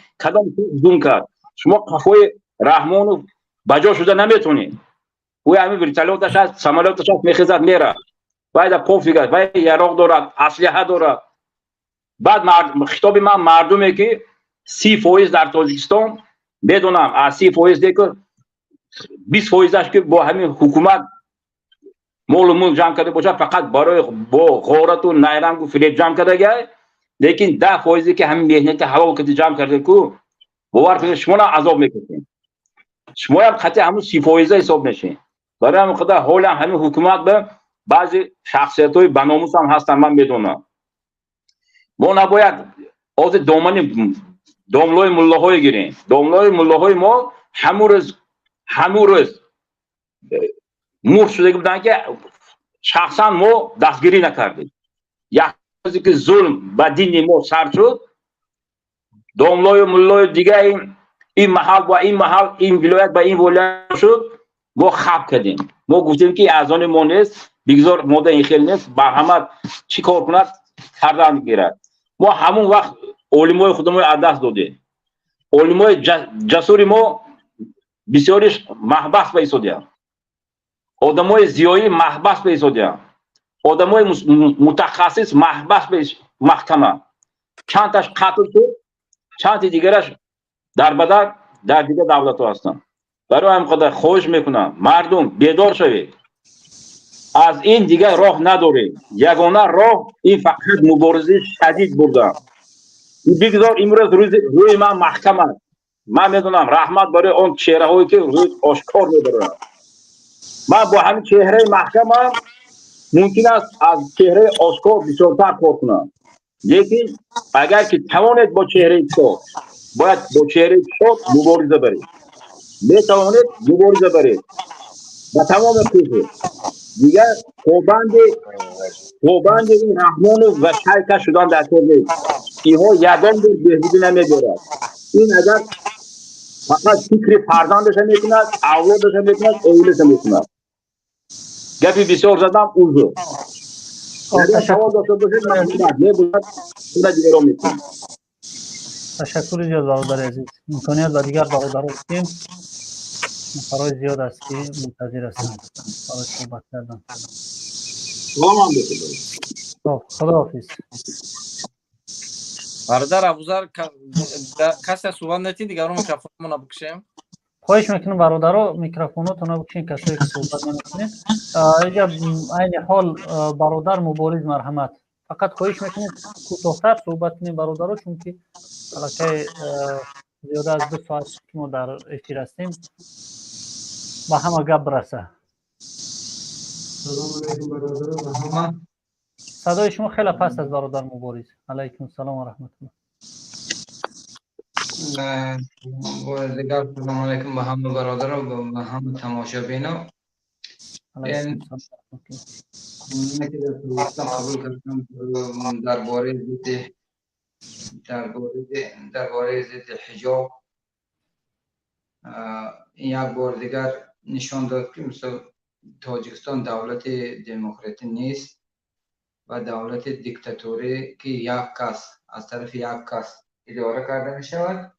ظلم کرد. شما قفای رحمانو بجا شده نمیتونید. او همین ورتالوتش هست، سمالوتش هست، میخیزد میره. باید پاف دیگه، باید یراق دارد، اسلحه دارد. بعد خطاب من مردمی که 30% در تاجیکستان بدونم از 30% دیگه 20%ش که با همین حکومت مول و مول جمع کرده باشه، فقط برای با غارت و نیرنگ و فریب جمع کرده گه. لیکن 10% که همین مهنت حلال کردی جمع کرده کو باور کنید شما را عذاب میکشین. شما هم خطی همون 30% حساب نشین. برای همین خدا حال همین حکومت به بعضی شخصیت های بناموس هم هستن. من میدونم ما نباید از داملای ملاهای گیریم. داملای ملاهای ما همون روز مرد شده بودن که شخصا ما دستگیری نکردیم. یک روزی که ظلم به دین ما سر شد، داملای ملای دیگه این محل با این محل، این ولایت با این ولایت شد، ما خب کردیم. ما گفتیم که اذان ما نیست، بگذار ماده این خیل نیست، برحمت چی کار کند کردن میگیرد. ما همون وقت علمای خودمون از دست دادیم. علمای جسوری ما بسیارش محبس به ایستادیم. آدمای زیایی محبس به ایستادیم. آدمای متخصص محبس به محکمه. چند تاش قتل شد، چند دیگرش در بدر در دیگه دولت ها هستن. برای هم خدا خواهش میکنم مردم بیدار شوید. از این دیگه راه نداریم. یگانه راه این فقط مبارزه شدید بردم. بگذار امروز روی من محکم است. من میدونم رحمت برای اون چهره هایی که روی آشکار میبرن. من با همین چهره محکمم ممکن است از چهره آشکار بسیارتر کار کنم. لیکن اگر که توانید با چهره شاد، باید با چهره شاد مبارزه برید. میتوانید مبارزه برید و تمام خوبه دیگر خوبند این رحمان و شرکت شدن در طور نیست. اینها یگان بر بهبودی نمیدارد. این اگر فقط فکر فرزندش میکند، اولادش میکند، اولش میکند. گپی بسیار زدم اوزو. اگر سوال داشته باشید من میبودم خود دیگر رو میکنم.
تشکر زیاد برادر عزیز. امکانیت و دیگر برادران هستیم. نفرهای زیاد است که منتظر هستند برای صحبت کردن. خدا حافظ.
برادر ابوذر کسی صحبت نتید دیگه رو میکروفونمون بکشیم.
خواهش میکنم برادرها میکروفوناتون رو بکشین کسایی که صحبت نمیکنین. اینجا عین حال برادر مبارز مرحمت. فقط خواهش میکنم کوتاه‌تر صحبت کنیم برادرها، چون که علاقه زیاده از 2 ساعت که ما در افیر هستیم با همه گپ برسه.
سلام علیکم برادران و همه.
صدای شما خیلی پست از برادر مبارز. علیکم السلام و رحمت الله.
با دیگر سلام علیکم به همه برادران و به همه تماشابینا. این که در دوستان قبول کردم درباره ضد حجاب، این یک بار دیگر نشان داد که مثل تاجیکستان دولت دموکراتی نیست و دولت دیکتاتوری که یک کس از طرف یک کس اداره کرده می شود.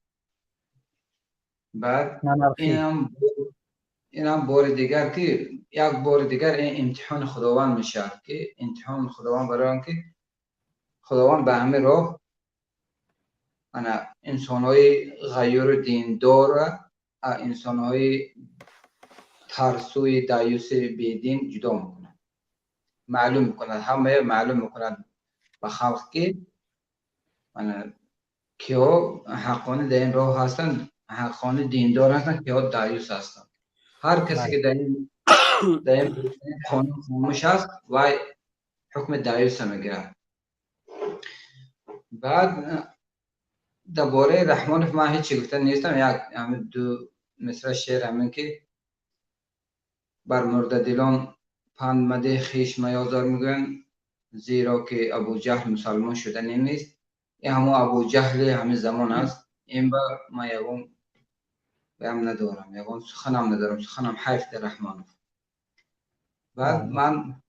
بعد این هم بار دیگر که یک بار دیگر این امتحان خداوند می شود که امتحان خداوند برای آنکه خداوند به همه راه انسان‌های غیر دیندار و انسان‌های ترسوی دایوس بیدین جدا میکنند، معلوم میکنند، همه معلوم میکنند به خلق که کیا حقانه در این راه هستند، حقانه دیندار هستند، کیا دایوس هستند. هر کسی که در این قانون خاموش است و حکم دایوس میگیرد. بعد درباره رحمانوف من هیچی گفته نیستم، یک دو مصرع شعر همین که بر مرده دلان پند مده خویش میازار میگویند، زیرا که ابو جهل مسلمان شده نیست. این همون ابو جهل همین زمان است. این با ما یکم بهم ندارم، یکم سخنم ندارم، سخنم حیف در رحمانوف. بعد من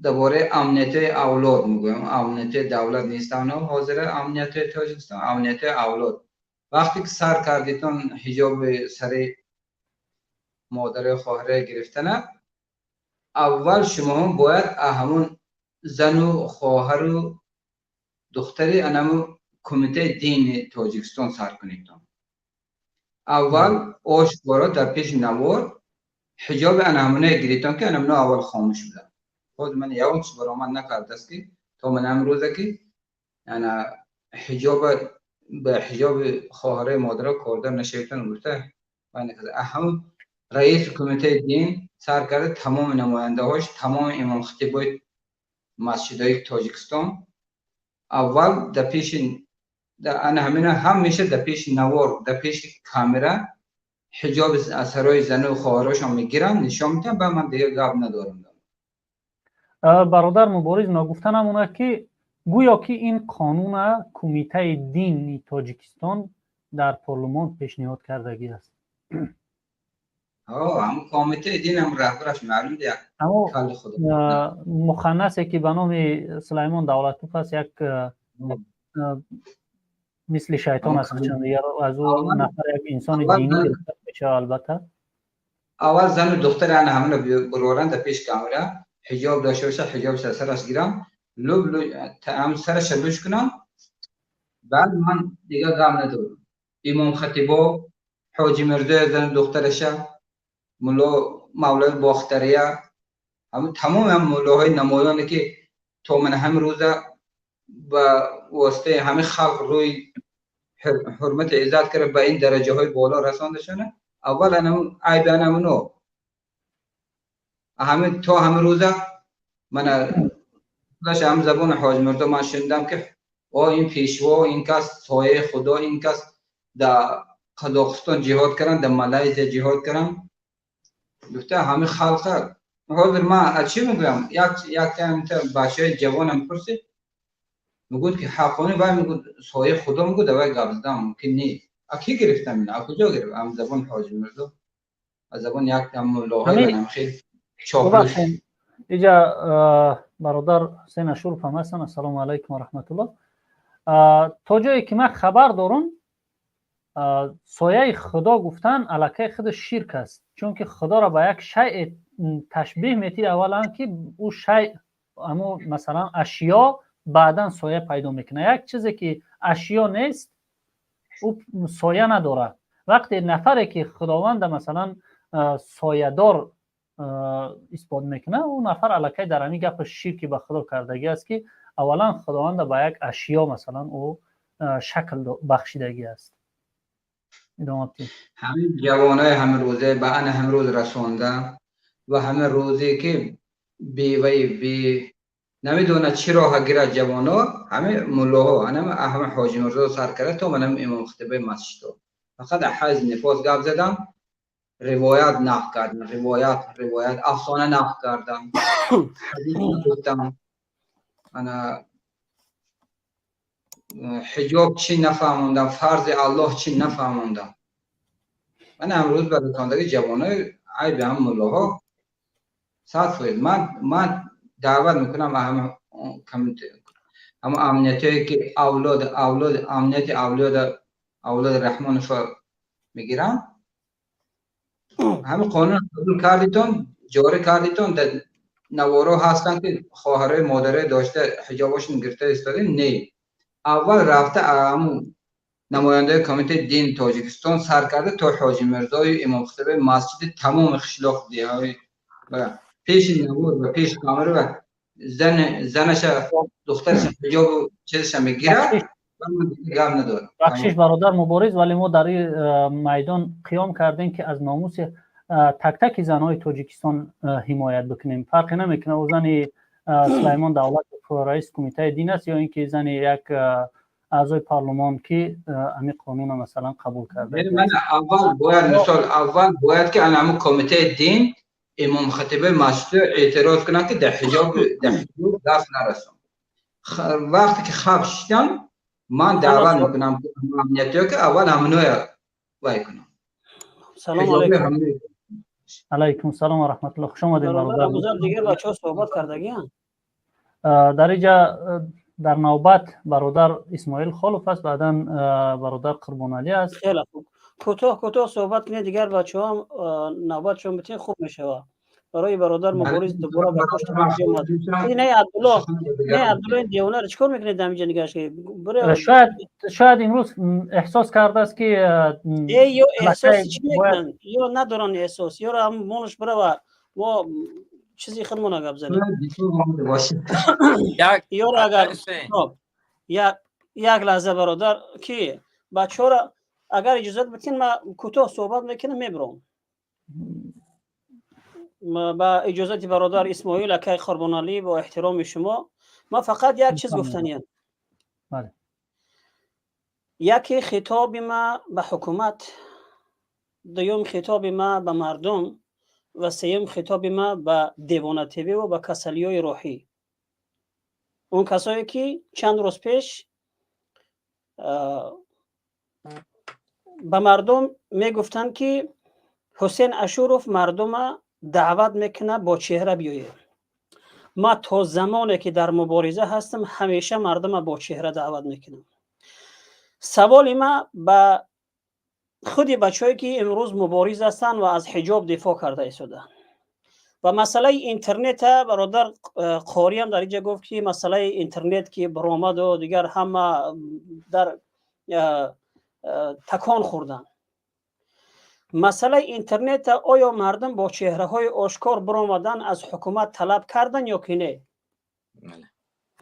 درباره امنیت اولاد میگویم. امنیت دولت نیست، اونا حاضر امنیت تاجیکستان، امنیت اولاد. وقتی که سر کردیتون حجاب سر مادر خواهر گرفتن، اول شما هم باید همون زن و خواهر و دختری انمو کمیته دین تاجیکستان سر کنید. اول آشکارا در پیش نوار حجاب انمونه گرفتن که انمونه اول خاموش بودن. خود من یاون چی برای من نکرده است که تا من امروزه که حجاب به حجاب خواهر مادر کردن نشیدن گفته من نکرده. اهم رئیس کمیته دین سر کرده تمام نماینده هاش، تمام امام خطیبای مسجدهای تاجیکستان اول در پیش هم میشه در پیش نوار، در پیش کامera حجاب اثرای زن و خواهرش هم میگیرن نشان میدن. به من دیگه گپ ندارم.
برادر مبارز نگفتن همونه که گویا که این قانون کمیته دین تاجیکستان در پارلمان پیشنهاد کردگی است.
هم کمیته دین هم رهبرش معلوم دیگه.
اما مخنثی که به نام سلیمان دولتوف است، یک مثل شیطان است چند دیگر از او نفر یک انسان دینی گرفته میشه. البته
اول زن و دختر همه برورن در پیش کامera حجاب داشته باشه، حجاب سرش گیرم لب هم سرش لوش کنم. بعد من دیگه غم ندارم. امام خطیبا، حاجی مرده زن دخترش، مولای باختریه، تمام هم مولاهای نمایانی که تا من هم روزه با واسطه همه خلق روی حرمت عزت کرده به این درجه های بالا رساندشونه. اول عیب انمونو تا همه روزه من هم زبان حاج مرده من شنیدم که این پیشوا، این کس سایه خدا، این کس در قزاقستان جهاد کردن، در مالزی جهاد کردن. گفته همه خلق حاضر. من چی میگم؟ یک بچه جوانم پرسید میگود که حقانه باید میگود سایه خدا میگود دوای گبزدم که نی اکی گرفتم اینا کجا گرفت؟ هم زبان حاج مرده از زبان یک ملاهای منم خیلی چاپلوش.
اینجا برادر حسین اشرف هم هستن. السلام علیکم و رحمت الله. تا جایی که من خبر دارم سایه خدا گفتن الکه خود شرک است، چون که خدا را به یک شیء تشبیه میتی. اولا که او شیء اما مثلا اشیا بعدا سایه پیدا میکنه. یک چیزی که اشیا نیست او سایه نداره. وقتی نفری که خداوند مثلا سایه دار اثبات میکنه، اون نفر الکه در همین گپ شرک به خدا کردگی است که اولا خداوند به یک اشیا مثلا او شکل بخشیدگی است.
همین جوانای همه روزه به ان همه روز رسانده و همه روزی که بی نمیدونه چی راه گیره جوانا همه ملاها همه حاجی مرزا سر کرده تا منم امام خطیبه مسجد فقط حیز نفاس گپ زدم، روایت نقل کردم، روایت افسانه نقل کردم، حدیث گفتم. انا حجاب چی نفهموندم، فرض الله چی نفهموندم. من امروز به رساندگی جوانای عیب هم ملاها 100%. من دعوت میکنم هم امنیتی که اولاد امنیت اولاد رحمان میگیرن، همه قانون قبول کردیتون، جاری کردیتون. در نوارو هستن که خواهرای مادره داشته حجابشون گرفته ایستاده، نه اول رفته همون نماینده کمیته دین تاجیکستان سر کرده تا حاجی مرزای امام خطیب مسجد تمام خشلاق دیهای و پیش نور و پیش کامره و زنش دخترش حجاب و چیزش میگیره و من دیگه گم ندارم.
بخشش برادر مبارز، ولی ما در این میدان قیام کردیم که از ناموس تک تک زنهای تاجیکستان حمایت بکنیم. فرقی نمیکنه او زن سلیمان دولت رئیس کمیته دین است یا اینکه زن یک اعضای پارلمان که همین قانون مثلا قبول کرده.
من اول باید که همون کمیته دین امام خطیب مسجد اعتراض کنه که در حجاب دست نرسون. وقتی که خواب شدن من دعوت میکنم امنیتی که اول همونو وای کنم.
سلام علیکم.
علیکم سلام و رحمت الله. خوش آمدید
برادر. دیگه بچه‌ها صحبت کردگیان.
در اینجا در نوبت برادر اسماعیل خالف است، بعداً برادر قربان علی است.
خیلی خوب. کوتاه صحبت کنید، دیگر بچه‌ها نوبتشون بتین خوب میشه. برای برادر مبارز دوباره به پشت بازی اومد. نه عبدالله دیوانه رو چیکار میکنید در اینجا نگاش که
شاید امروز احساس کرده است که
یا احساس چی میکنن یا ندارن احساس یا هم مونش بره و چیزی خودمون گپ زنیم. یا اگر یک لحظه برادر که بچه‌ها را اگر اجازه بدین ما کوتاه صحبت میکنم میبرم. با اجازه برادر اسماعیل اکای قربان علی با احترام شما ما فقط یک چیز گفتنیم.
بله.
یکی خطاب ما به حکومت، دوم خطاب ما به مردم و سوم خطاب ما به دیوانه تیوی و به کسلیای روحی. اون کسایی که چند روز پیش به مردم میگفتن که حسین اشورف مردم دعوت میکنه با چهره بیایه. ما تا زمانی که در مبارزه هستم همیشه مردم با چهره دعوت میکنم. سوال ما به خود بچه‌هایی که امروز مبارز هستن و از حجاب دفاع کرده ایستادن و مسئله اینترنت برادر قاری هم در اینجا گفت که مسئله اینترنت که برآمد و دیگر همه در تکان خوردن. مسئله اینترنت آیا مردم با چهره های آشکار برآمدن از حکومت طلب کردن یا که نه؟
بله.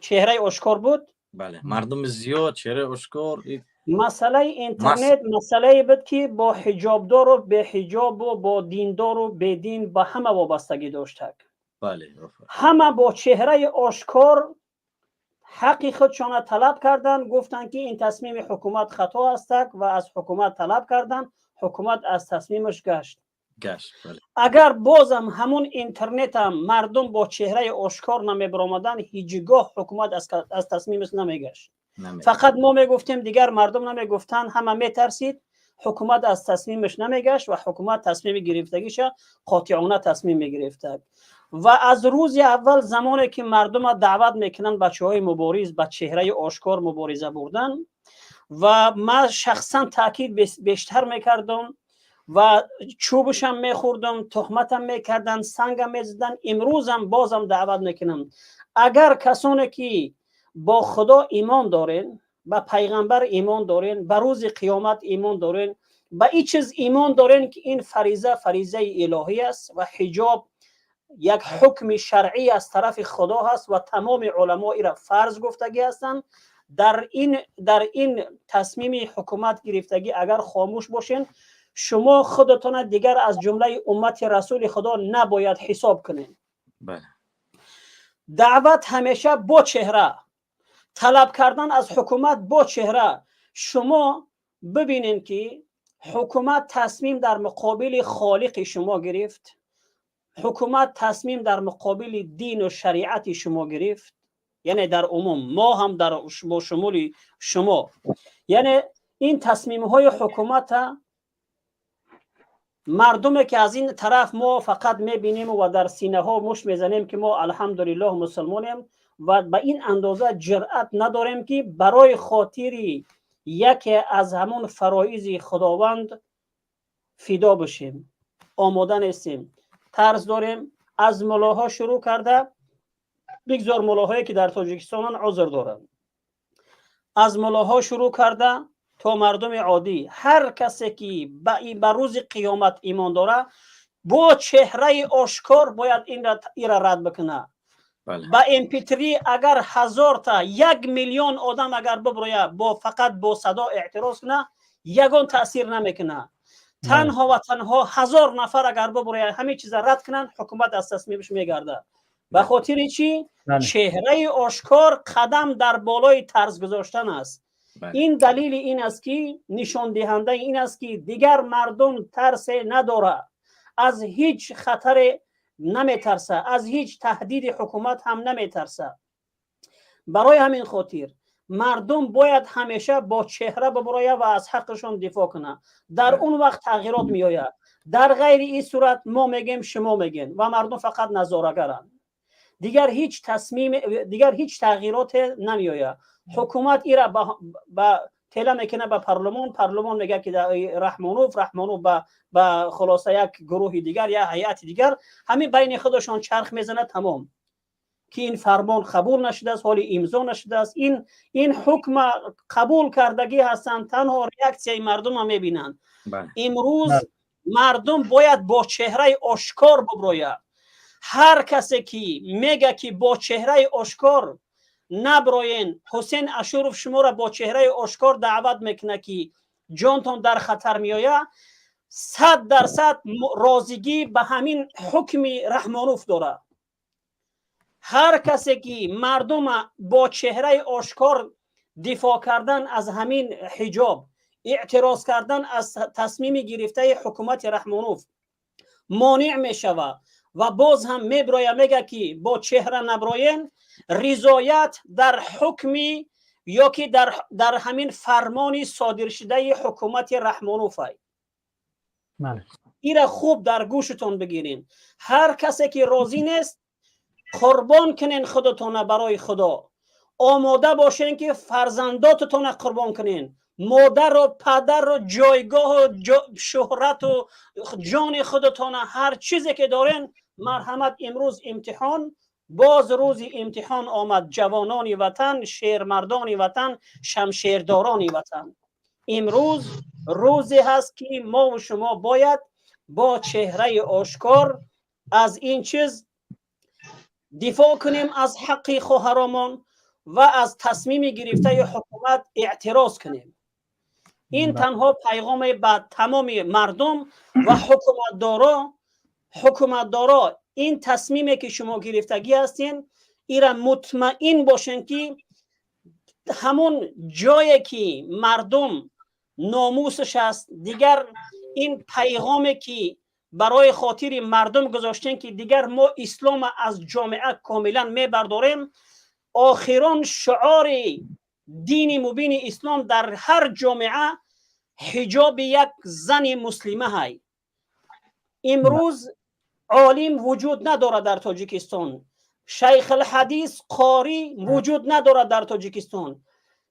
چهره آشکار بود؟
بله، مردم زیاد چهره آشکار.
مسئله اینترنت مسئله بود که با حجابدار و به حجاب و با دیندار و به دین با همه وابستگی داشته.
بله.
همه با چهره آشکار حقی خودشان طلب کردن، گفتن که این تصمیم حکومت خطا است و از حکومت طلب کردن. حکومت از تصمیمش گشت.
بله.
اگر بازم همون اینترنت هم مردم با چهره آشکار نمیبرآمدن هیچگاه حکومت از تصمیمش نمیگشت. فقط ما میگفتیم دیگر مردم نمیگفتن، همه میترسید. حکومت از تصمیمش نمیگشت و حکومت تصمیم گرفتگیش قاطعانه تصمیم میگرفت. و از روز اول زمانی که مردم دعوت میکنن بچه‌های مبارز به چهره آشکار مبارزه بردن و من شخصا تاکید بیشتر میکردم و چوبشم میخوردم، تهمتم میکردن، سنگم میزدن. امروزم بازم دعوت میکنم اگر کسانی که با خدا ایمان دارین، به پیغمبر ایمان دارین، به روز قیامت ایمان دارین، به این چیز ایمان دارین که این فریضه الهی است و حجاب یک حکم شرعی از طرف خدا هست و تمام علما را فرض گفتگی هستند، در این تصمیم حکومت گرفتگی اگر خاموش باشین شما خودتون دیگر از جمله امت رسول خدا نباید حساب کنین.
بله.
دعوت همیشه با چهره، طلب کردن از حکومت با چهره. شما ببینین که حکومت تصمیم در مقابل خالق شما گرفت، حکومت تصمیم در مقابل دین و شریعت شما گرفت، یعنی در عموم ما هم در با شمول شما، یعنی این تصمیم های حکومت مردمی که از این طرف ما فقط میبینیم و در سینه ها مش میزنیم که ما الحمدلله مسلمانیم و به این اندازه جرأت نداریم که برای خاطری یکی از همون فرایض خداوند فدا بشیم. آماده نیستیم. طرز داریم. از ملاها شروع کرده، بگذار ملاهایی که در تاجیکستان عذر دارند، از ملاها شروع کرده تا مردم عادی، هر کسی که به روز قیامت ایمان داره با چهره آشکار باید این را رد بکنه. با امپیتری اگر 1000 تا 1 میلیون آدم اگر ببرویه با فقط با صدا اعتراض کنه یگان تاثیر نمیکنه. تنها و تنها 1000 نفر اگر ببرویه همه چیز رد کنن حکومت از تصمیمش میگرده. به خاطر چی؟ چهره آشکار قدم در بالای طرز گذاشتن است. این دلیل این است که نشان دهنده این است که دیگر مردم ترس نداره، از هیچ خطر نمیترسه، از هیچ تهدید حکومت هم نمیترسه. برای همین خاطر مردم باید همیشه با چهره ببراید و از حقشون دفاع کنه. در اون وقت تغییرات میآید. در غیر این صورت ما میگیم شما میگین و مردم فقط نظاره‌گرن. دیگر هیچ تغییرات نمیآید. حکومت ایرا با تلا میکنه به پارلمان میگه که رحمانوف با خلاصه یک گروه دیگر یا هیئت دیگر همین بین خودشان چرخ میزنه تمام که این فرمان قبول نشده است، حالی امضا نشده است. این حکم قبول کردگی هستند، تنها ریاکسیای مردم هم میبینند. امروز مردم باید با چهره آشکار ببراید. هر کسی که میگه که با چهره آشکار نبراین، حسین اشورف شما را با چهره آشکار دعوت میکنه که جانتون در خطر میآید، 100% راضیگی به همین حکم رحمانوف داره. هر کسی که مردم با چهره آشکار دفاع کردن از همین حجاب، اعتراض کردن از تصمیم گرفته حکومت رحمانوف مانع میشوه و باز هم میگه که با چهره نبراین، رضایت در حکمی یا که در همین فرمانی صادر شده حکومت رحمانوف است. این خوب در گوشتون بگیرین. هر کسی که راضی نیست قربان کنین خودتون برای خدا. آماده باشین که فرزنداتتون قربان کنین. مادر و پدر و جایگاه و شهرت و جان خودتون، هر چیزی که دارین مرحمت. امروز امتحان، باز روز امتحان آمد. جوانان وطن، شیرمردان وطن، شمشیرداران وطن، امروز روزی هست که ما و شما باید با چهره آشکار از این چیز دفاع کنیم، از حق خواهرمان و از تصمیم گرفته حکومت اعتراض کنیم. این تنها پیغام به تمام مردم و حکومتدارا این تصمیمی که شما گرفتگی هستین ایرا مطمئن باشین که همون جایی که مردم ناموسش است، دیگر این پیغامی که برای خاطر مردم گذاشتین که دیگر ما اسلام از جامعه کاملا میبرداریم، آخران شعار دین مبین اسلام در هر جامعه حجاب یک زن مسلمه های. امروز عالم وجود نداره در تاجیکستان، شیخ الحدیث قاری وجود نداره در تاجیکستان.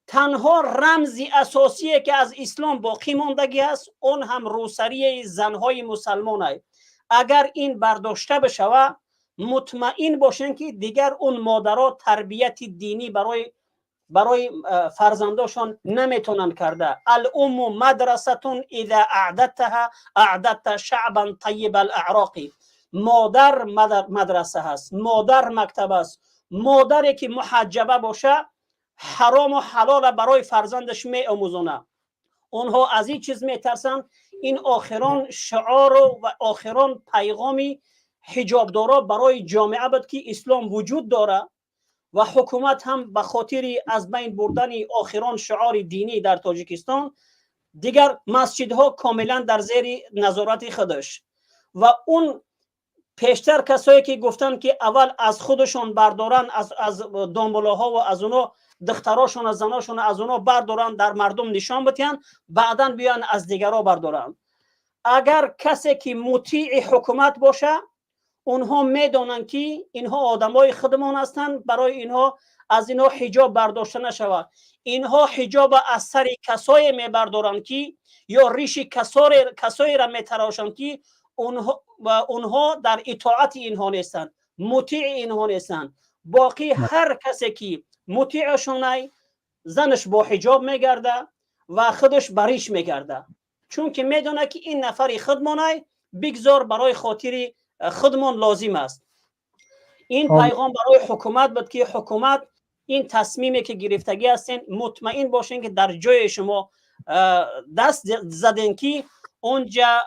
تنها رمز اساسی که از اسلام باقی ماندگی است اون هم روسری زنهای مسلمان است. اگر این برداشته بشود مطمئن باشین که دیگر اون مادرها تربیت دینی برای فرزنداشون نمیتونن کرده. الام مدرستون اذا اعددتها اعددت شعبا طیب الاعراق. مادر مدرسه هست، مادر مکتب است. مادری که محجبه باشه حرام و حلال برای فرزندش می آموزونه. اونها از این چیز می ترسن. این آخران شعار و آخران پیغامی حجابدارا برای جامعه بود که اسلام وجود داره و حکومت هم به خاطر از بین بردن آخران شعار دینی در تاجیکستان دیگر مسجدها کاملا در زیر نظارت خودش و اون پیشتر کسایی که گفتن که اول از خودشون بردارن، از دامبولاها و از اونا دختراشون از زناشون از اونا بردارن در مردم نشان بدن، بعدن بیان از دیگرها بردارن. اگر کسی که مطیع حکومت باشه اونها میدونن که اینها آدمای خودمان هستند، برای اینها از اینها حجاب برداشته نشود. اینها حجاب از سر کسایی میبردارند که یا ریش کسایی را میتراشند که اونها در اطاعت اینها نیستند، مطیع اینها نیستند. باقی هر کسی که مطیعشونه زنش با حجاب میگرده و خودش بریش میگرده، چون که میدونه که این نفر خودمانه، بگذار برای خاطر خودمان لازم است. این پیغام برای حکومت بود که حکومت این تصمیمی که گرفتگی هستین مطمئن باشین که در جای شما دست زدین که اونجا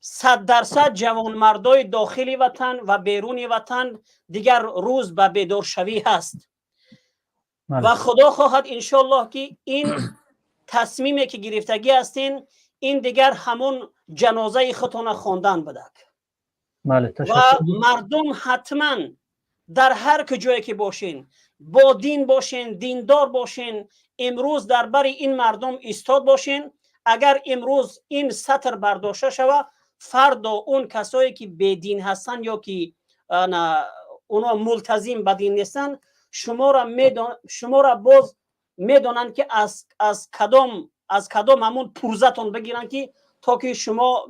100% جوانمردای داخلی وطن و بیرون وطن دیگر روز به بیدار شوی هست. و خدا خواهد انشالله که این تصمیمی که گرفتگی هستین این دیگر همون جنازه خودتون خواندن بده. و مردم حتما در هر کجایی که باشین، با دین باشین، دیندار باشین، امروز در بر این مردم ایستاد باشین. اگر امروز این سطر برداشته شود، فردا اون کسایی که بی دین هستن یا که اونا ملتزم به دین نیستن، شما را باز میدونن که از کدام همون پرزتون بگیرن که تا که شما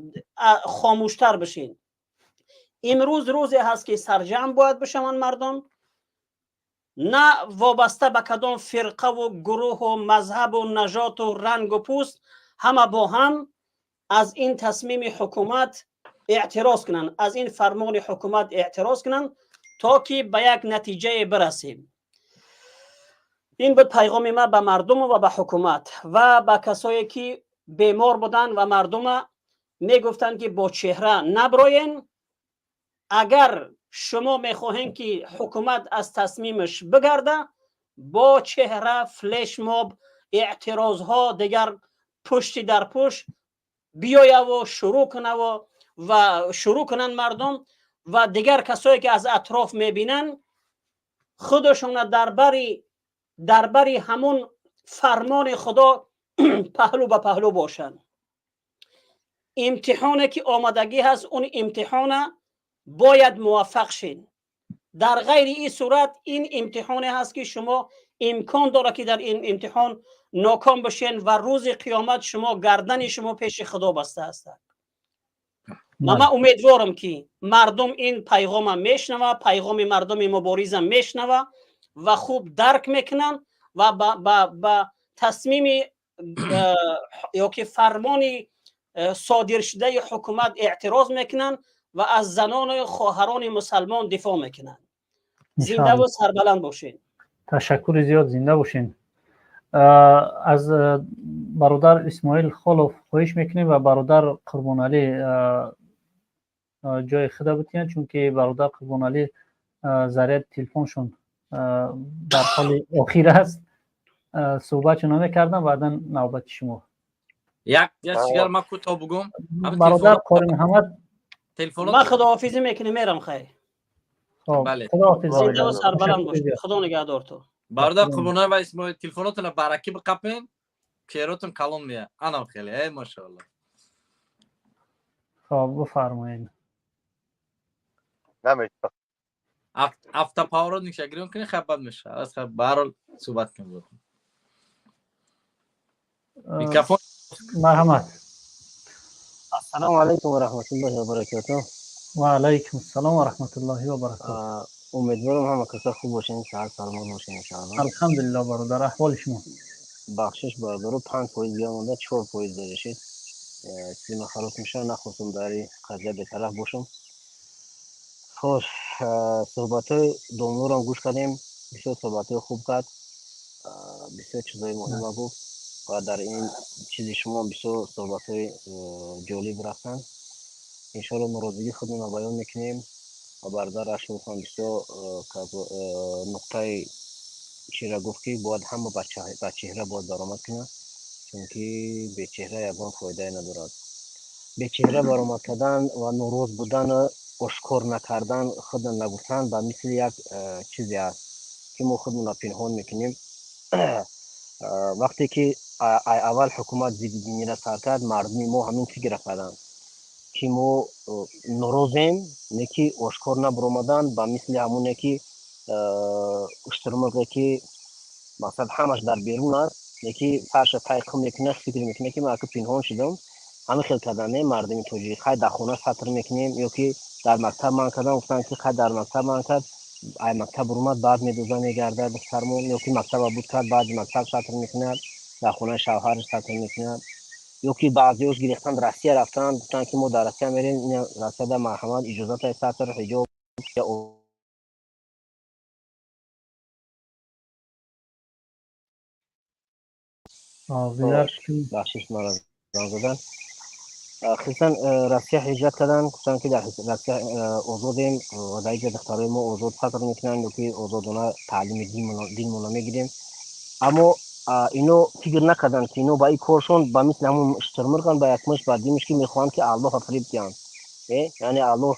خاموشتر بشین. امروز روزی هست که سرجم باید بشون مردم، نه وابسته به کدام فرقه و گروه و مذهب و نژاد و رنگ و پوست، همه با هم از این تصمیم حکومت اعتراض کنن، از این فرمان حکومت اعتراض کنن تا که به یک نتیجه برسیم. این بود پیغام ما به مردم و به حکومت و به کسایی که بیمار بودن و مردم میگفتن که با چهره نبراین. اگر شما میخواهین که حکومت از تصمیمش بگرده، با چهره، فلش ماب، اعتراض ها دیگر پشت در پشت بیایه و شروع کنن مردم و دیگر کسایی که از اطراف میبینن خودشون در بری همون فرمان خدا پهلو به پهلو باشن. امتحانی که آمدگی هست، اون امتحان باید موفق شین. در غیر این صورت این امتحانی هست که شما امکان داره که در این امتحان ناکام بشین و روز قیامت شما گردن شما پیش خدا بسته هست. من امیدوارم که مردم این پیغام میشنوه، پیغام مردم مبارزه میشنوه و خوب درک میکنن و با تصمیم یا که فرمانی صادر شده حکومت اعتراض میکنن و از زنان و خواهران مسلمان دفاع میکنن. زنده و سربلند باشین.
تشکر زیاد، زنده باشین. از برادر اسماعیل خالوف خواهش میکنیم و برادر قربان علی جای خدا بتین، چون که برادر قربان علی ضریب تلفنشون در حال اخیر است، صحبت نمیکردم. بعدا نوبت شما.
یک چیگر ما کوتاه بگم.
برادر قاری محمد
ما خداحافظی میکنیم، میرم خیر.
بله.
خداحافظ.
زنده و سربلند باشید. خدا نگهدار تو.
برادر قربانای و اسماعیل تلفناتون برکی بقپین، کیراتون کلون میه. انا خیلی ماشاءالله.
خب بفرمایید.
نمیشه.
افتا پاور نشگیرون کنی خبر میشه. از خب برال صحبت کنیم. میکروفون.
مرحمت.
السلام علیکم و رحمت الله و برکاته.
و علیکم السلام و رحمت الله و برکاته.
امیدوارم همه کسا خوب باشین، صحت سلامت باشین ان شاء الله.
الحمدلله برادر، احوال شما؟
بخشش برادر 5 پویز دیگه مونده، 4 پویز دارید. سیما خلاص میشه، نخواستم داری قضیه به طرف باشم. خوش صحبت‌های دوم رو گوش کردیم، بسیار صحبت‌های خوب کرد، بسیار چیزای مهم گفت و در این چیزی شما بسیار صحبت‌های جالب رفتن. انشاءالله ناراضگی خودمون رو بیان میکنیم و برادر اشرف خان بسیار نقطه چی را گفت که باید همه به چهره باید درآمد کنه، چون که به چهره یگان فایده ندارد. به چهره برآمد کردن و ناراض بودن اشکار نکردن، خود نگفتن به مثل یک چیزی است که ما خودمون را پنهان میکنیم. وقتی که اول حکومت ضد دینی را سر کرد، مردم ما همین فکر کردند که ما نوروزیم، نکی آشکار نبرآمدن با مثل همونه که اشترمرگه که مثلا همش در بیرون است، یکی فرش تایقم میکنه، فکر میکنه که ما که پنهان شدم. همه خیلی کردن نه مردم توجیه خیلی در خونه سطر میکنیم یا که در مکتب من کردم، گفتن که خیلی در مکتب من کرد، ای مکتب اومد بعد میدوزه میگرده دخترمون، یا که مکتب بود کرد بعد مکتب سطر میکنه، در خونه شوهرش سطر میکنه. یا که بعضیوش گرفتن روسیه رفتن، گفتن که ما در روسیه میریم، این روسیه در محمد اجازه سطر حجاب یا بخشش مرا زنگ زدن. خصوصا روسیه هجرت کردن، گفتن که در روسیه آزادیم و در اینجا دخترای ما آزاد فکر میکنن که آزادانه تعلیم دینمون میگیریم. اما اینو فکر نکردن که اینو با این کارشون با مثل همون اشترمرگن با یکمش بعدیمش که میخوان که الله فریب دیان، یعنی الله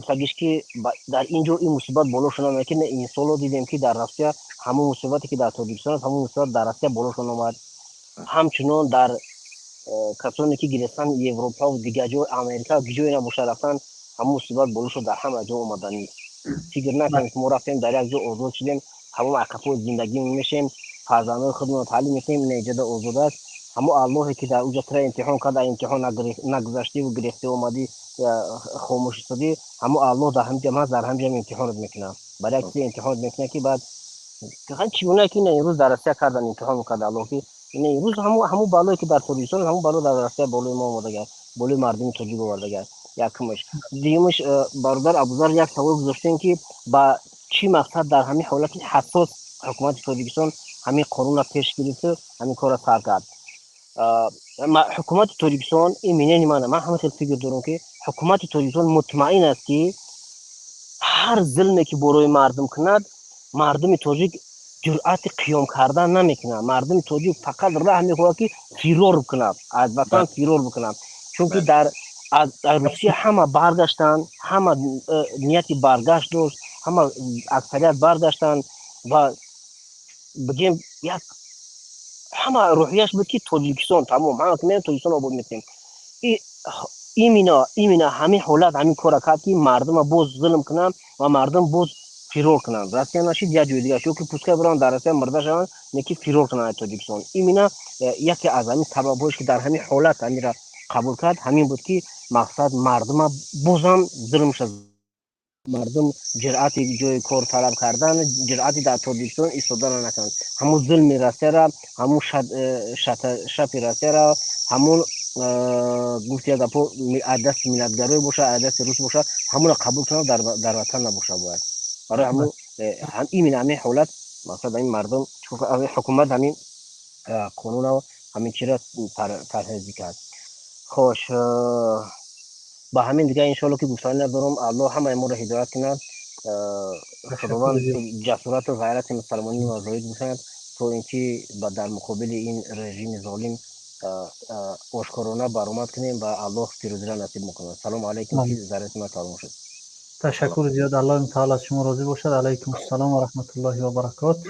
بساگیش که در اینجا این مصیبت بالا شده میکنه. این سالو دیدیم که در روسیه همون مصیبتی که در تاجیکستان همون مصیبت در روسیه بالا شده اومد. همچنان در کسانی که گرفتن اروپا و دیگه جای امریکا جای نباشه رفتن، همون مصیبت بالا شد در همه جا اومدن. فکر نکنیم که ما رفتیم در یک جا آزاد شدیم، همون عقب زندگی میشیم، فرزندان خودمون تعلیم میکنیم، نیجه آزاد است. اما الله که در اونجا تر امتحان کرد، امتحان نگذشتی و گرفته اومدی خاموش شدی، اما الله در همجا هست، در همجا امتحانت میکنه. برای کسی امتحان میکنه که بعد که چیونه که این روز در روسیه کردن امتحان میکرد الله که این روز همون بالایی که در ترکیه همون بالا در روسیه بالای ما اومده گرد، بالای مردم ترکیه آورده گرد. یکمش دیگه‌مش برادر ابوذر یک سوال گذاشتن که با چی مقصد در همین حالت حساس حکومت ترکیه همین قانون را پیش گرفته، همین کار را سر کرد. حکومت ترکیه این مینه من همه خیلی فکر دارم که حکومت ترکیه مطمئن است که هر ظلمی که برای مردم کند، مردم تاجیک جرأت قیام کردن نمیکنه. مردم تاجیک فقط راه میخواد که فرار بکنه، از وطن فرار بکنه. چون که در روسیه همه برگشتن، همه نیتی برگشت داشت، همه اکثریت برگشتن و بگیم یک همه روحیش بود که تاجیکستان تمام همه که میرن تاجیکستان آباد میکنیم. ایمینا همین حالت همین کار کرد که مردم باز ظلم کنن و مردم باز فرار کنن. روسیه نشید یا جای دیگه شو که پوسکه بران در روسیه مرده شوند نکی فرار کنن تاجیکستان. ایمینا یکی از همین سبباش که در همین حالت همین را قبول کرد همین بود که مقصد مردم بازم ظلم شد. مردم جرأتی جای کار طلب کردن، جرأتی در تاجیکستان ایستادن نکردن. همون ظلم روسیه را، همون شب روسیه را، همون گفتی از اپو عدس ملتگرای باشه، عدس روس باشه، همون را قبول کنن در وطن نباشه باید. برای همون همین حالت مثلا این مردم حکومت همین قانون و همین چیز را ترهیزی کرد. خوش با همین دیگه انشالله که گفتن ندارم، الله همه ما را هدایت کند. خداوند جسارت و غیرت مسلمانی و زاید بکند تا اینکه در مقابل این رژیم ظالم آشکارانه برآمد کنیم و الله پیروزی را نصیب میکنه. سلام علیکم که زارتون تمام شد.
تشکر زیاد، الله تعالی از شما راضی باشد. علیکم السلام و رحمت الله و برکاته.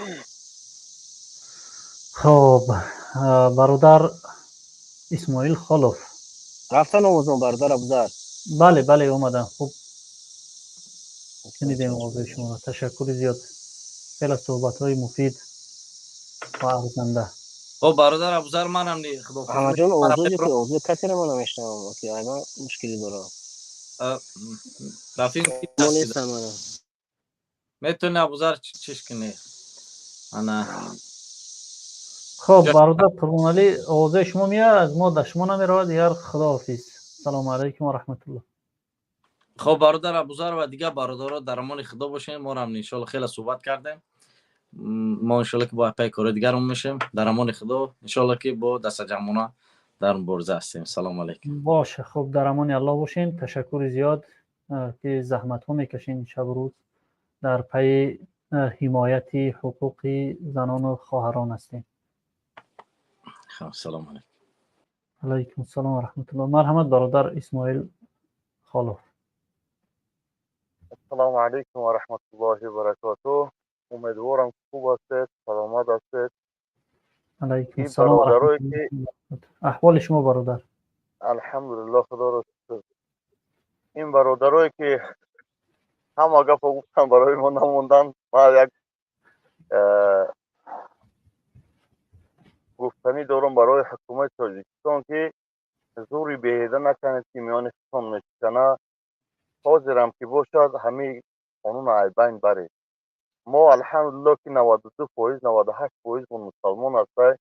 خب برادر اسماعیل خالف
رفتن آموزان برادر ابوذر.
بله اومدن. خب شنیدیم موضوع شما را. تشکر زیاد، خیلی صحبت های مفید و ارزنده.
خب برادر ابوذر منم خدا
همه جان اوضاعی که اوضاع کسی رو من نمیشنم که اینا مشکلی داره.
رفیق
ما نیستم من.
میتونه ابوذر چیش کنه انا.
خب برادر پرونالی اوضاع شما میاد، از ما در شما نمیرود. یار خداحافظ. سلام علیکم و رحمت الله.
خب برادر ابوذر و دیگه برادرها در امان خدا باشین. ما هم ان شاء الله خیلی صحبت کردیم. ما ان شاء الله که با پای کار دیگرم میشیم در امان خدا. ان شاء الله که با دست جمعونه در مبارزه هستیم. سلام علیکم.
باشه، خب در امان الله باشین. تشکر زیاد که زحمت ها میکشین شب و روز در پی حمایت حقوق زنان و خواهران هستین.
خب سلام علیکم.
علیکم السلام و رحمت الله. مرحمت برادر اسماعیل خالف.
السلام علیکم و رحمت الله و برکاته. امیدوارم خوب هستید، سلامت هستید.
علیکم
این
السلام و
برادرایی
رحمت
که
الله. احوال شما برادر؟
الحمدلله خدا را شکر. این برادرایی که همه گپ گفتن برای ما نموندن، ما یک گفتنی دارم برای حکومت تاجیکستان که زوری بیهده نکنید که میان خودتان میشکنه. حاضرم که باشد همه قانون عیبین بره. ما الحمدلله که 92% 98% من مسلمان هستیم.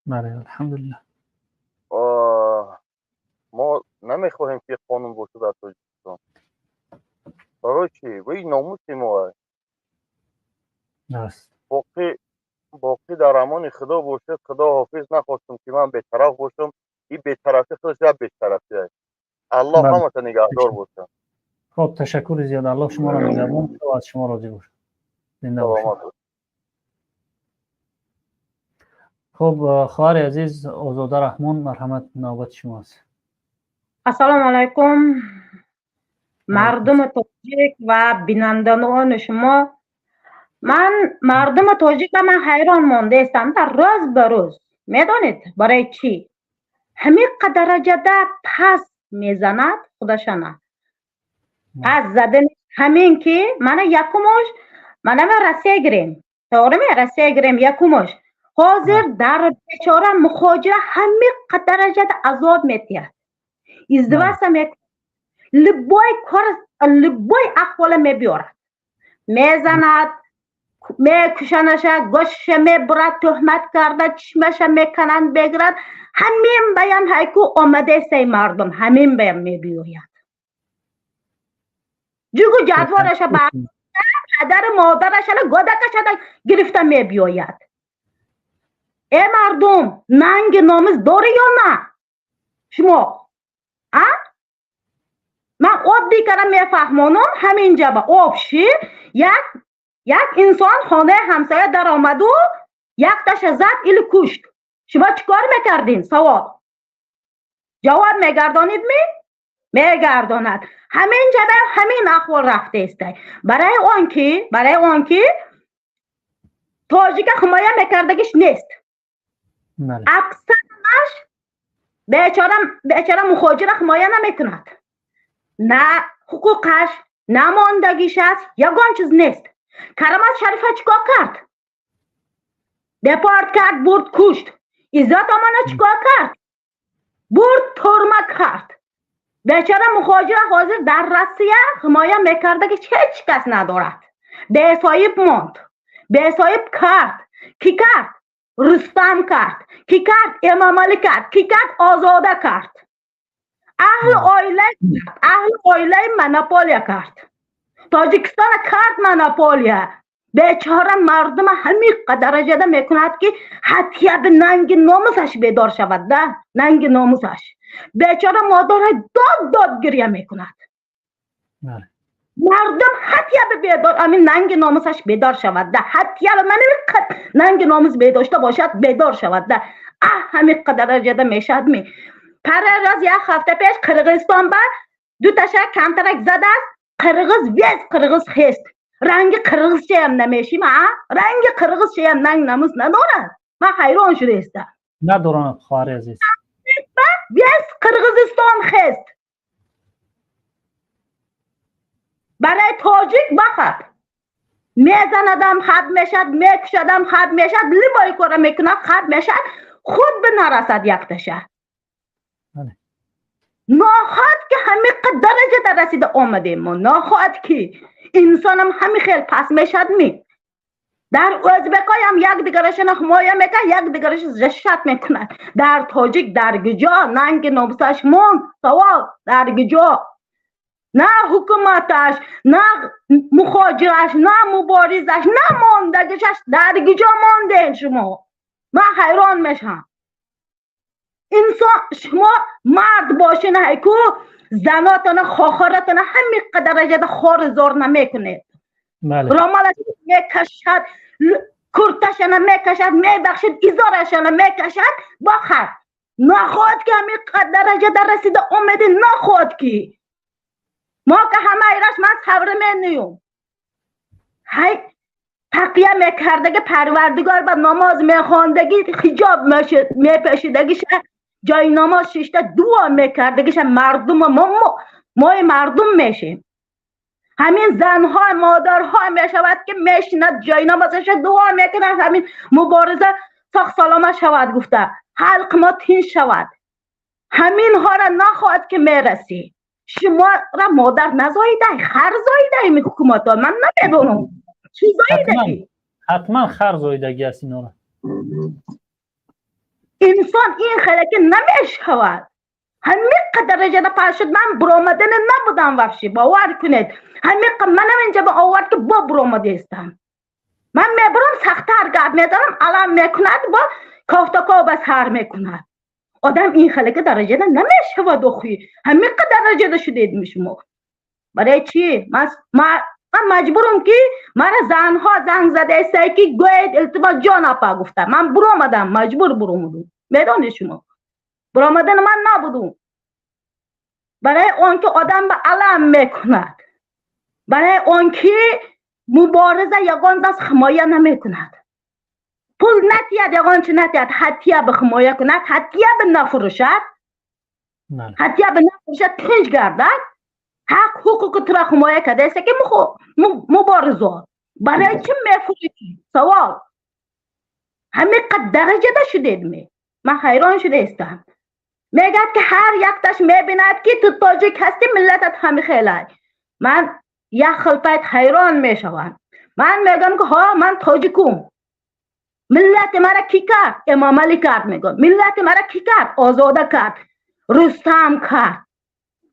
بله الحمدلله.
ما نمیخواهیم که قانون باشه در تاجیکستان. برای چی؟ وی ناموس ما
است.
باقی در امان خدا باشد. خدا حافظ نخواستم که من بی‌طرف باشم. این بی‌طرفی خودش یک بی‌طرفی است. الله
بله.
همه تا نگهدار باشه.
خب تشکر زیاد. الله شما را نگهدار و از شما راضی باشه. زنده باشید.
سلامت.
خب خواهر عزیز آزاده رحمان، مرحمت، نوبت شماست.
السلام علیکم مردم تاجیک و بینندگان شما. من مردم تاجیک من حیران مانده استم در روز به روز. میدانید برای چی؟ همین درجه پس میزند خودشانه. پس زدن همین که من یکمش من رسیه گریم رسیه گریم یکمش حاضر در بیچاره مخاجره همین درجه عذاب میتید. ازدواج میکنه، لبای احوال میبیارد، میزند، میکشنش، گوشش میبرد، تهمت کرده، چشمش میکنند بگیرد. همین بیان هایکو آمده سی مردم همین بیان میبیاید. جوگو جدوارش بعد پدر مادرش گودکش گرفته میبیاید. ای مردم ننگ ناموس داره یا نه شما؟ من عادی کردم میفهمونم همینجا با آبشی یک انسان خانه همسایه در آمد و یک تاش زد ایل کشت. شما چیکار میکردین؟ سوال جواب میگردانید میگرداند. همینجا همین احوال رفته است. برای آن که تاجیک حمایه میکردگیش نیست. اکثرش بیچاره مخاجر حمایه نمیکند. نه حقوقش نه ماندگیش است. یگان چیز نیست. کرامت شریفه چیکار کرد؟ دپارت کرد، برد کشت. عزت امانه چیکار کرد؟ برد ترمه کرد. بیچاره مخاجر حاضر در روسیه حمایه میکرده که هیچ کس ندارد. به صاحب ماند، به صاحب کرد. کی کرد؟ رستم کرد. کی کرد؟ امام علی کرد. کی کرد؟ آزاده کرد. اهل آیله مناپولیا کرد. تاجیکستان کرد مناپولیا. بیچاره مردم همین درجه ده میکند که حتی به ننگ ناموسش بیدار شود. ده ننگ ناموسش بیچاره مادر داد گریه میکند. مردم حتی به بیدار همین ننگ ناموسش بیدار شود. ده حتی به من ننگ ناموس بیداشته باشد بیدار شود. ده همین درجه ده میشد. پر راز یک هفته پیش قرغیزستان با دو تشک کمترک زده است. قرغیز خیست. رنگ قرغیز چه هم نمیشیم. رنگ قرغیز چه هم ننگ ناموس ندارد. من حیران شده استم.
ندارند خواهر عزیز.
قرغیزستان خیست. برای تاجیک بخط میزندم خط میشد، میکشدم خط میشد، لبای کاره میکنم خط میشد، خود به نرسد یک تشه. ناخواد که همین درجه در رسیده آمده ما. ناخواد که انسانم همین خیلی پس میشد. در ازبکای هم یک دیگرش حمایه میکنه، یک دیگرش رشد میکنه. در تاجیک در گجا ننگ ناموسش ماند. سوال در گجا نه حکومتش، نه مخاجرش، نه مبارزش، نه ماندگیش در گجا مانده. شما من حیران میشم. انسان شما مرد باشین هیکو زناتون خواهراتون همین درجه ده خار زار نمیکنید. رامالش میکشد، کرتشن میکشد، میبخشید، ایزارشن میکشد. بخیر نخواد که همین درجه در رسیده اومده. نخواد که ما که همه ایرش من صبر مینیم. هی پر تقیه میکردگی پروردگار به نماز میخواندگی حجاب میپشیدگیش جای نماز ششته دعا میکردگیش مردم ما مردم میشیم. همین زنها مادرها میشود که میشند جای نمازش دعا میکنند همین مبارزه ساخت سلامت شود گفته حلق ما تین شود. همین ها را نخواهد که میرسی. شما را مادر نزایده خر زایده این حکومت ها من نمیدونم چی زایده.
حتما خر زایدگی است اینا را. انسان
این خلقه نمیشود. همین قدر درجه پاشد من برآمدن نبودم وحشی باور کنید. همین منم اینجا به آورد که با برآمده استم. من میبرم سخت‌تر گرد میدارم علم میکند با کافتاکا به سر میکند. آدم این خلقه درجه نمیشود خوی. همین قدر درجه شدید میشم. برای چی؟ من مجبورم که مرا زنها زنگ زده است که گوید التماس جان اپا گفته من برآمدم مجبور برآمدم. میدونید شما برآمدن من نبودم. برای اون که آدم به علم میکند. برای اون که مبارزه یگان دست حمایه نمیکند. پول نتید یگان چه نتید حتیه به حمایه کند حتیه به نفروشد. حتیه به نفروشد تنج گردد. حق حقوق تو را حمایه کرده است که مبارزه برای چی میفروشی؟ سوال همین قد درجه ده شدید می. من حیران شده استم. میگد که هر یک تاش میبیند که تو تاجیک هستی ملتت همه خیلی. من یک خلطایت حیران میشوم. من میگم که ها من تاجیکم. ملت مرا کی کرد؟ امام علی کرد میگم. ملت مرا کی کرد؟ آزاده کرد. رستم کرد.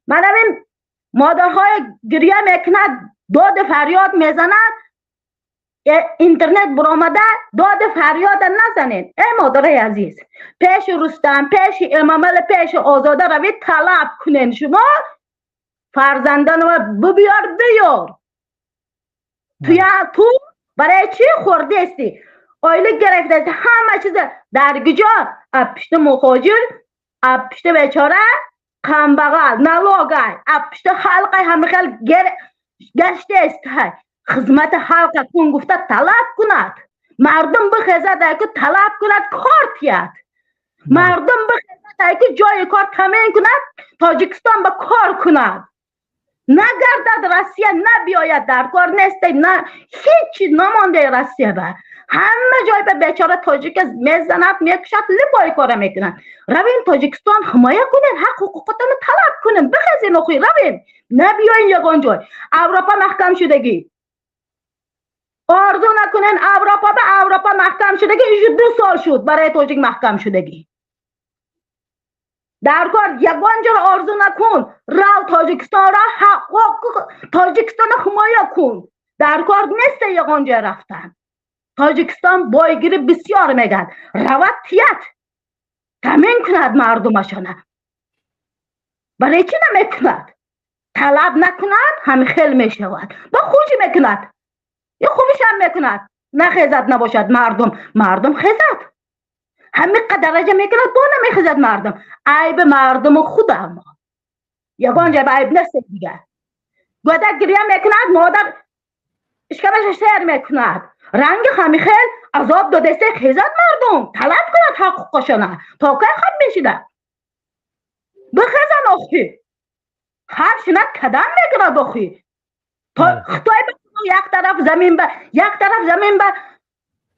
من این مادرهای گریه میکند داد فریاد میزند. اینترنت برآمده داد فریاد نزنید. ای مادرای عزیز پیش رستم پیش امام علی پیش آزاده روید طلب کنین شما فرزندان رو ببیار بیار. تو برای چی خورده استی؟ آیله گرفته استی همه چیز در گجار اپشت مخاجر اپشت بیچاره کمبغل نلاگای اپشت حلقه همه خیل گشته است. خدمت حلق کن گفته طلب کند. مردم بخیزد که طلب کند کارتیت. مردم بخیزد که جای کار تامین کند تاجیکستان به کار کند. نگردد روسیه نبیاید در کار نیست نه هیچی نمانده روسیه به همه جای به بیچاره تاجیک میزند میکشد لبای کار میکنند. روین تاجیکستان حمایه کنین حق حقوقتان طلب کنین بخیزین اخوی روین نبیاین یگان جای. اروپا محکم شدگی آرزو نکنین اروپا به اروپا محکم شدگی 2 سال شد برای تاجیک محکم شدگی. در کار یگان جا آرزو نکن رو تاجیکستان را حقوق تاجیکستان حمایه کن. در کار نیست یگان جا رفتن. تاجیکستان بایگیری بسیار میگن روت تیت تامین کند مردمشانه. برای چی نمیکند؟ طلب نکند همه خیل میشود با خوشی میکند. یه خوبیش هم میکند نخیزت نباشد مردم خیزت همین قدر درجه میکند با نمیخیزد مردم. عیب مردم خود اما یگان جا به عیب نست دیگه. گوده گریه میکند مادر اشکبش سیر میکند رنگ همه خیل عذاب داده است خیزت مردم طلب کند حقوقشانه تا که خب میشیده بخیزن آخی هر شنت کدام میکند آخی تا خطای یک طرف زمین به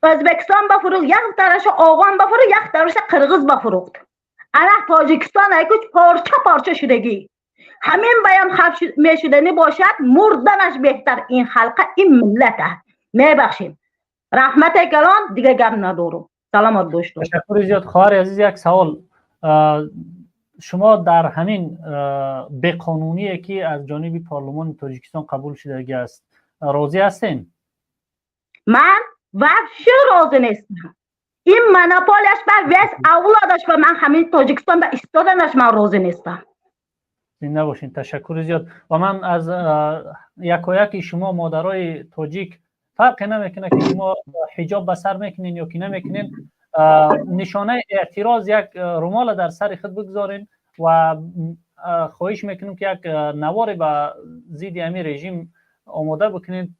ازبکستان بفروخت یک طرف آغان بفروخت یک طرف قرغز بفروخت. انا تاجیکستان ای کچ پارچه شدگی همین بیان خب میشدنی باشد مردنش بهتر. این حلقه این ملته میبخشیم. رحمت کلان دیگه گپ ندارم. سلامت دوستو.
تشکر زیاد. خواهر عزیز یک سوال شما در همین بقانونی که از جانب پارلمان تاجیکستان قبول شده است راضی هستین؟
من وحشی راضی نیستم. این مناپالش بر ویس اولادش و من همین تاجیکستان به استادنش من راضی نیستم.
زنده باشین. تشکر زیاد. و من از یکایک شما مادرای تاجیک فرق نمیکنه که شما حجاب به سر میکنین یا که نمیکنین نشانه اعتراض یک رومال در سر خود بگذارین و خواهش میکنیم که یک نوار به ضد امی رژیم آماده بکنین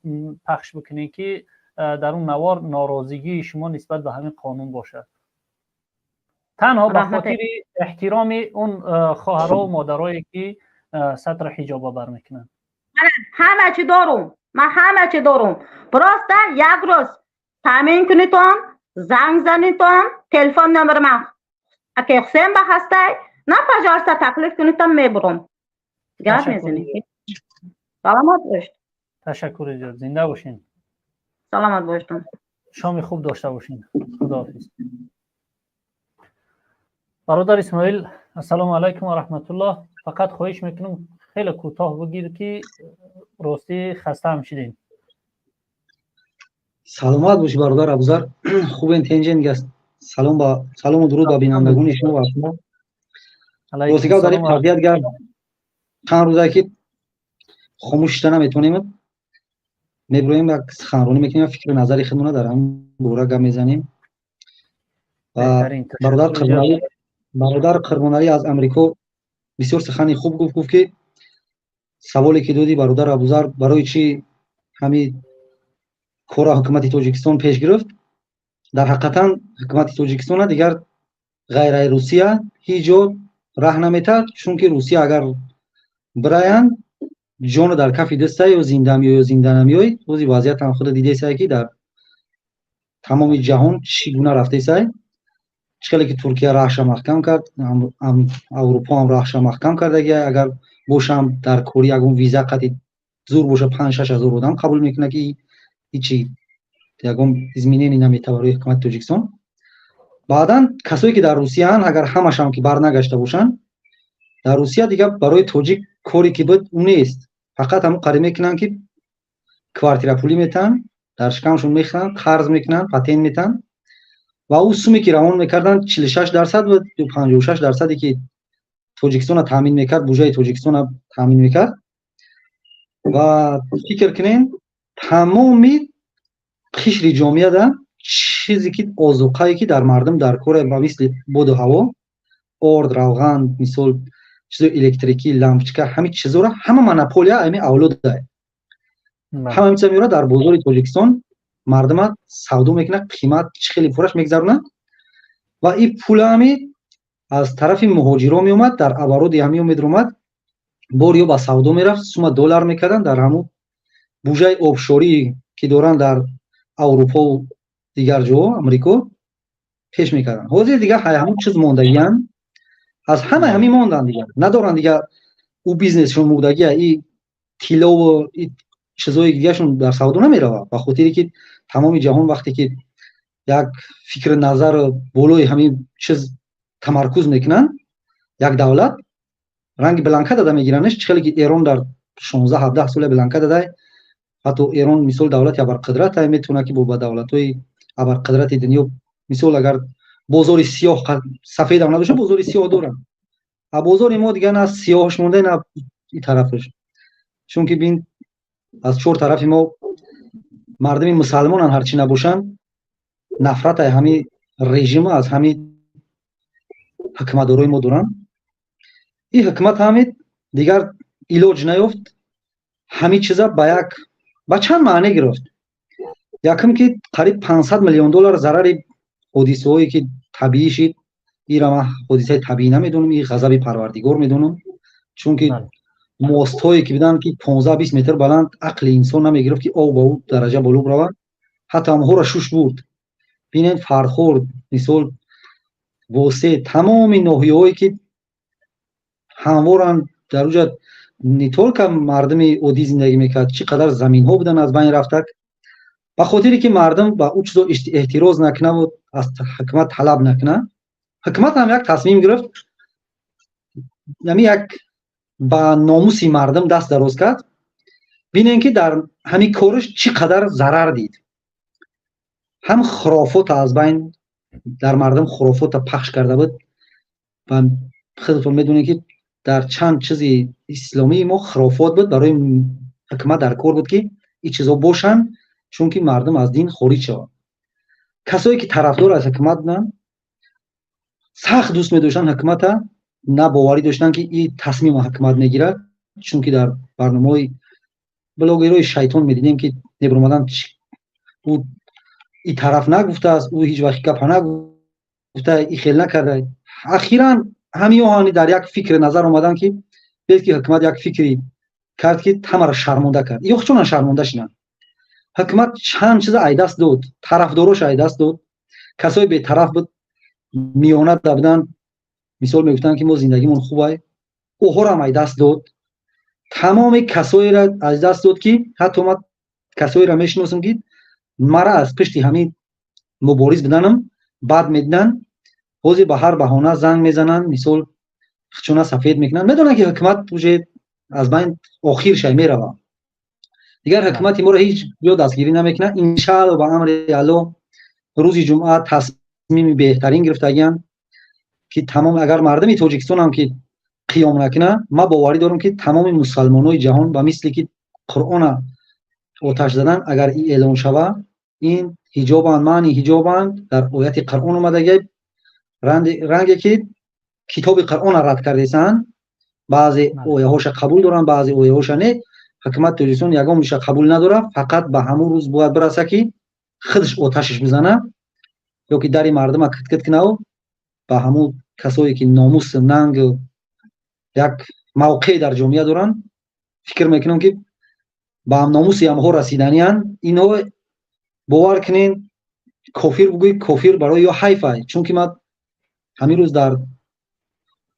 پخش بکنین که در اون نوار ناراضگی شما نسبت به همین قانون باشد. تنها به خاطر احترام اون خواهرها و مادرایی که سطر حجاب برمیکنن.
همه چی دارم، من همه چی دارم. براسته یک روز تامین کنید تو هم، زنگ زنید تو هم، تلفن نمبر من اگه حسین بخسته نه پجارسته تکلیف کنید تا میبرم. گپ میزنید. سلامت باشید.
تشکر جان، زنده باشین.
سلامت باشید.
شام خوب داشته باشین. خداحافظ. برادر اسماعیل، السلام علیکم و رحمت الله. فقط خواهش میکنم خیلی کوتاه بگید که راستی خسته هم شدین.
سلامت باشی برادر ابوذر. خوب انتنجن گست. سلام و درود به بینندگان شما و شما. راستی که داریم تربیت گرد. چند روزه که خاموش شدن نمیتونیم. میبرویم یک سخنرانی میکنیم، فکر نظری خودمون ندارم. بوره گپ میزنیم. برادر قربانعلی از امریکا بسیار سخنی خوب گفت که سوالی که دادی برادر ابوذر برای چی همین کار حکومت تاجیکستان پیش گرفت. در حقیقت حکومت تاجیکستان دیگر غیر روسیه هیچ جا راه نمیتد، چون که روسیه اگر براین جان در کف دسته یا زنده نمیای. روزی وضعیت هم خود دیده سای که در تمام جهان چگونه رفته سای، چقدر که ترکیه راهش محکم کرد، اروپا هم راهش محکم کرده. اگر باشم در کره اون ویزا قطعی زور باشه 5-6 هزار آدم قبول میکنه که هیچی یگم ازمینی نمیتونه برای حکومت تاجیکستان. بعداً کسایی که در روسیه هن اگر همش هم که برنگشته باشن در روسیه دیگه برای تاجیک کاری که بود اون نیست، فقط هم قرار میکنن که کوارتیرا پولی میتن در شکمشون میخرن، قرض میکنن، پاتین میتن و اون سومی که روان میکردن 46% و 56% که تاجیکستان تامین میکرد، بودجه تاجیکستان تامین میکرد. و فکر کنین تمامی قشر جامعه ده چیزی که آذوقه‌ای که در مردم در کره با مثل بود و هوا، آرد، روغن، مثال چیز الکتریکی، لامپچکا، همه چیزا را همه مونوپولیا همه اولاد ده. همه چیزا میره در بازار تاجیکستان مردم سودا میکنه، قیمت خیلی فروش میگذرونه و این پول همی از طرف مهاجرا می اومد در عبارات همی اومد باریا با سودا میرفت، سوم دلار میکردن در همون بودجه آفشوری که دارن در اروپا و دیگر جا امریکا پیش میکردن. حاضر دیگه همون چیز موندگیان از همین موندن دیگه ندارن دیگه. او بیزنسشون موندگی این تیلا و چیزای دیگه شون در سودا نمیره. به خاطری که تمام جهان وقتی که یک فکر نظر بالای همین چیز تمرکز میکنن، یک دولت رنگ بلانکه داده میگیرنش. چخیلی که ایران در 16-17 سال بلانکه داده. حتی ایران مثال دولت ابرقدرت میتونه که با دولت‌های ابرقدرت دنیا مثال اگر بازار سیاه سفید هم نباشه بازار سیاه دارن. بازار ما دیگه نه سیاهش مونده نه این طرفش، چون که ببین از چهار طرف ما مردم مسلمان هرچی نباشن نفرت همین رژیم از همین حکومتدارای ما دارن. این حکومت همین دیگر علاج نیافت، همین چیزا با چند معنی گرفت. یکم که قریب 500 میلیون دلار ضرر حادثه هایی که طبیعی شد. این ما حادثه طبیعی نمیدونم، این غضب پروردگار میدونم، چون که ماست هایی که بدن که 15-20 متر بلند عقل انسان نمیگرفت که آب با او درجه بالا بروه. حتی هم را شوش برد. ببینید فرخورد مثال واسه تمام ناحیه هایی که هموارن در اونجا نیطور که مردم عادی زندگی میکرد چقدر زمین ها بودن از بین رفته. به خاطری که مردم با اون چیزا احتراز نکنه و از حکومت طلب نکنه، حکومت هم یک تصمیم گرفت، یعنی یک با ناموس مردم دست دراز کرد. ببینین که در همین کارش چقدر ضرر دید. هم خرافات از بین در مردم خرافات پخش کرده بود و خودتون میدونید که در چند چیزی اسلامی ما خرافات بود برای حکومت در کار بود که این چیزا باشن، چون که مردم از دین خارج شوند. کسایی که طرفدار از حکومت بودن سخت دوست می‌داشتن حکومت، نه باوری داشتن که این تصمیم حکومت میگیره، چون که در برنامه‌های بلاگرای شیطان می‌دیدیم که نبرمدن او این طرف نگفته است، او هیچ وقت گپ نگفته، این خیلی نکرده. اخیرا همین آهانی در یک فکر نظر آمدن که بیاید که حکومت یک فکری کرد که همه را شرمنده کرد. یا چون شرمنده شدن، حکومت چند چیز ایدست داد، طرفداراش ایدست داد، کسای بی‌طرف بود میانه دادن، مثال میگفتن که ما زندگیمون خوبه، اوها را ایدست داد. تمام کسایی را از دست داد که حتی ما کسایی را میشناسم که مرا از پشت همین مبارز بدنم بعد میدن، حوزی به هر بهانه زنگ میزنن، مثال خچونه سفید میکنن، میدونن که حکومت وجه از بین آخر شای میروه. دیگر حکومت ما را هیچ جا دستگیری نمیکنه. انشاءالله با امر الله روز جمعه تصمیم بهترین گرفتگیان که تمام اگر مردم تاجیکستان هم که قیام نکنه، ما باوری دارم که تمام مسلمانای جهان با مثلی که قرآن آتش زدن اگر این اعلان شوه، این حجابان معنی حجابان در آیت قرآن اومده، رنگی که کتاب قرآن رد کرده‌اند، بعضی آیه‌هاش قبول دارن، بعضی آیه‌هاش نه. حکومت تاجیکستان یگانش قبول نداره، فقط به همون روز باید برسه که خودش آتشش بزنه یا که در مردم کت کنه، به همون کسایی که ناموس ننگ یک موقع در جامعه دارن فکر میکنم که با هم ناموس هم ها رسیدنیان، اینا باور کنین کافر بگوی کافر برای یا حیفه. چون که من همین روز در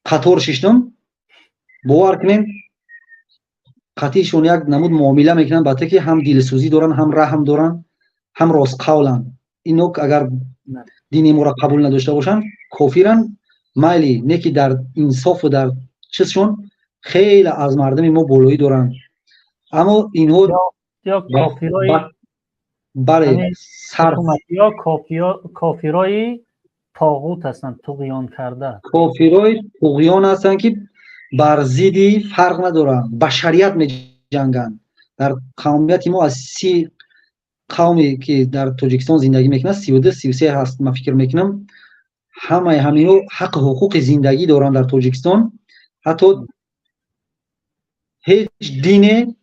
قطار ششتم، باور کنین قطعیشون یک نمود معامله میکنن، بطه که هم دلسوزی دارن، هم رحم دارن، هم راست قولن. اینو اگر دین ما را قبول نداشته باشن کافرن. مایلی نه که در انصاف و در چیزشون خیلی از مردم ما بالایی دارن، اما اینها
یا کافرای
بله
یا کافرای طاغوت هستند، طغیان کرده.
کافرای طغیان هستند که بر ضد فرق ندارن، با شریعت میجنگن. در قومیت ما از 30 قومی که در تاجیکستان زندگی میکنن 32 33 هست، من فکر میکنم همه همینو حق حقوق زندگی دارن در تاجیکستان. حتی هیچ دین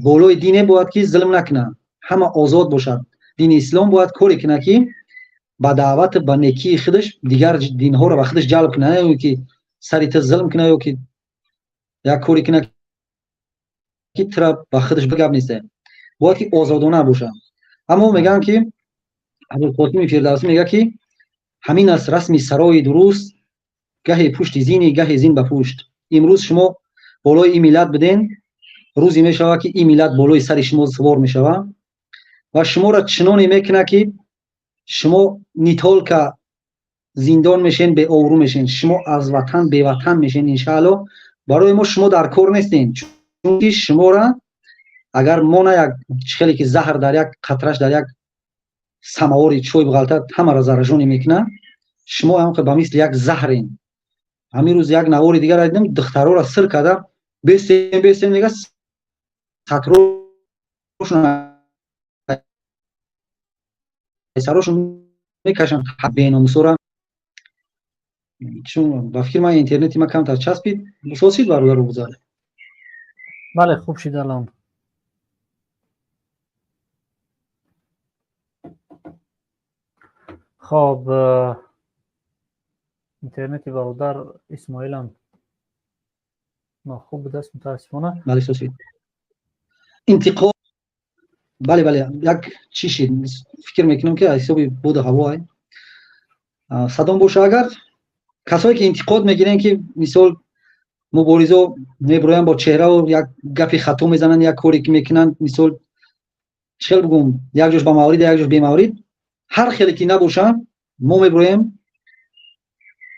بالای دینه باید که ظلم نکنه، همه آزاد باشد. دین اسلام باید کاری کنه که با دعوت به نیکی خودش دیگر دین ها رو به خودش جلب کنه، نه که سریت ظلم کنه یا که یک کاری کنه که طرف به خودش بگم نیسته، باید که آزادانه باشه. اما میگن که ابوالقاسم فردوسی میگه که همین است رسمی سرای درست، گهی پشت زینی گهی زین به پشت. امروز شما بالای این ملت بدین، روزی میشوه که این ملت بالای سر شما سوار میشوه و شما را چنانی میکنه که شما نیتال که زندان میشین، به آورو میشین، شما از وطن به وطن میشین. انشاءالله برای ما شما در کار نیستین، چون شما را اگر ما نه یک خیلی که زهر در یک قطرش در یک سماوری چوی بغلطه همه را زرجونی میکنه، شما هم که به مثل یک زهرین. همین روز یک نواری دیگر را دیدم، دخترها را سر کرده بیستین دیگه سروشون میکشن بیناموسو را. چون با فکر من اینترنتی ما کم تا چسبید مساسید برادر رو بذاره.
بله خوب شد الان. خب اینترنتی برادر اسماعیل هم خوب دست متاسفانه.
بله ساسید انتقام. بله یک چیشی فکر میکنم که حسابی بود هوای صدام باشه. اگر کسایی که انتقاد میگیرن که مثال مبارزا میبروین با چهره و یک گپی خطا میزنن، یک کاری که میکنن، مثال چل بگم یک جوش با موارد یک جوش بی موارد، هر خیلی که نباشن ما میبرویم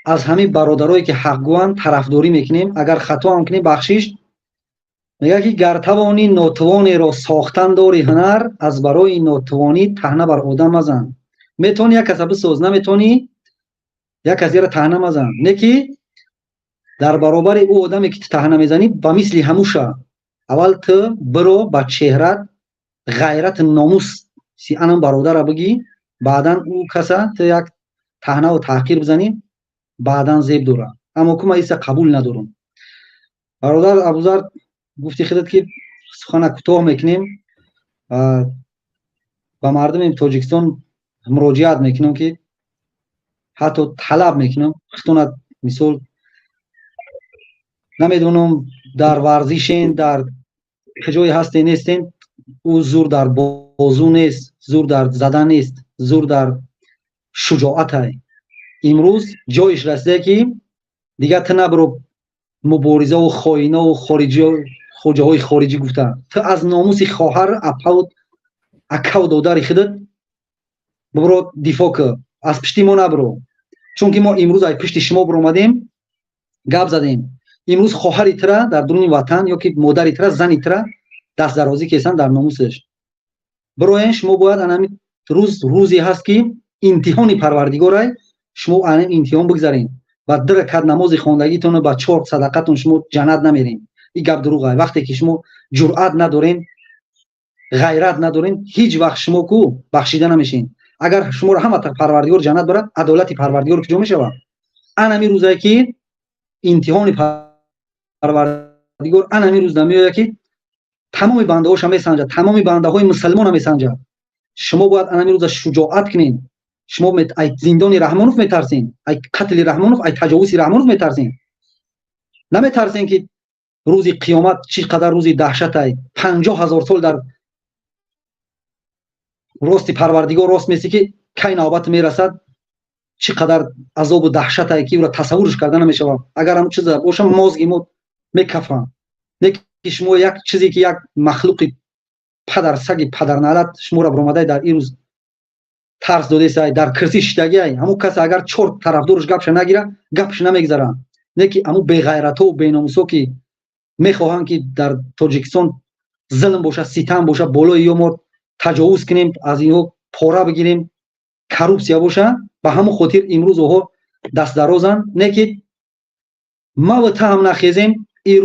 از همین برادرایی که حقگوان طرفداری میکنیم. اگر خطا هم کنیم بخشش میگه که گر توانی ناتوانی را ساختن داری هنر، از برای ناتوانی طعنه بر آدم مزن. میتونی یک کسب ساز، نمیتونی یک کسی را طعنه مزن. نه که در برابر او آدمی که طعنه میزنی با مثل هموشه اول تو برو با چهرت غیرت ناموس سی انم برادر را بگی، بعدا او کسا تو یک طعنه و تحقیر بزنی، بعدا زیب دوره. اما که ما ایسا قبول ندارم. برادر ابوذر گفتی خودت که سخن کوتاه میکنیم و به مردم تاجیکستان مراجعت میکنم که حتی طلب میکنم خطونت مثال نمیدونم در ورزشین در کجای هستین نیستین او زور در بازو نیست زور در زدن نیست زور در شجاعت است امروز جایش رسیده که دیگه تو نبرو مبارزه و خائنا و خارجی خوجاهای خارجی گفته تو از ناموس خواهر اکاو دادر خودت برو دفاع که از پشتی ما نبرو چون که ما امروز از پشت شما برآمدیم گپ زدیم امروز خواهر ترا در درون وطن یا که مادر ترا زن ترا دست درازی کردن در ناموسش برای شما باید انمی روزی هست که امتحان پروردگار شما انم امتحان بگذارین و در رکعت نماز خواندگیتون با 4 صدقاتون شما جنت نمیرین این گپ دروغه وقتی که شما جرأت ندارین غیرت ندارین هیچ وقت شما کو بخشیده نمیشین اگر شما را همه پروردگار جنت برد عدالت پروردگار کجا میشود انمی روزی که امتحان پروردگار انمی روز نمیاد که تمام بنده هاش میسنجه تمام بنده های مسلمان میسنجه شما باید انمی روز شجاعت کنین شما از زندان رحمانوف میترسین از قتل رحمانوف از تجاوز رحمانوف میترسین نمیترسین که روز قیامت چقدر روز دهشت است 50,000 سال در راست پروردگار راست میسی که کی نوبت میرسد چقدر عذاب و دهشت است که او را تصورش کردن نمیشه اگر هم چیز باشه مازگی مو میکفن که شما یک چیزی که یک مخلوق پدر سگ پدر نالت شما را برآمده در این روز ترس داده است در کرسی شدگی همون کس اگر 4 طرفدارش گپش نگیره گپش نمیگذاره نه که همون بی غیرت و بی ناموس که میخواهند که در تاجیکستان ظلم باشه ستم باشه بالای یا ما تجاوز کنیم از اینو پاره بگیریم کروپسیا باشه به همون خاطر امروز اوها دست درازن نه که ما و تا هم نخیزیم این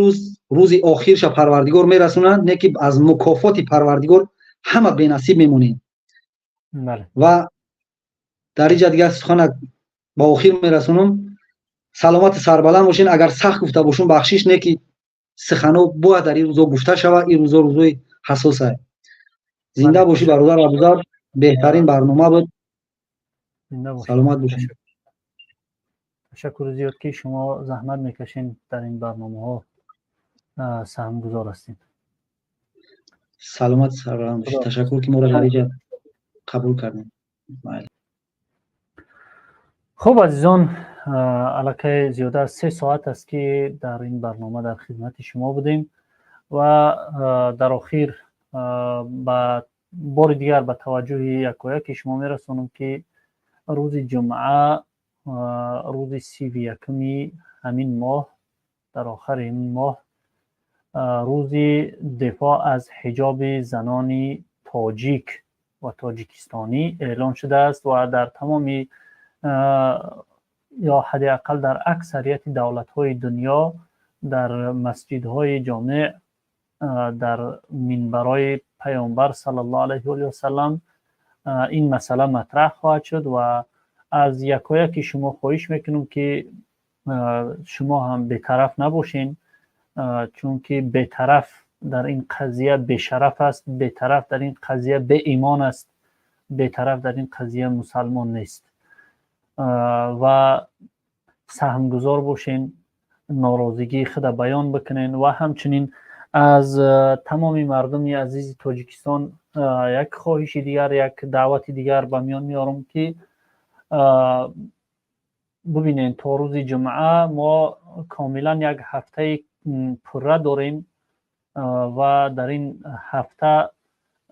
روز آخرش پروردگار میرسونه نه که از مکافات پروردگار همه بی نصیب میمونیم
بله.
و در اینجا دیگه سخن با آخر میرسونم سلامت سربلند باشین اگر سخت گفته باشون بخشش نه که سخنو باید در این روزا گفته شود این روزا روزای حساس است زنده باشی برادر ابوذر بهترین برنامه بود سلامت باشین
تشکر زیاد که شما زحمت میکشین در این برنامه ها سهمگزار هستین
سلامت سربلند باشین تشکر که ما را در اینجا قبول کردین
خب عزیزان الکی زیاده از 3 ساعت است که در این برنامه در خدمت شما بودیم و در آخر با بار دیگر به توجه یکایک شما میرسونم که روز جمعه روز 31 همین ماه در آخر این ماه روز دفاع از حجاب زنان تاجیک و تاجیکستانی اعلان شده است و در تمام یا حداقل در اکثریت دولت‌های دنیا در مسجدهای جامع در منبرهای پیامبر صلی الله علیه و سلم این مسئله مطرح خواهد شد و از یکایک شما خواهش میکنم که شما هم بی‌طرف نباشین چون که بی‌طرف در این قضیه بی‌شرف است بی‌طرف در این قضیه بی ایمان است بی‌طرف در این قضیه مسلمان نیست و سهمگزار باشین ناراضگی خود بیان بکنین و همچنین از تمام مردم عزیز تاجیکستان یک خواهش دیگر یک دعوت دیگر به میان میارم که ببینین تا روز جمعه ما کاملا یک هفته پره داریم و در این هفته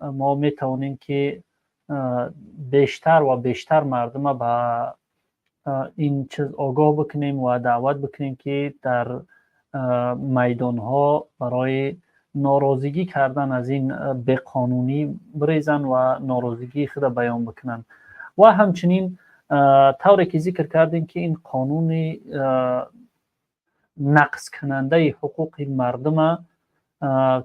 ما میتوانیم که بیشتر و بیشتر مردم به این چیز آگاه بکنیم و دعوت بکنیم که در میدان ها برای ناراضگی کردن از این بیقانونی بریزن و ناراضگی خود بیان بکنن و همچنین طوری که ذکر کردیم که این قانون نقض کننده حقوق مردم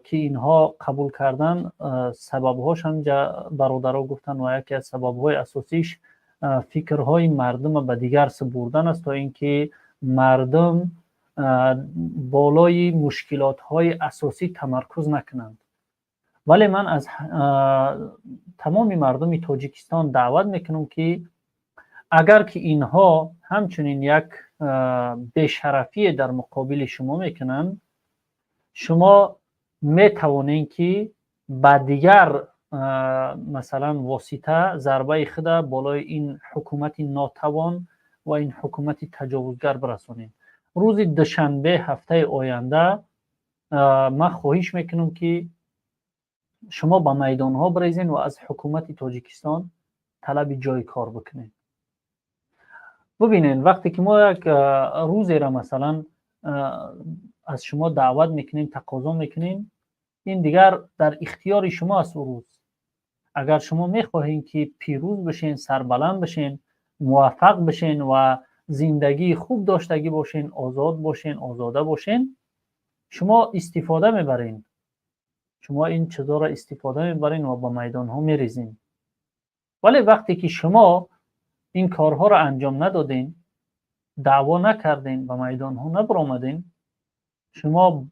که اینها قبول کردن سببهاش هم برادرها گفتن و یکی از سببهای اساسیش فکرهای مردم به دیگر سپردن است تا اینکه مردم بالای مشکلات های اساسی تمرکز نکنند ولی من از تمام مردم تاجیکستان دعوت میکنم که اگر که اینها همچنین یک بی‌شرفی در مقابل شما میکنن، شما میتوانین که با دیگر مثلا واسطه ضربه خود بالای این حکومت ناتوان و این حکومت تجاوزگر برسونین. روز دوشنبه هفته آینده من خواهش میکنم که شما با میدان ها بریزین و از حکومت تاجیکستان طلب جای کار بکنین. ببینین وقتی که ما یک روزی را مثلا از شما دعوت میکنیم، تقاضا میکنیم، این دیگر در اختیار شما است. روز اگر شما میخواهین که پیروز بشین، سربلند بشین، موفق بشین و زندگی خوب داشتگی باشین، آزاد باشین، آزاده باشین، شما استفاده میبرین. شما این چیزا را استفاده میبرین و با میدان ها میریزین. ولی وقتی که شما این کارها را انجام ندادین، دعوا نکردین، به میدان ها نبرآمدین، شما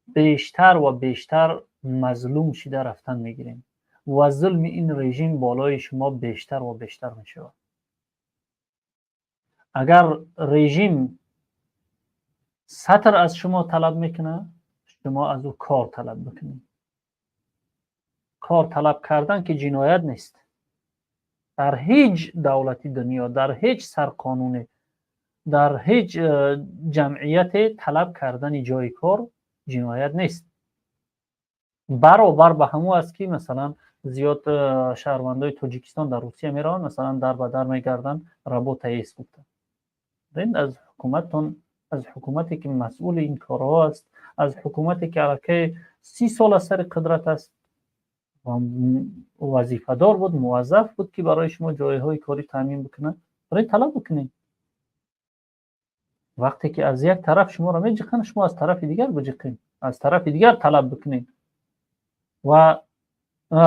بیشتر و بیشتر مظلوم شده رفتن میگیرین و ظلم این رژیم بالای شما بیشتر و بیشتر میشه. اگر رژیم سطر از شما طلب میکنه، شما از او کار طلب بکنید. کار طلب کردن که جنایت نیست. در هیچ دولتی دنیا، در هیچ سرقانونی، در هیچ جمعیت طلب کردن جای کار جنایت نیست. برابر به همو است که مثلا زیاد شهروندای تاجیکستان در روسیه میرن، مثلا در به در میگردن ربو تایید گفتن. این از حکومتتون، از حکومتی که مسئول این کارها است، از حکومتی که الکی 30 سال از سر قدرت است و وظیفه دار بود، موظف بود که برای شما جایهای کاری تامین بکنه، برای طلب بکنید. وقتی که از یک طرف شما را میجقن، شما از طرف دیگر بجقین، از طرف دیگر طلب بکنید و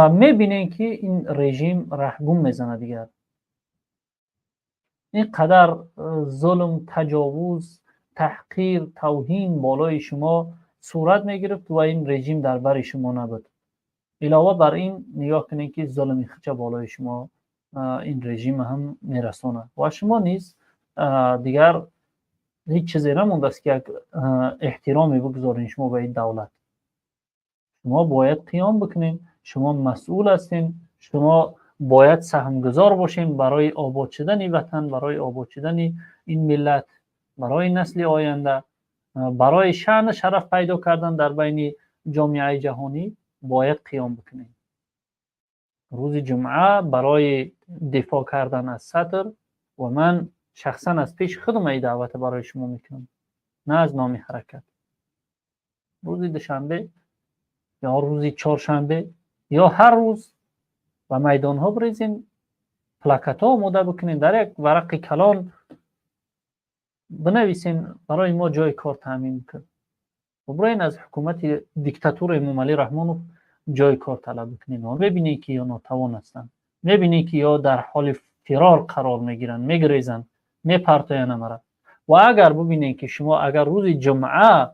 میبینین که این رژیم رهگم میزنه دیگر. اینقدر ظلم، تجاوز، تحقیر، توهین بالای شما صورت میگرفت و این رژیم در بر شما نبود. علاوه بر این نگاه کنید که ظلم خچه بالای شما این رژیم هم میرسونه و شما نیز دیگر هیچ چیزی نمونده است که احترامی بگذارین شما به این دولت. شما باید قیام بکنین، شما مسئول هستین، شما باید سهمگذار باشین برای آباد شدن وطن، برای آباد شدن این ملت، برای نسل آینده، برای شأن شرف پیدا کردن در بین جامعه جهانی باید قیام بکنین. روز جمعه برای دفاع کردن از سطر و من شخصا از پیش خودم این دعوت برای شما میکنم، نه از نام حرکت. روز دوشنبه یا روز چهارشنبه یا هر روز و میدان ها بریزین، پلاکت ها آماده بکنین، در یک ورق کلان بنویسین برای ما جای کار تامین کن و برین از حکومت دیکتاتور امام علی رحمانوف جای کار طلب بکنین و ببینید که یا ناتوان هستن، میبینید که یا در حال فرار قرار میگیرن، میگریزن، میپرتاین امره. و اگر ببینید که شما اگر روز جمعه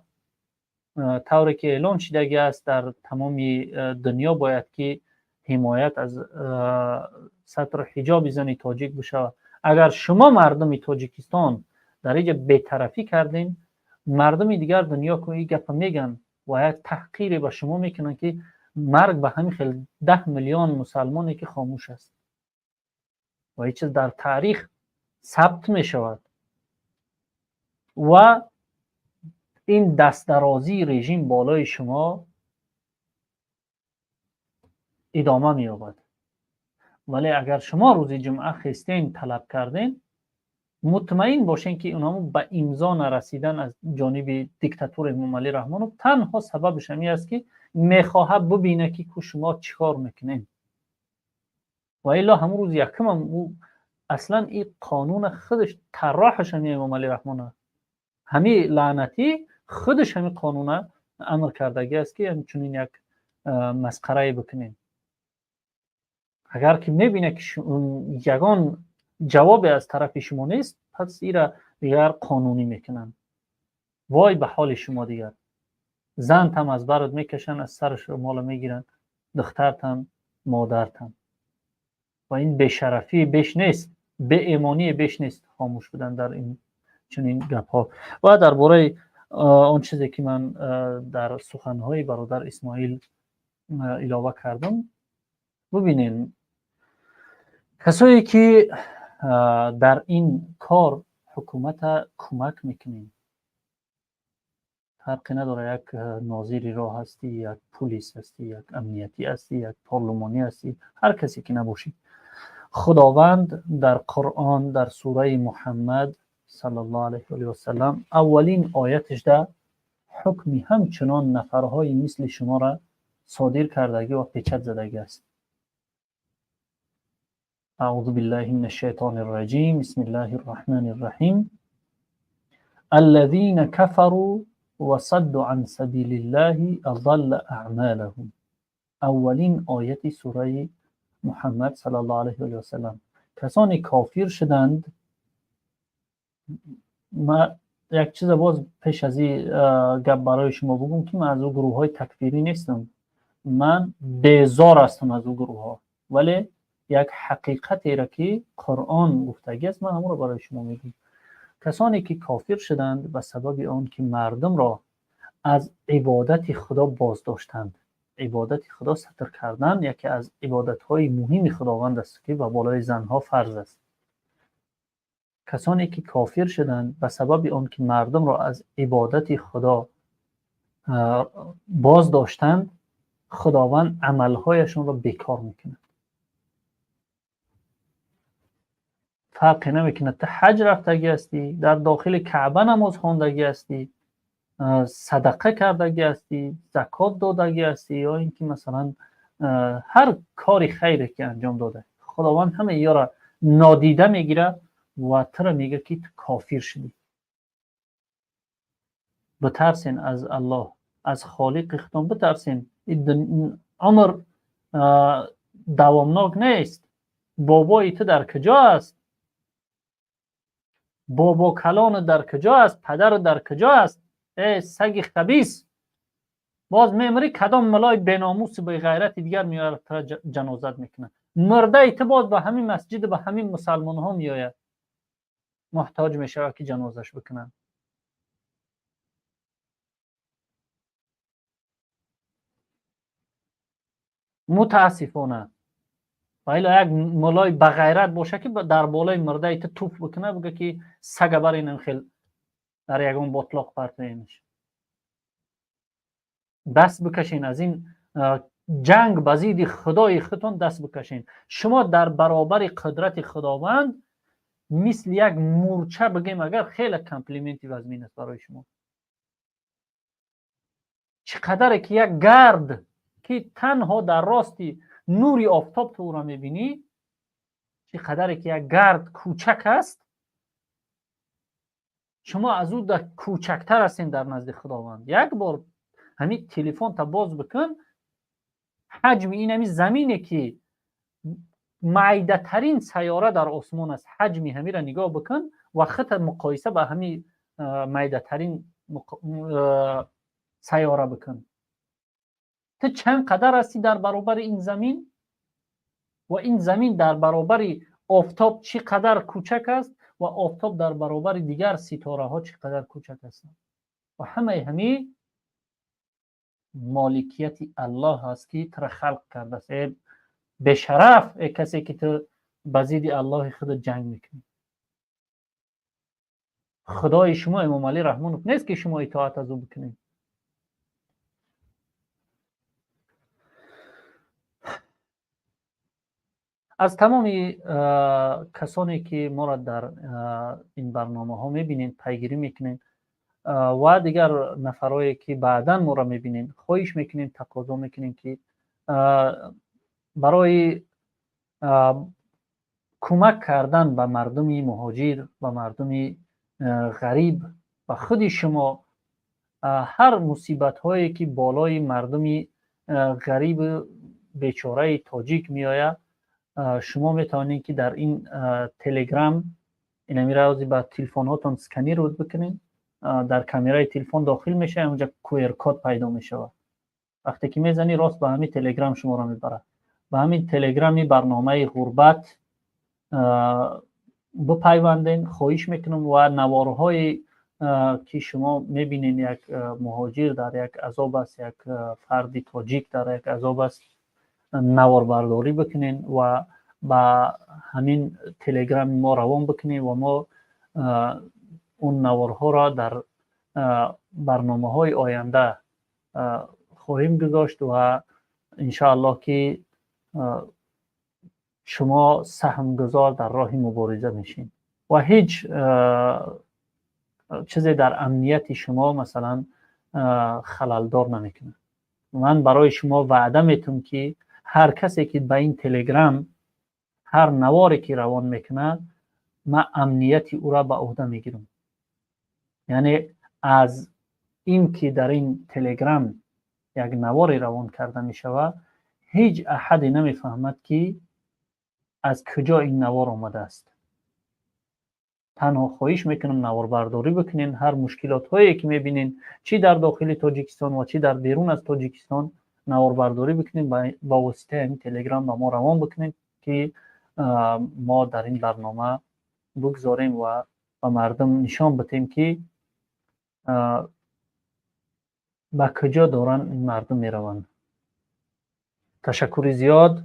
طوری که اعلان شدگی است در تمام دنیا باید که حمایت از سطر حجاب زن تاجیک بشه، اگر شما مردم تاجیکستان در اینجا بی‌طرفی کردین، مردم دیگر دنیا که این گپ میگن و یک تحقیر به شما میکنن که مرگ به همین خیلی 10 میلیون مسلمانی که خاموش است و این چیز در تاریخ ثبت میشود و این دست درازی رژیم بالای شما ادامه می‌یابد. ولی اگر شما روز جمعه خواستین طلب کردین، مطمئن باشین که اونها به امضا نرسیدن از جانب دیکتاتور امام علی رحمانوف تنها سببش همین است که میخواه ببینه که شما چیکار میکنین. و الا همون روز یکم هم اصلا این قانون خودش طراحش همین امام علی رحمانوف، همین لعنتی خودش همین قانون امر کردگی است که همچنین یک مسخره بکنین. اگر که میبینه که یگان جواب از طرف شما نیست، پس ایره دیگر قانونی میکنن. وای به حال شما دیگر. زن هم از برات میکشن، از سر شما میگیرن دخترتان مادرتان. و این بشرفی بیش نیست، به ایمانی بیش نیست خاموش بودن در این چنین گپ ها. و درباره آن چیزی که من در سخنهای برادر اسماعیل علاوه کردم، ببینین کسایی که در این کار حکومت کمک میکنین، فرقی نداره یک ناظری را هستی، یک پلیس هستی، یک امنیتی هستی، یک پارلمانی هستی، هر کسی که نباشی، خداوند در قرآن در سوره محمد صلی الله علیه و سلم اولین آیتش در حکمی همچنان نفرهای مثل شما را صادر کردگی و پیچت زدگی است. اعوذ بالله من الشیطان الرجیم، بسم الله الرحمن الرحیم. الذين كفروا وصدوا عن سبیل الله اضل اعمالهم. اولین آیت سوره محمد صلی الله علیه و سلم. کسانی کافر شدند، ما یک چیز باز پیش از این گپ برای شما بگم که من از اون گروه های تکفیری نیستم، من بیزار هستم از اون گروه ها، ولی یک حقیقتی را که قرآن گفتگی است من همون رو برای شما میگم. کسانی که کافر شدند به سبب آن که مردم را از عبادت خدا باز داشتند، عبادت خدا ستر کردن یکی از عبادت های مهم خداوند است که به بالای زنها فرض است. کسانی که کافر شدند به سبب آن که مردم را از عبادت خدا باز داشتند، خداوند عملهایشون را بیکار میکند. فرقی نمیکنه تو حج رفتگی هستی، در داخل کعبه نماز خواندگی هستی، صدقه کردگی هستی، زکات دادگی هستی، یا اینکه مثلا هر کاری خیری که انجام داده، خداوند همه اینا را نادیده میگیره و تو را میگه که تو کافر شدی. بترسین از الله، از خالق خودتون بترسین. عمر دوامناک نیست. بابای تو در کجا است؟ بابا کلان در کجا است؟ پدر در کجا است؟ ای سگ خبیث، باز میمری کدام ملای بیناموس به غیرت دیگر میاره تا جنازت میکنه. مرده ای تو باز به همین مسجد به همین مسلمان ها میآید، محتاج میشه که جنازش بکنن. متاسفانه ولی یک ملای بغیرت باشه که در بالای مرده ای توف بکنه، بگه که سگ بر این خیل در یکون باطلاق پرتوینش. دست بکشین از این جنگ بزید خدای خودتون، دست بکشین. شما در برابر قدرت خداوند مثل یک مورچه بگیم، اگر خیلی کمپلیمنتی وزمین است برای شما. چقدر که یک گرد که تنها در راستی نوری آفتاب تو را میبینی، چقدر که یک گرد کوچک است، شما از او در کوچکتر هستین در نزد خداوند. یک بار همین تلفن تا باز بکن، حجم این همین زمینه که معیده ترین سیاره در آسمان است، حجمی همین را نگاه بکن و خط مقایسه با همین معیده ترین سیاره بکن. تو چند قدر هستی در برابر این زمین و این زمین در برابر آفتاب چی قدر کوچک است و آفتاب در برابر دیگر ستاره ها چقدر کوچک هستند. و همه مالکیت الله هست که تو را خلق کرده است. به شرف کسی که تو بزید الله خود جنگ میکنی. خدای شما امام علی رحمه نیست که شما اطاعت از او بکنید. از تمام کسانی که ما را در این برنامه ها میبینید، پیگیری میکنید و دیگر نفرایی که بعداً ما را میبینید، خواهش میکنید، تقاضا میکنید که برای کمک کردن به مردم مهاجر و مردم غریب و خود شما هر مصیبت هایی که بالای مردم غریب بیچاره تاجیک میآید، شما میتونید که در این تلگرام این امیرازی با تلفن هاتون اسکنی رو بکنید، در کامرای تلفن داخل میشه، اونجا کویر کد پیدا میشه. وقتی که میزنی راست به همین تلگرام شما را میبره. به همین تلگرامی برنامه غربت بپیوندین. خواهش میکنم و نوارهای که شما میبینین یک مهاجر در یک عذاب است، یک فردی تاجیک در یک عذاب است، نوار برداری بکنین و با همین تلگرام ما روان بکنین و ما اون نوارها را در برنامه های آینده خواهیم گذاشت و انشاءالله که شما سهمگذار در راه مبارزه میشین و هیچ چیزی در امنیت شما مثلا خللدار نمیکنه. من برای شما وعده میتونم که هر کسی که به این تلگرام هر نواری که روان میکنه من امنیتی او را به عهده میگیرم. یعنی از این که در این تلگرام یک نواری روان کرده میشوه هیچ احدی نمیفهمد که از کجا این نوار آمده است. تنها خواهش میکنم نوار برداری بکنین. هر مشکلات هایی که میبینین چی در داخل تاجیکستان و چی در بیرون از تاجیکستان نوار برداری بکنین، با واسطه این تلگرام با ما روان بکنین که ما در این برنامه بگذاریم و به مردم نشان بدیم که به کجا دارن این مردم میروند. تشکر زیاد.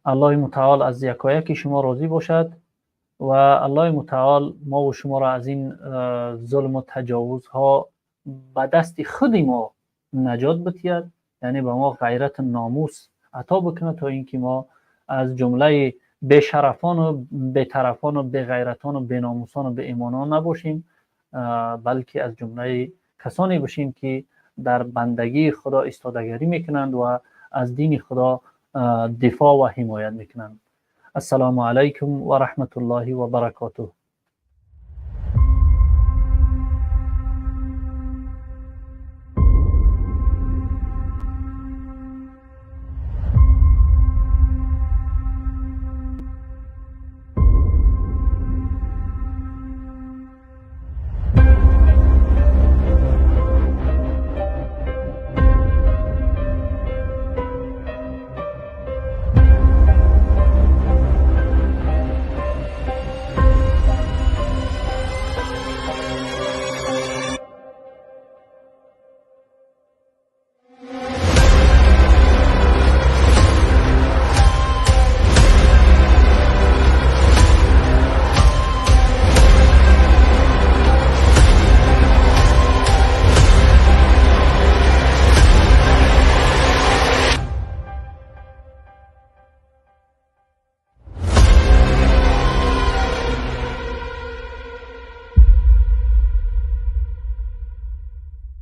الله متعال از یکایک شما راضی باشد و الله متعال ما و شما را از این ظلم و تجاوزها به دست خود ما نجات بدهد، یعنی به ما غیرت ناموس عطا بکنه تا اینکه ما از جمله بی‌شرفان و بی‌طرفان و بی‌غیرتان و بی‌ناموسان و بی‌ایمانان نباشیم، بلکه از جمله کسانی باشیم که در بندگی خدا ایستادگی میکنند و از دین خدا دفاع و حمایت میکنند. السلام علیکم و رحمت الله و برکاته.